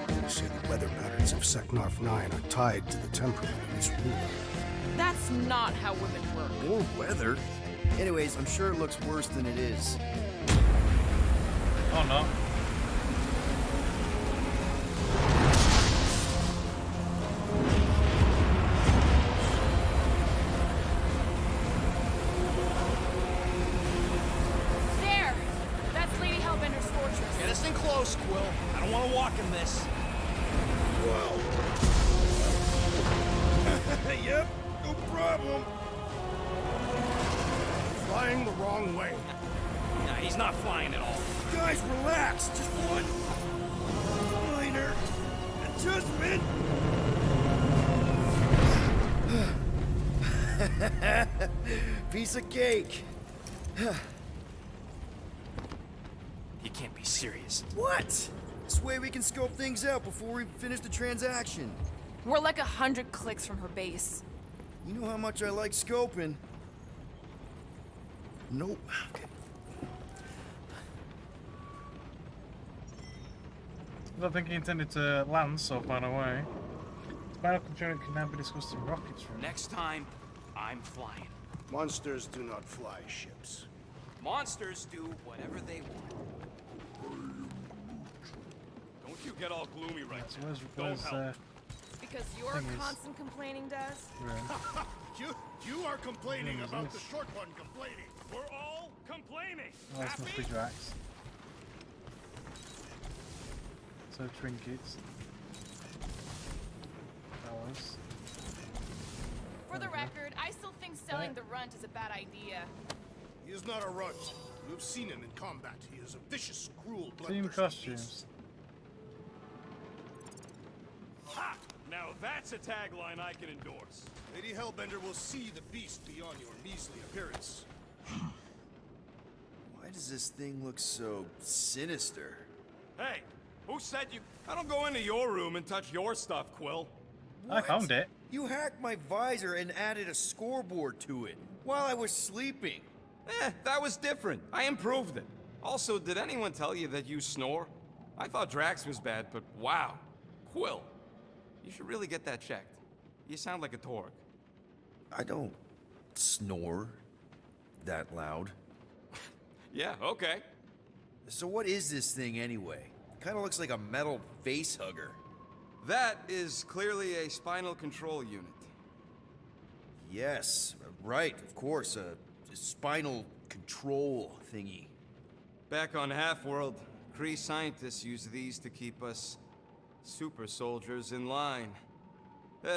They say the weather patterns of Seknarf 9 are tied to the temperament of its ruler. That's not how women work. More weather? Anyways, I'm sure it looks worse than it is. Oh no. There! That's Lady Hellbender's fortress. Get us in close, Quill. I don't want to walk in this. Yep, no problem. Flying the wrong way. Nah, he's not flying at all. Guys, relax. Just one minor adjustment. Piece of cake. You can't be serious. What? This way we can scope things out before we finish the transaction. We're like 100 clicks from her base. You know how much I like scoping. Nope. Okay. I don't think he intended to land so far away. Spinal control can now be discussed in rockets room. Next time, I'm flying. Monsters do not fly ships. Monsters do whatever they want. Don't you get all gloomy right So now. where's Don't help. Because your Thing is- constant complaining does? Room? You are complaining about the short one complaining. We're all complaining. play me. Oh, this must be Drax. So trinkets. Flowers. For the record, I still think selling the runt is a bad idea. He is not a runt. You have seen him in combat. He is a vicious, cruel, Team bloodthirsty costumes. beast. Ha! Now that's a tagline I can endorse. Lady Hellbender will see the beast beyond your measly appearance. Why does this thing look so sinister? Hey, who said you... I don't go into your room and touch your stuff, Quill. I found it. You hacked my visor and added a scoreboard to it while I was sleeping. That was different. I improved it. Also, did anyone tell you that you snore? I thought Drax was bad, but wow. Quill, you should really get that checked. You sound like a Torg. I don't snore that loud. Yeah, okay. So what is this thing anyway? Kind of looks like a metal face hugger. That is clearly a spinal control unit. Yes, right, of course, a spinal control thingy. Back on Half-World, Kree scientists use these to keep us super soldiers in line.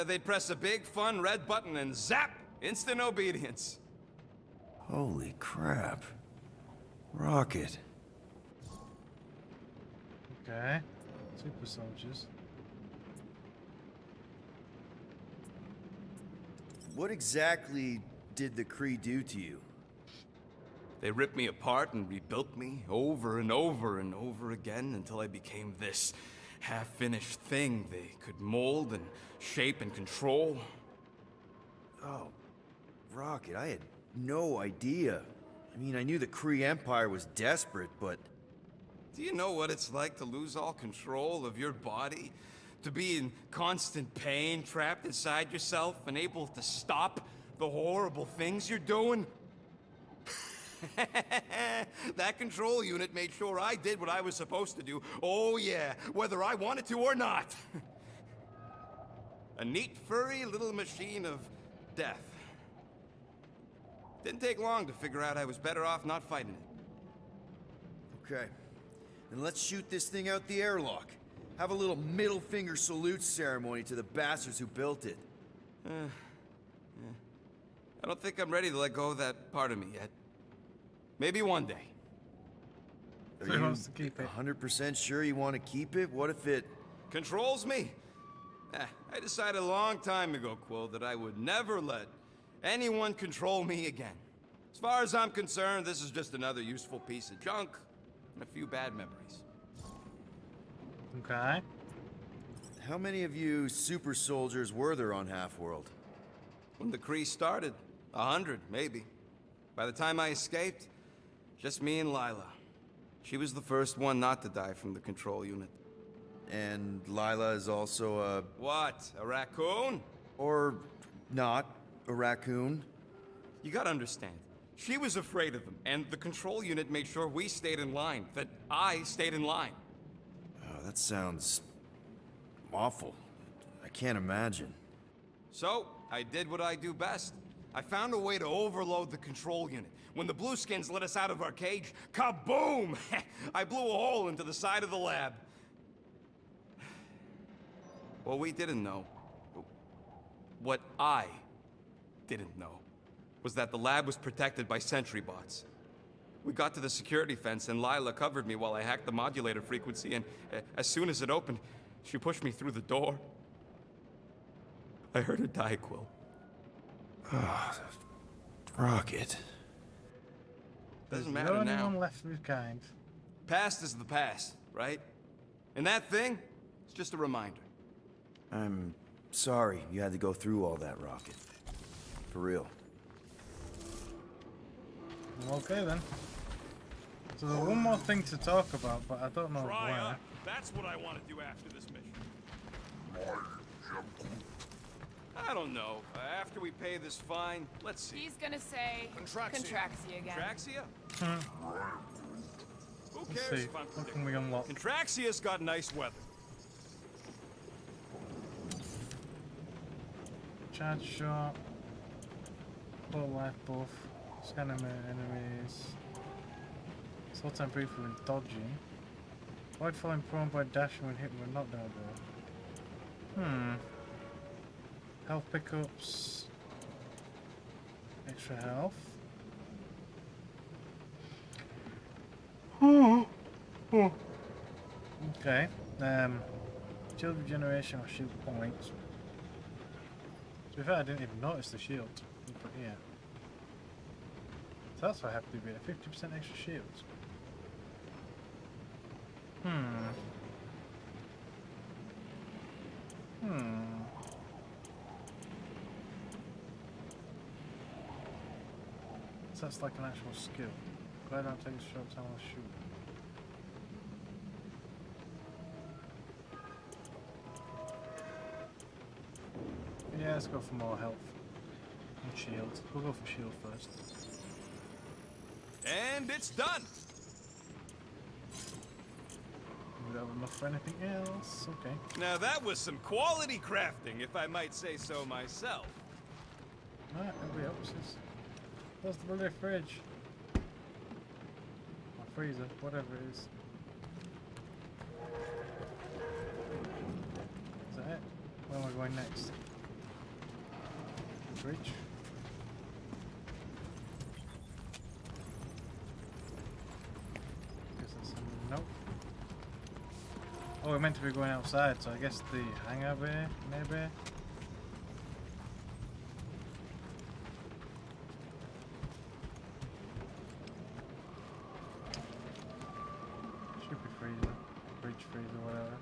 They'd press a big, fun red button and zap! Instant obedience. Holy crap. Rocket. Okay. Super soldiers. What exactly did the Kree do to you? They ripped me apart and rebuilt me over and over and over again until I became this half-finished thing they could mold and shape and control. Oh, Rocket, I had no idea. I mean, I knew the Kree Empire was desperate, but... Do you know what it's like to lose all control of your body? To be in constant pain, trapped inside yourself, unable to stop the horrible things you're doing? That control unit made sure I did what I was supposed to do. Oh yeah, whether I wanted to or not. A neat, furry little machine of death. Didn't take long to figure out I was better off not fighting it. Okay. Then let's shoot this thing out the airlock. Have a little middle finger salute ceremony to the bastards who built it. I don't think I'm ready to let go of that part of me yet. Maybe one day. Are you 100% sure you want to keep it? What if it... Controls me? I decided a long time ago, Quill, that I would never let anyone control me again. As far as I'm concerned, this is just another useful piece of junk and a few bad memories. Okay. How many of you super soldiers were there on Half-World? When the Kree started, 100, maybe. By the time I escaped, just me and Lila. She was the first one not to die from the control unit. And Lila is also a... What? A raccoon? Or not a raccoon? You gotta understand. She was afraid of them, and the control unit made sure we stayed in line, that I stayed in line. Oh, that sounds... awful. I can't imagine. So, I did what I do best. I found a way to overload the control unit. When the Blueskins let us out of our cage, kaboom! I blew a hole into the side of the lab. What we didn't know, what I didn't know, was that the lab was protected by sentry bots. We got to the security fence and Lila covered me while I hacked the modulator frequency, and as soon as it opened, she pushed me through the door. I heard her die, Quill. Oh, Rocket. Doesn't There's matter no now. one left of his kind. Past is the past, right? And that thing, it's just a reminder. I'm sorry you had to go through all that, Rocket. For real. Okay then. So there's one more thing to talk about, but I don't know Try where. up. That's what I want to do after this mission. I don't know. After we pay this fine, let's see. He's gonna say Contraxia again. Contraxia? Who Let's cares see. if I'm What can we unlock? Contraxia's got nice weather. Charge shot. Full life buff. Scan enemies. Slow time briefly when dodging. Avoid falling prone by dashing when hit with a knockdown blow. Health pickups. Extra health. Okay. Shield regeneration or shield points. To be fair, I didn't even notice the shield. But yeah. So that's what I have to be a 50% extra shields. So that's like an actual skill. Glad I don't take a short time while shooting. Yeah, let's go for more health. And shield. We'll go for shield first. And it's done! We don't have enough for anything else. Okay. Now that was some quality crafting, if I might say so myself. Alright, everybody else is. Where's the bloody fridge? Or freezer, whatever it is. Is that it? Where am I going next? Fridge? Guess that's nope. Oh, we're meant to be going outside, so I guess the hangar bay, maybe? Should be freezer. Fridge freezer, whatever.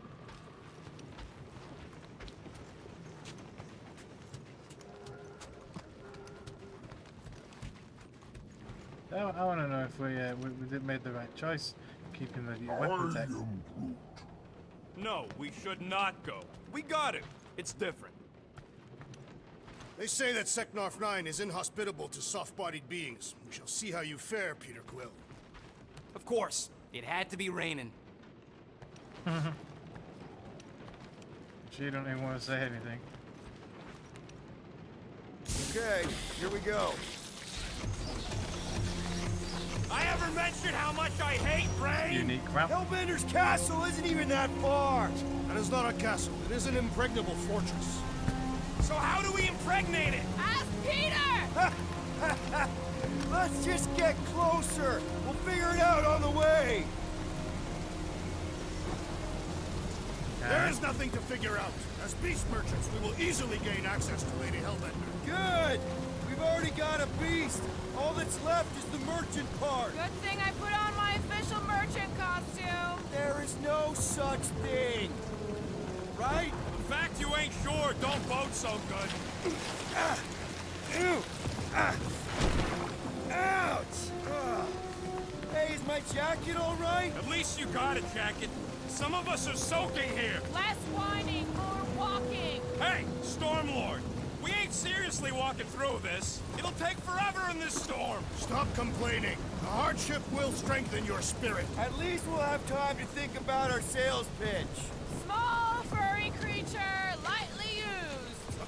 I want to know if we did made the right choice, keeping the weapon tech. No, we should not go. We got it. It's different. They say that Seknarf 9 is inhospitable to soft-bodied beings. We shall see how you fare, Peter Quill. Of course. It had to be raining. She don't even want to say anything. Okay, here we go. I ever mentioned how much I hate rain? Unique crap. Hellbender's castle isn't even that far. That is not a castle. It is an impregnable fortress. So how do we impregnate it? Ask Peter! Let's just get closer. We'll figure it out on the way. There is nothing to figure out. As beast merchants, we will easily gain access to Lady Hellbender. Good. We've already got a beast. All that's left is the merchant part. Good thing I put on my official merchant costume. There is no such thing. Right? The fact you ain't sure don't bode so good. Ouch! Hey, is my jacket all right? At least you got a jacket. Some of us are soaking here. Less whining, more walking. Hey, Stormlord. We ain't seriously walking through this. It'll take forever in this storm. Stop complaining. The hardship will strengthen your spirit. At least we'll have time to think about our sales pitch. Small furry creature, lightly used.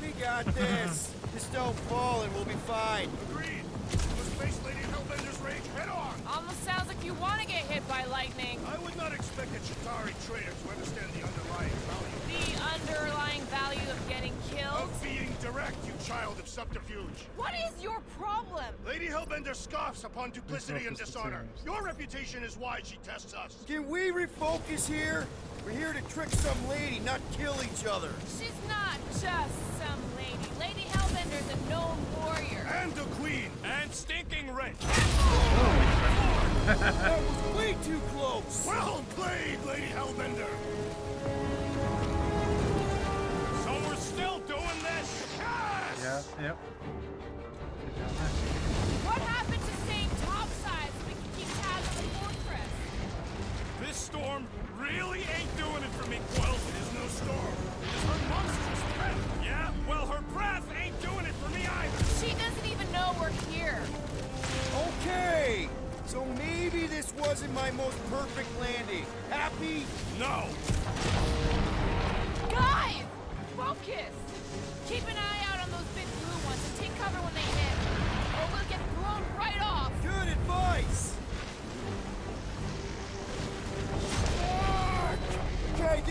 We got this. Just don't fall and we'll be fine. Agreed. Let's face Lady Hellbender's rage head on. Almost sounds like you want to get hit by lightning. I would not expect a Chitauri trader to understand the underlying value. The underlying value of getting killed? Of being direct, you child of subterfuge. What is your problem? Lady Hellbender scoffs upon duplicity and dishonor. Your reputation is why she tests us. Can we refocus here? We're here to trick some lady, not kill each other. She's not just some lady. Lady Hellbender's a known warrior. And a queen. And stinking rich. That was way too close. Well played, Lady Hellbender. So we're still doing this? Yes! Yeah, yep. What happened to staying topside so we can keep tabs on the fortress? This storm really ain't doing it for me, Quill. It is no storm. It is her monstrous breath. Yeah? Well, her breath ain't doing it for me either. She doesn't even know we're here. Okay. So maybe this wasn't my most perfect landing. Happy? No. Guys! Focus! Keep an eye out on those big blue ones and take cover when they hit. Or we'll get blown right off. Good advice.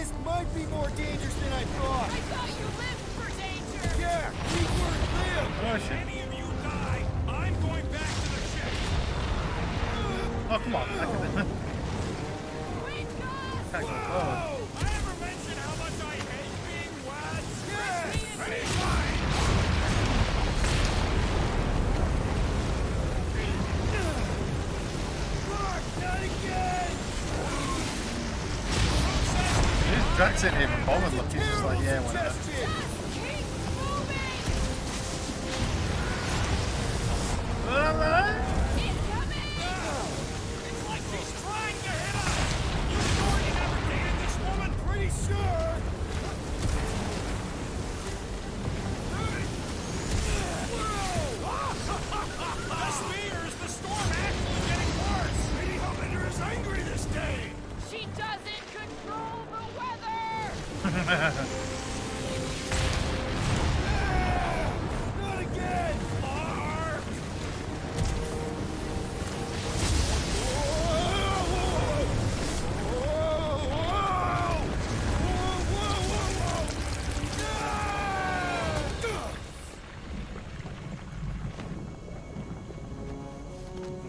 This might be more dangerous than I thought. I thought you lived for danger! Yeah, keep word live. Oh, If shit. any of you die, I'm going back to the ship! Oh, come on. Wait, guys! Can't go forward. I ever mention how much I hate being wet? Yes! Ready, fine! Mark, not again! This Drax ain't even bothered. Look, he's just like, yeah, whatever. Keep moving! Incoming! It's like she's trying to hit us! You sure you never dated this woman? Pretty sure. The spears! The storm actually getting worse! Lady Hellbender is angry this day. She doesn't control the weather! Not again. Mark!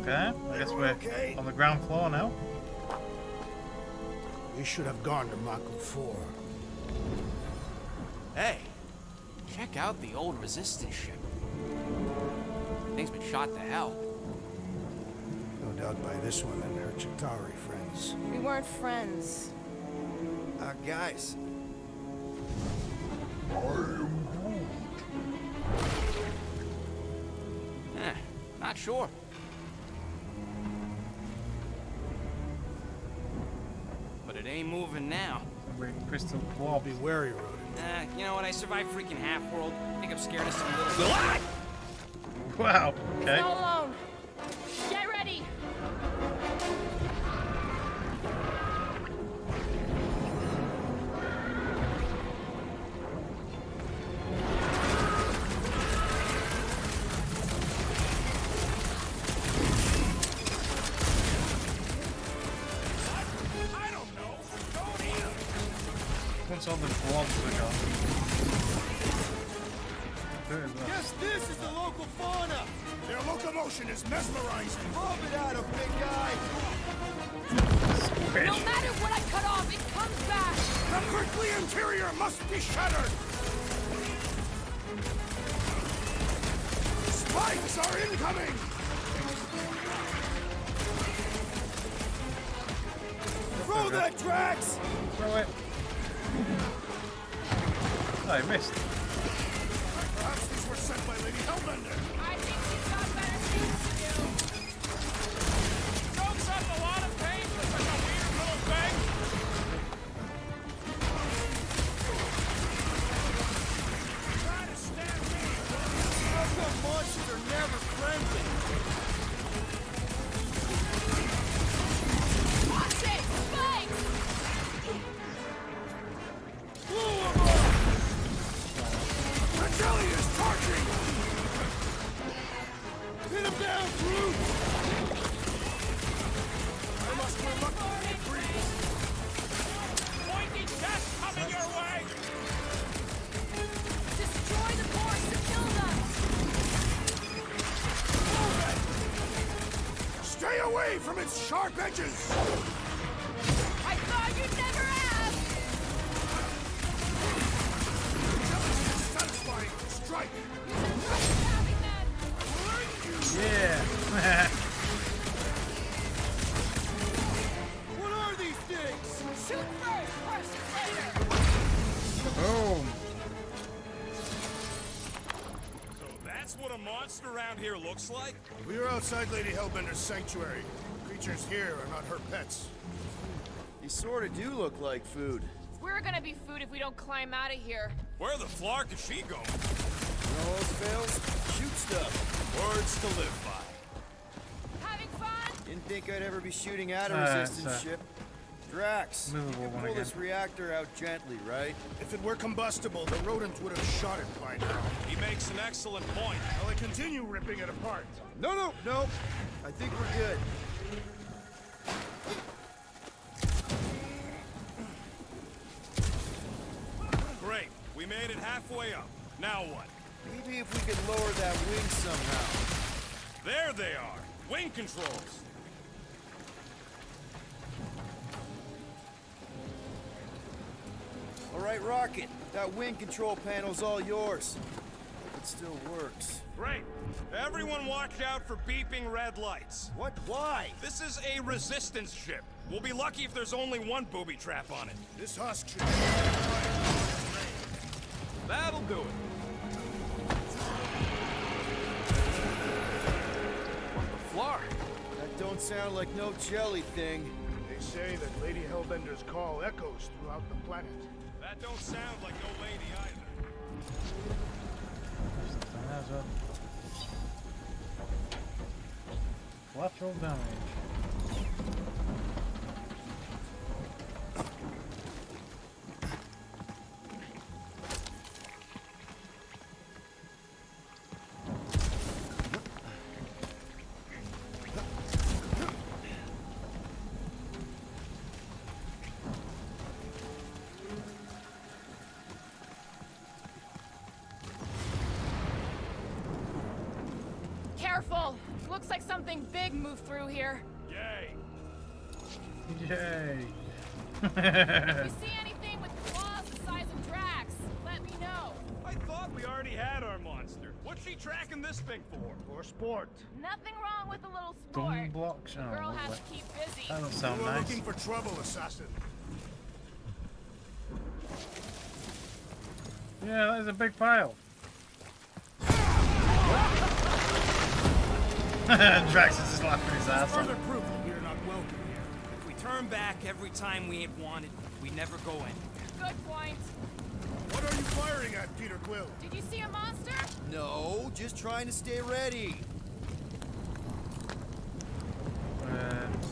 Okay, I guess we're on the ground floor now. We should have gone to Mako 4. Hey, check out the old Resistance ship. Thing's been shot to hell. No doubt by this one and her Chitauri friends. We weren't friends. Guys. Not sure. But it ain't moving now. We're crystal ball. Be wary, Rodent. You know what? I survived freaking Half-World. I think I'm scared of some little... Wow. It's Okay. not alone. Get ready! I don't know. Don't eat 'em. Once all the blobs are gone. Good as well. Guess this is the local fauna. Their locomotion is mesmerizing. Rub it out, a big guy. No matter what I cut off, it comes back. The prickly interior must be shattered. Spikes are incoming. Throw that, Drax. Throw it. Oh, I missed. Perhaps these were sent by Lady Hellbender. I think she's got better things to do. Jokes up a lot of pain for such a weird little thing. Try to stab me. Mako monsters are never friendly. Watch it! Spikes! Blow 'em up. The jelly is charging! Hit him down, Groot. I must reluctantly agree. Pointy chest coming your way! Destroy the force to kill them! Stay away from its sharp edges! I thought you'd never ask! Satisfying! Strike! Yeah. What are these things? Shoot first, questions later! Boom. So that's what a monster around here looks like? We are outside Lady Hellbender's sanctuary. Creatures here are not her pets. You sort of do look like food. We're gonna be food if we don't climb out of here. Where the flark is she going? You know those fails? Shoot stuff. Words to live by. Having fun? Didn't think I'd ever be shooting at a Alright, resistance so- ship. Drax, you Movable can one pull again. this reactor out gently, right? If it were combustible, the rodent would have shot it by now. He makes an excellent point. Will I continue ripping it apart? No. I think we're good. made it halfway up. Now what? Maybe if we could lower that wing somehow. There they are. Wing controls. All right, Rocket. That wing control panel's all yours. It still works. Great. Everyone watch out for beeping red lights. What? Why? This is a resistance ship. We'll be lucky if there's only one booby trap on it. This husk should... That'll do it. What the flar? That don't sound like no jelly thing. They say that Lady Hellbender's call echoes throughout the planet. That don't sound like no lady either. Collateral damage. Careful! Looks like something big moved through here. Yay! Yay! If you see anything with claws the size of Drax, let me know. I thought we already had our monster. What's she tracking this thing for? For sport. Nothing wrong with a little Gun sport. blocks. The Oh, girl has lovely. to keep busy. That don't sound You are nice. looking for trouble, assassin. Yeah, that is a big pile. Drax is just laughing his ass Further off. proof that we are not welcome here. If we turn back every time we ain't wanted, we never go anywhere. Good point. What are you firing at, Peter Quill? Did you see a monster? No, just trying to stay ready.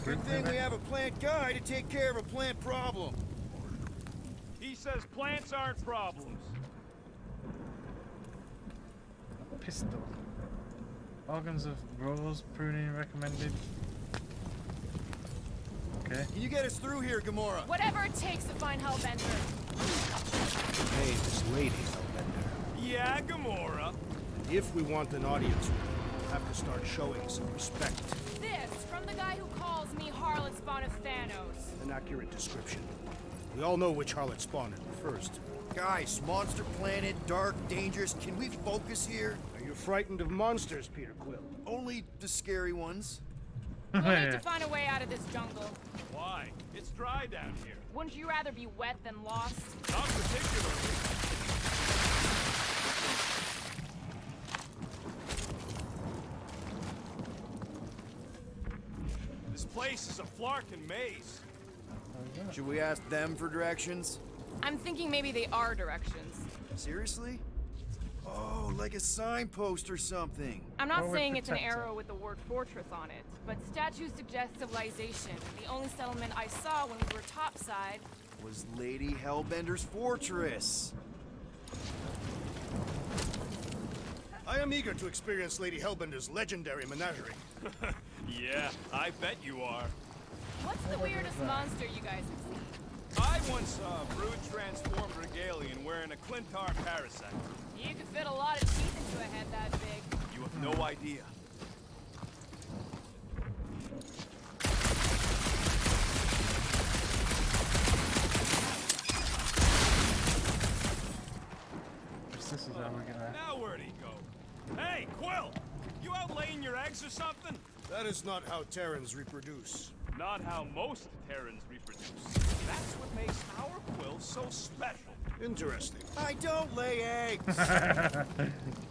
Good thing we have a plant guy to take care of a plant problem. He says plants aren't problems. Pistol. Organs of growers, pruning recommended. Okay. Can you get us through here, Gamora? Whatever it takes to find Hellbender. Her name is Lady Hellbender. Yeah, Gamora. If we want an audience, we'll have to start showing some respect. This from the guy who calls me Harlot Spawn of Thanos. An accurate description. We all know which harlot spawned it first. Guys, monster planet, dark, dangerous. Can we focus here? Are you frightened of monsters, Peter Quill? Only the scary ones. We'll need to find a way out of this jungle. Why? It's dry down here. Wouldn't you rather be wet than lost? Not particularly. This place is a flarkin' maze. Should we ask them for directions? I'm thinking maybe they are directions. Seriously? Oh, like a signpost or something. I'm not Or with saying it's an protector. arrow with the word fortress on it, but statues suggest civilization. The only settlement I saw when we were topside. Was Lady Hellbender's fortress. I am eager to experience Lady Hellbender's legendary menagerie. Yeah, I bet you are. What's the weirdest monster you guys have seen? I once saw a brood transformed regalian wearing a Clintar parasite. You could fit a lot of teeth into a head that big. You have no idea. This is how we're gonna. Now where'd he go? Hey, Quill! You out laying your eggs or something? That is not how Terrans reproduce. Not how most Terrans reproduce. That's what makes our Quill so special. Interesting. I don't lay eggs.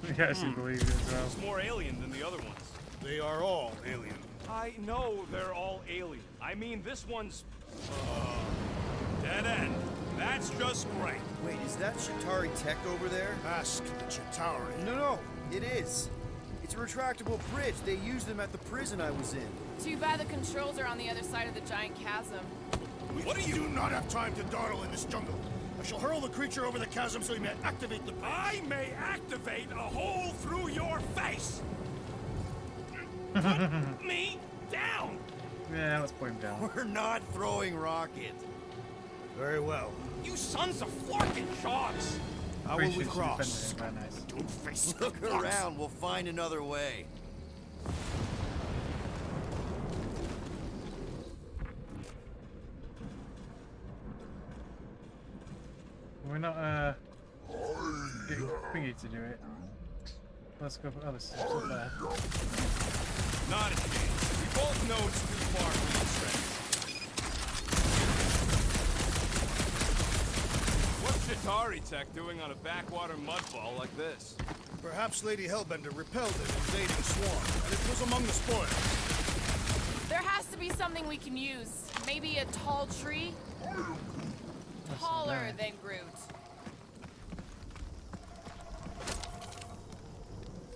We actually believe it as well. It's more alien than the other ones. They are all alien. I know they're all alien. I mean, this one's... dead end. That's just great. Wait, is that Chitauri tech over there? Ask the Chitauri. No, it is. It's a retractable bridge. They used them at the prison I was in. Too bad the controls are on the other side of the giant chasm. What do you do not have time to dawdle in this jungle? I shall hurl the creature over the chasm so he may activate the... I may activate a hole through your face! Put me down! Yeah, let's put him down. We're not throwing rocket. Very well. You sons of flarkin' shogs! How will we cross? Very nice. Don't face Look around, we'll find another way. We're not getting thingy to do it. Let's go for other stuff up there. Not a chance. We both know it's too far for this stretch. What's Chitauri Tech doing on a backwater mudball like this? Perhaps Lady Hellbender repelled an invading swarm, and it was among the spoils. There has to be something we can use. Maybe a tall tree? Taller than Groot.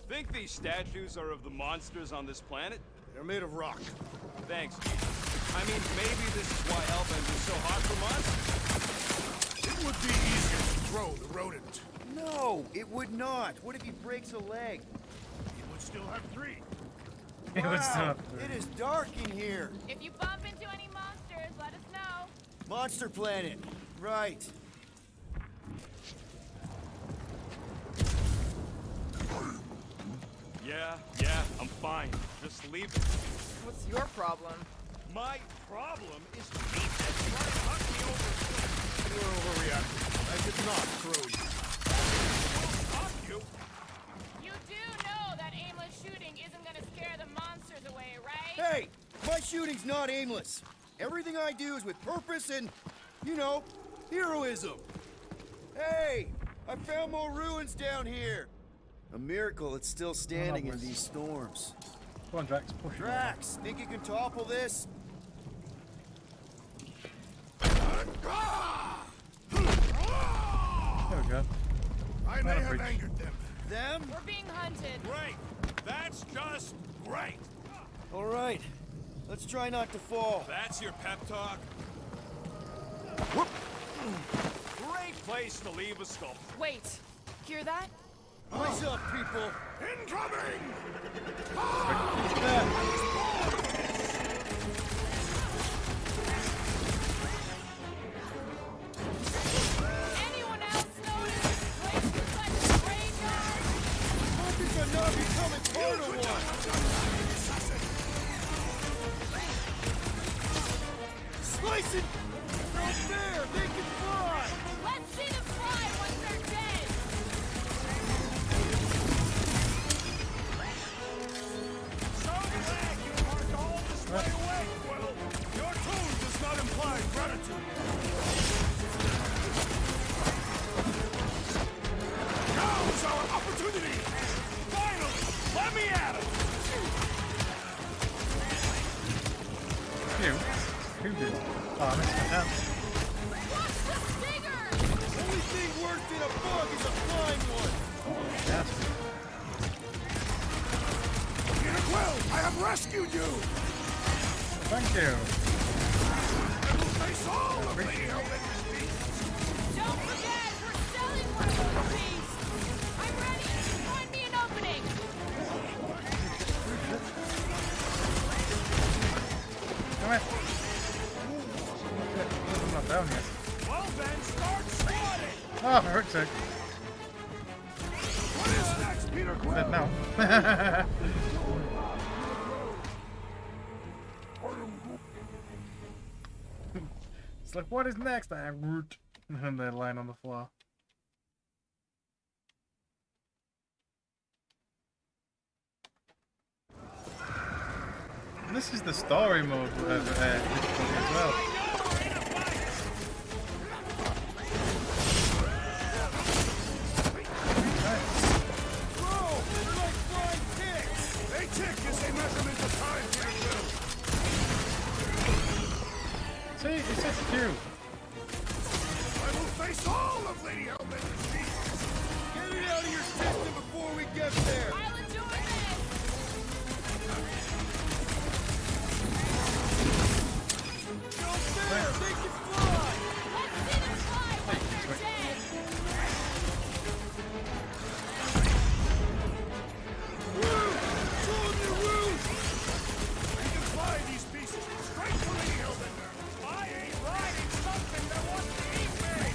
Think these statues are of the monsters on this planet? They're made of rock. Thanks, Chief. I mean, maybe this is why Hellbender's so hot for monsters. It would be easier to throw the rodent. No, it would not. What if he breaks a leg? He would still have 3. Wow, it is dark in here. If you bump into any monsters, let us know. Monster Planet. Right. Yeah, I'm fine. Just leave it. What's your problem? My problem is Pete that's trying to hunt me over. You're overreacting. I did not throw you. We'll stop you. You do know that aimless shooting isn't gonna scare the monsters away, right? Hey, my shooting's not aimless. Everything I do is with purpose and, you know, heroism. Hey, I found more ruins down here. A miracle it's still standing in these storms. Come on, Drax, push it. Drax, think you can topple this? There we go. I may have angered them. Them? We're being hunted. Great. That's just great. All right. Let's try not to fall. That's your pep talk? Great place to leave a sculpture. Wait, hear that? Eyes up, people. Incoming! Anyone else notice this place looks like a graveyard? Focus on not becoming part of one. Slicing! No fair! They can fly! Let's see them fly once they're dead! So glad you marked all this way away, Quill. Your tone does not imply gratitude. Now's our opportunity! Finally! Let me at it! Who did? Oh, I missed my hand. Watch the stinger! Only thing worse than a bug is a flying one. Yes. Peter Quill, I have rescued you! Thank you. I will face all of Lady Hellbender's beasts! Don't forget, we're selling one of those beasts! I'm ready! Find me an opening! Come here. I'm not down yet. Well then, start swatting! Oh, for heck's sake. What is next, Peter Quill? Dead now. It's like, what is next? I root. And they're lying on the floor. This is the story mode difficulty as well. Whoa! They're like flying ticks! A tick is a measurement of time, Peter Quill. See, it's just cute. I will face all of Lady Hellbender's beasts! Get it out of your system before we get there. I'll enjoy this! No fair! They can fly! Let's see them fly once they're dead! Woo! Show them your roots! We can fly these beasts straight to Lady Hellbender! I ain't riding something that wants to eat me!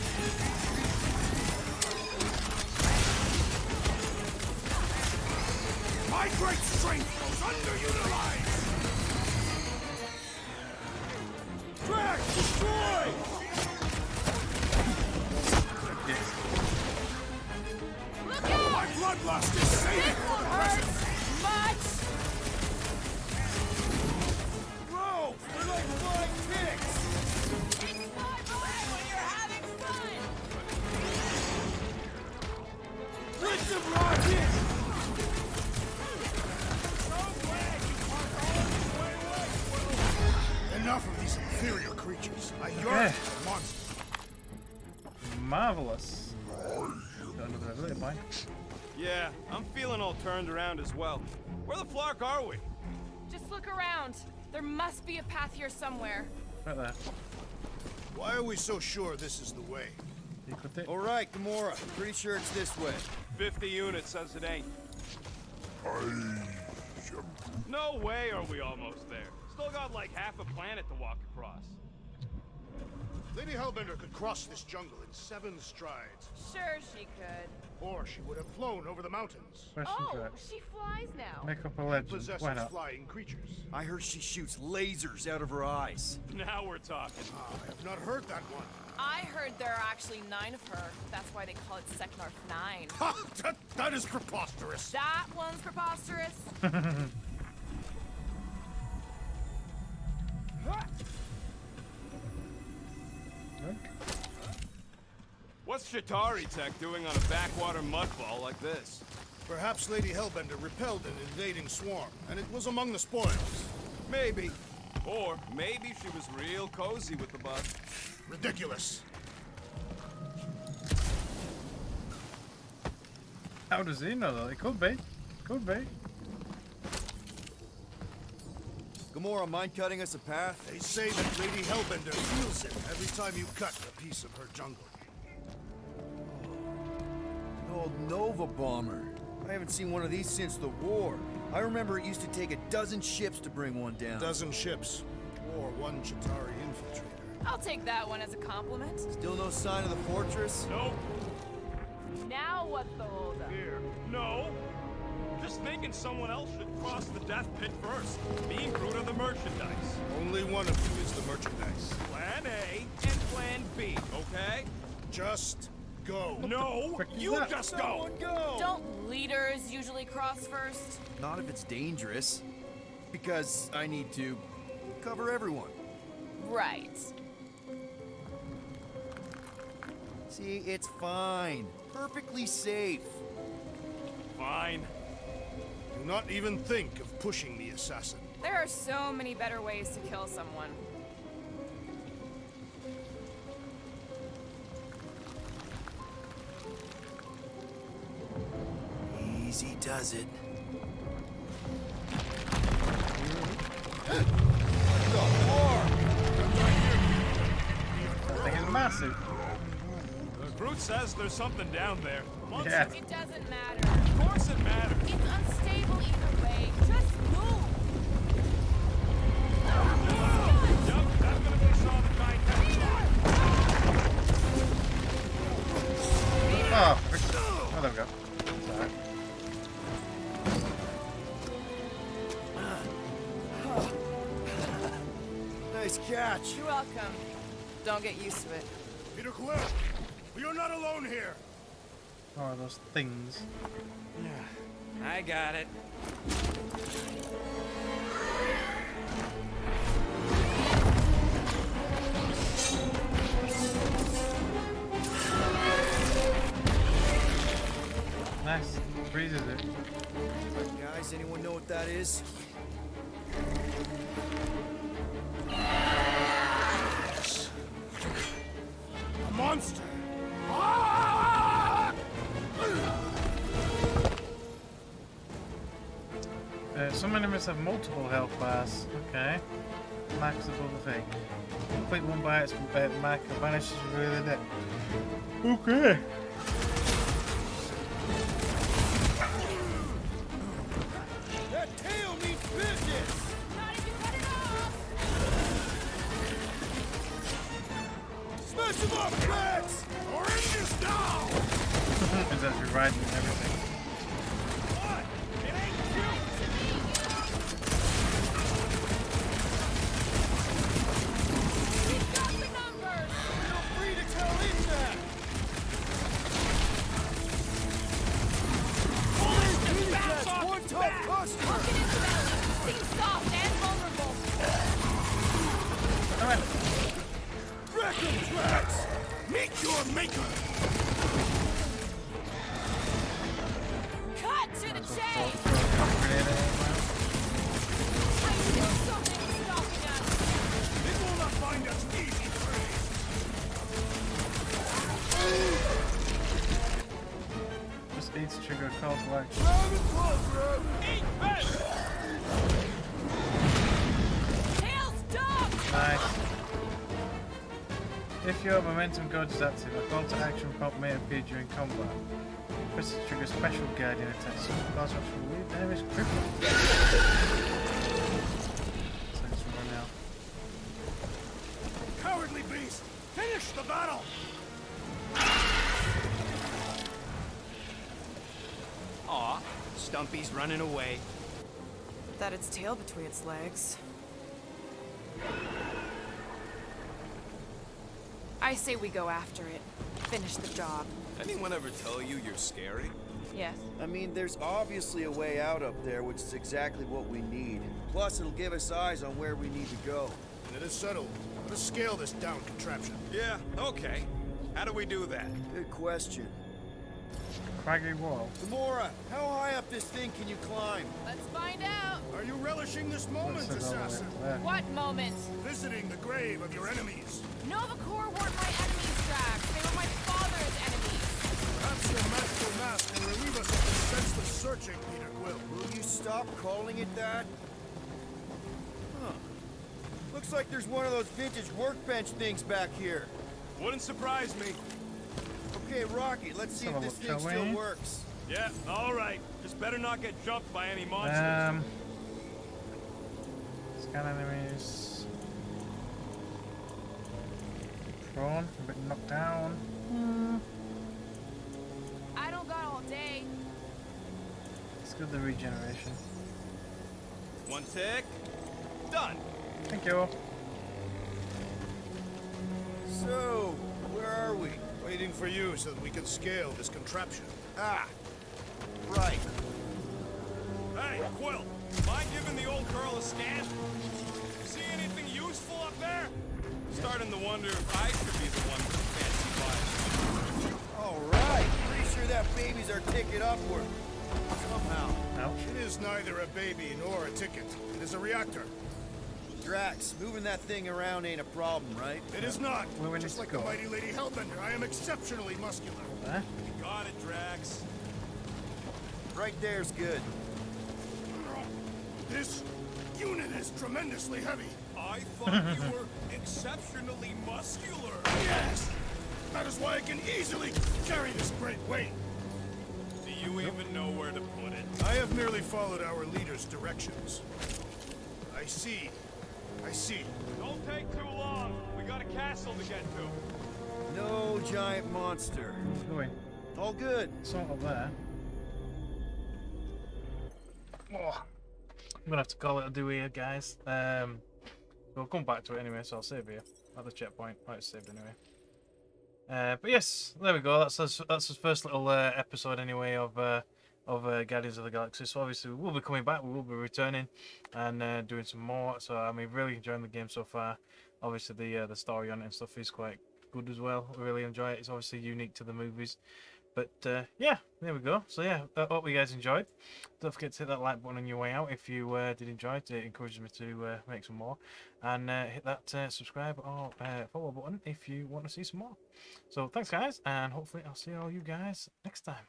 great strength goes underutilized! Track! Destroy! Look out! My bloodlust is saving for the present! Much! Bro! We're like flying pigs! Dive away when you're having fun! Let them lock in! Enough of these inferior creatures. I yearn for monsters. Marvelous. Got another ability point. Yeah, I'm feeling all turned around as well. Where the flark are we? Just look around. There must be a path here somewhere. Right there. Why are we so sure this is the way? All right, Gamora. Pretty sure it's this way. 50 units says it ain't. No way are we almost there. Still got like half a planet to walk across. Lady Hellbender could cross this jungle in 7 strides. Sure she could. Or she would have flown over the mountains. She flies now. Make up a legend. Possesses Why not? flying creatures. I heard she shoots lasers out of her eyes. Now we're talking. I have not heard that one. I heard there are actually 9 of her. That's why they call it Seknarf 9. Ha! That is preposterous. That one's preposterous. What's Shatari Tech doing on a backwater mudball like this? Perhaps Lady Hellbender repelled an invading swarm, and it was among the spoils. Maybe. Or maybe she was real cozy with the bug. Ridiculous. How does he know that? It could be. Could be. Gamora, mind cutting us a path? They say that Lady Hellbender feels it every time you cut a piece of her jungle. An old Nova bomber. I haven't seen one of these since the war. I remember it used to take 12 ships to bring one down. 12 ships, or 1 Chitauri infiltrator. I'll take that one as a compliment. Still no sign of the fortress? Nope. Now what's the holdup? Here. No. Just thinking someone else should cross the death pit first. Me and Groot are the merchandise. Only one of you is the merchandise. Plan A and Plan B, okay? Just go. No, you just go. Don't leaders usually cross first? Not if it's dangerous. Because I need to cover everyone. Right. See, it's fine. Perfectly safe. Fine. Do not even think of pushing the assassin. There are so many better ways to kill someone. Easy does it. That thing is massive. Groot says there's something down there. Yeah. It doesn't matter. Of course it matters. It's unstable either way. Just move. Yup, definitely saw the kind Oh, there we go. Sorry. Nice catch. You're welcome. Don't get used to it. Peter Quill, we are not alone here. Oh, those things. I got it. Nice. Freezes it. Guys, anyone know what that is? A monster. Some enemies have multiple health bars. Okay. Max above the thing. Complete one by its mark and vanishes really the deck. Okay. That tail means business! Not if you cut it off! Smash him up, Rex! Oranges now! It's actually riding and everything. What? It ain't cute! scumbags! Meet your maker! Cut to the chase! They will not find us easy prey! Just needs to trigger a call to action. Round and close, Rev! Eat fish! Tails, dog! Nice. If your momentum gauge is active, a call to action prompt may appear during combat. Press to trigger special guardian attacks. Some calls to action will leave enemies crippled. So let's run now. Cowardly beast! Finish the battle! Aw, Stumpy's running away. That its tail between its legs. I say we go after it. Finish the job. Anyone ever tell you you're scary? Yes. I mean, there's obviously a way out up there, which is exactly what we need. Plus, it'll give us eyes on where we need to go. It is settled. Let us scale this down contraption. Yeah, okay. How do we do that? Good question. Craggy wall. Gamora, how high up this thing can you climb? Let's find out. Are you relishing this moment, That's it all the way assassin? up there. What moment? Visiting the grave of your enemies. Nova Corps weren't my enemies, Drax. They were my father's enemies. Perhaps your magical mask can relieve us of this senseless searching, Peter Quill. Will you stop calling it that? Huh. Looks like there's one of those vintage workbench things back here. Wouldn't surprise me. Okay, Rocky, let's see if this thing still works. Yeah, all right. Just better not get jumped by any monsters. Scan enemies. Prone, a bit knocked down. I don't got all day. Let's go the regeneration. One tick. Done. Thank you. So, where are we? Waiting for you so that we can scale this contraption. Ah, right. Hey, Quill. Mind giving the old girl a scan? See anything useful up there? Starting to wonder if I should be the one with the fancy vibes. All right. Pretty sure that baby's our ticket upward. Somehow. Ouch. It is neither a baby nor a ticket. It is a reactor. Drax, moving that thing around ain't a problem, right? It is not. Where we need Just to like go. the mighty Lady Hellbender, I am exceptionally muscular. There. You got it, Drax. Right there's good. This unit is tremendously heavy. I thought you were exceptionally muscular. Yes! That is why I can easily carry this great weight. Do you even know where to put it? I have merely followed our leader's directions. I see. I see. Don't take too long. We got a castle to get to. No giant monster. Going. All good. Sort of there. Oh. I'm gonna have to call it a do here, guys. We'll come back to it anyway, so I'll save here at the checkpoint. Oh, it's saved anyway. But yes, there we go. That's his first little episode anyway of Guardians of the Galaxy. So obviously we will be coming back. We will be returning and doing some more. So I mean, really enjoying the game so far. Obviously the story on it and stuff is quite good as well. I really enjoy it. It's obviously unique to the movies. But yeah, there we go. So yeah, I hope you guys enjoyed. Don't forget to hit that like button on your way out if you did enjoy it. It encourages me to make some more. And hit that subscribe or follow button if you want to see some more. So thanks guys, and hopefully I'll see all you guys next time.